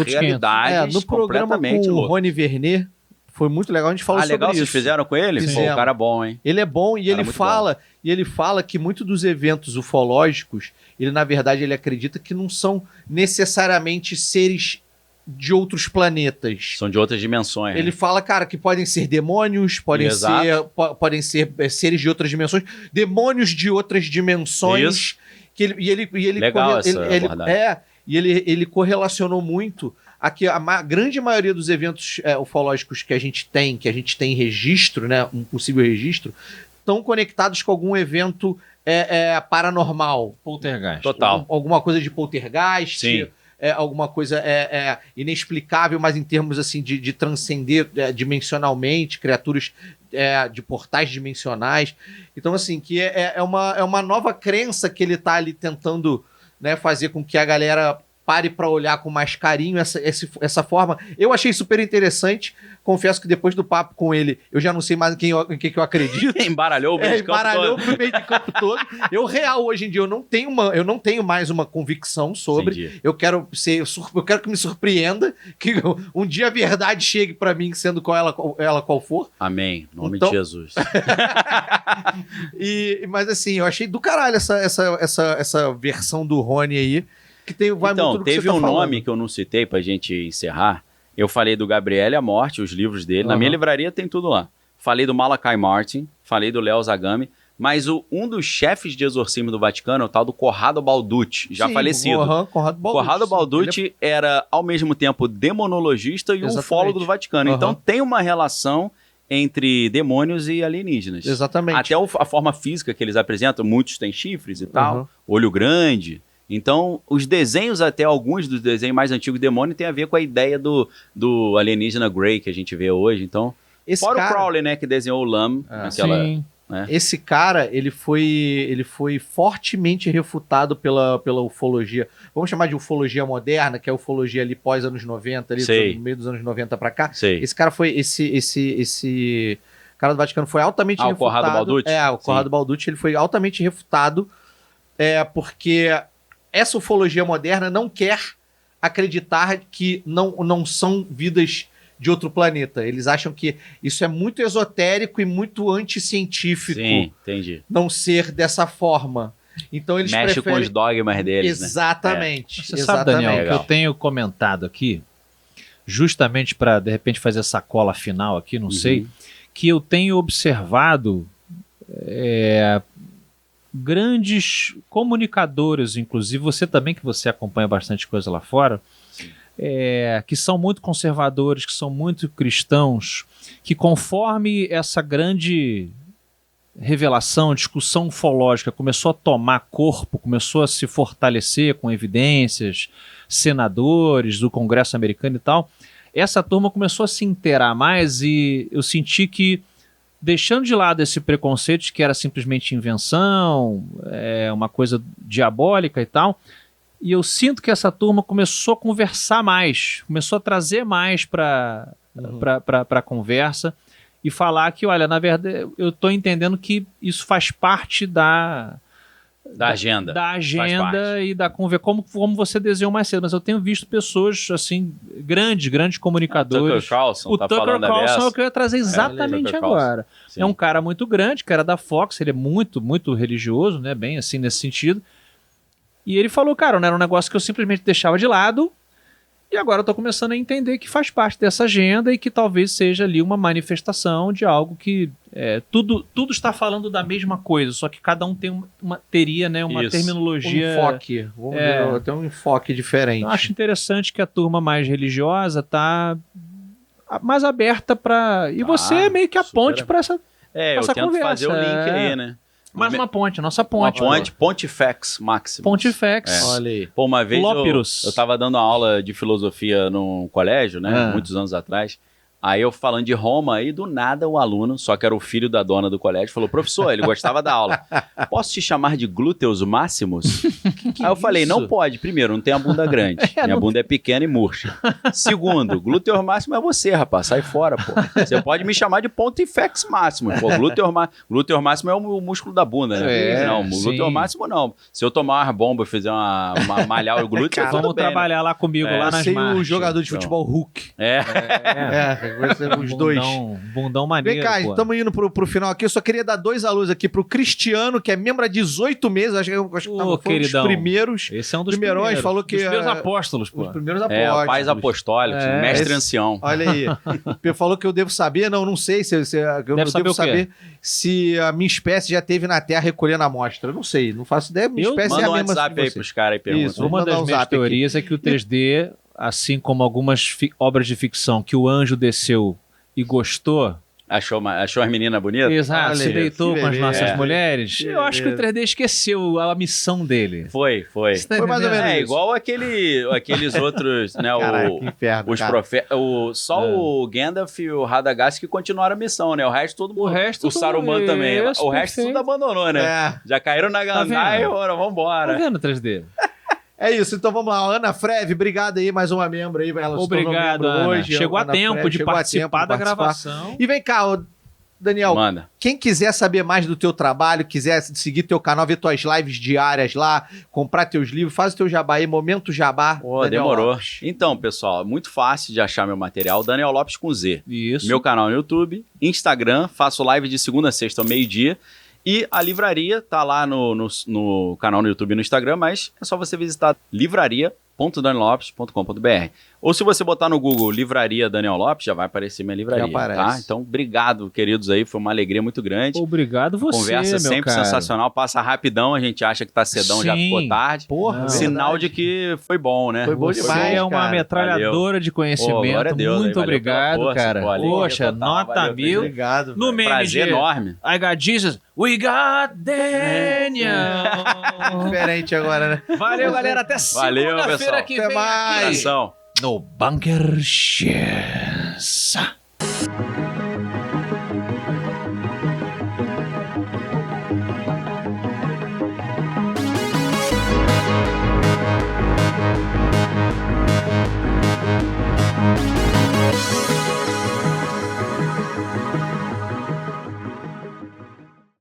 realidades no programa completamente com o loucas. Rony Vernet, foi muito legal, a gente falou sobre legal, isso. vocês fizeram com ele? Pô, o cara é bom, hein? Ele é bom e ele fala que muitos dos eventos ufológicos, ele na verdade ele acredita que não são necessariamente seres de outros planetas. São de outras dimensões. Ele fala, cara, que podem ser demônios, podem ser seres de outras dimensões, demônios de outras dimensões. Isso. Que ele legal ele correlacionou muito aqui a grande maioria dos eventos ufológicos que a gente tem registro, né, um possível registro, estão conectados com algum evento paranormal. Poltergeist. Total. Alguma coisa de poltergeist. Sim. Alguma coisa inexplicável, mas em termos assim de transcender dimensionalmente, criaturas de portais dimensionais. Então, assim, que é uma nova crença que ele está ali tentando, né, fazer com que a galera pare para olhar com mais carinho essa forma. Eu achei super interessante. Confesso que depois do papo com ele, eu já não sei mais em que eu acredito. Embaralhou o meio de campo todo. Embaralhou o meio de campo todo. Hoje em dia, eu não tenho mais uma convicção sobre. Entendi. Eu quero que me surpreenda, que um dia a verdade chegue para mim, sendo qual for. Amém. Em nome de Jesus. Mas assim, eu achei do caralho essa versão do Rony aí. Teve um nome que eu não citei pra gente encerrar. Eu falei do Gabriele a Morte, os livros dele. Na minha livraria tem tudo lá. Falei do Malachi Martin, falei do Leo Zagami, mas um dos chefes de exorcismo do Vaticano é o tal do Corrado Balducci, já falecido. Corrado Balducci era, ao mesmo tempo, demonologista e ufólogo do Vaticano. Então tem uma relação entre demônios e alienígenas. Exatamente. Até a forma física que eles apresentam, muitos têm chifres e tal, olho grande. Então, os desenhos, até alguns dos desenhos mais antigos do demônio, tem a ver com a ideia do alienígena Grey que a gente vê hoje. Então, o Crowley, né, que desenhou o Lam. Sim. Né? Esse cara, ele foi fortemente refutado pela ufologia. Vamos chamar de ufologia moderna, que é a ufologia ali pós anos 90, ali no meio dos anos 90 pra cá. Sei. Esse cara foi, esse cara do Vaticano foi altamente refutado. O Corrado Balducci? O Corrado Balducci, ele foi altamente refutado, porque essa ufologia moderna não quer acreditar que não são vidas de outro planeta. Eles acham que isso é muito esotérico e muito anticientífico. Sim, entendi. Não ser dessa forma. Então eles mexe com os dogmas deles, exatamente. né? Você sabe, Daniel, que eu tenho comentado aqui, justamente para, de repente, fazer essa cola final aqui, não sei, que eu tenho observado grandes comunicadores, inclusive você também, que você acompanha bastante coisa lá fora, que são muito conservadores, que são muito cristãos, que conforme essa grande revelação, discussão ufológica começou a tomar corpo, começou a se fortalecer com evidências, senadores do Congresso americano e tal, essa turma começou a se inteirar mais e eu senti que deixando de lado esse preconceito de que era simplesmente invenção, uma coisa diabólica e tal. E eu sinto que essa turma começou a conversar mais, começou a trazer mais para a conversa e falar que, olha, na verdade, eu estou entendendo que isso faz parte da agenda. Da agenda e da conversa, como você desenhou mais cedo. Mas eu tenho visto pessoas, assim, grandes comunicadores. Tucker Carlson, o Tucker Carlson é o que eu ia trazer exatamente agora. Sim. É um cara muito grande, cara da Fox, ele é muito religioso, né? Bem assim, nesse sentido. E ele falou, cara, não era um negócio que eu simplesmente deixava de lado, e agora eu tô começando a entender que faz parte dessa agenda e que talvez seja ali uma manifestação de algo que tudo está falando da mesma coisa, só que cada um teria né, uma terminologia... Um enfoque. Vamos ver, tem um enfoque diferente. Eu acho interessante que a turma mais religiosa tá mais aberta para... E você é meio que a ponte para essa eu tento conversa. Fazer o link aí, né? Mais uma ponte, nossa ponte. Pontifex Maximus. Pontifex. Olha aí. Pô, uma vez Lópiros. eu tava dando uma aula de filosofia num colégio, né? Muitos anos atrás. Aí eu falando de Roma, aí do nada o aluno, só que era o filho da dona do colégio, falou, professor, ele gostava da aula. Posso te chamar de glúteos máximos? Aí eu falei, não pode. Primeiro, não tem a bunda grande. Minha bunda é pequena e murcha. Segundo, glúteos máximo é você, rapaz. Sai fora, pô. Você pode me chamar de pontifex máximo. Pô, glúteo máximo é o músculo da bunda, né? Não, glúteo máximo não. Se eu tomar uma bomba e fizer uma malhar o glúteo, vamos trabalhar lá comigo, lá nas marchas. o jogador de futebol Hulk. Os dois. Bundão maneiro. Vem cá, estamos indo pro final aqui. Eu só queria dar 2 alôs aqui pro Cristiano, que é membro há 18 meses. Acho que foi um dos primeiros. Esse é um dos primeiros. Falou que os primeiros apóstolos, pô. Os primeiros apóstolos. Pais apostólicos, mestre ancião. Olha aí. Falou que eu devo saber. Não sei se eu devo saber se a minha espécie já teve na Terra recolhendo a amostra. Não sei, não faço ideia. Minha espécie é a mesma. Manda um WhatsApp aí pros caras e pergunta. Isso, uma das minhas teorias é que o 3D, assim como algumas obras de ficção, que o anjo desceu e gostou... Achou as meninas bonitas? Exato, se deitou com as nossas mulheres. Eu acho que o 3D esqueceu a missão dele. Foi. Tá foi mais ou menos igual aqueles outros, né? Caraca, que inferno, os profetas. Só o Gandalf e o Radagast que continuaram a missão, né? O resto todo mundo. O Saruman também. O resto tudo abandonou, né? Já caíram na gandaia e agora vambora. Tá vendo o 3D? É isso, então vamos lá. Ana Freve, obrigado aí, mais uma membro aí. Ela obrigado, Ana. Hoje. Chegou a tempo de participar da gravação. E vem cá, Daniel, manda. Quem quiser saber mais do teu trabalho, quiser seguir teu canal, ver tuas lives diárias lá, comprar teus livros, faz o teu jabá aí, Momento Jabá. Demorou. Lopes. Então, pessoal, é muito fácil de achar meu material, Daniel Lopes com Z. Isso. Meu canal no YouTube, Instagram, faço live de segunda a sexta ao meio-dia. E a livraria tá lá no canal no YouTube e no Instagram, mas é só você visitar livraria.daniellopes.com.br. Ou se você botar no Google Livraria Daniel Lopes, já vai aparecer minha livraria. Tá? Então, obrigado, queridos aí, foi uma alegria muito grande. Obrigado você, conversa sempre sensacional, passa rapidão, a gente acha que tá cedão, já ficou tarde. Porra, sinal de que foi bom, né? Foi bom demais, Você é uma metralhadora de conhecimento. Deus, muito obrigado, força, cara. Poxa, total, nota 1000. Obrigado. No meme prazer enorme. I got Jesus, we got Daniel. Diferente agora, né? Valeu, galera. Até segunda-feira que vem. Até mais. No Bunker Chess.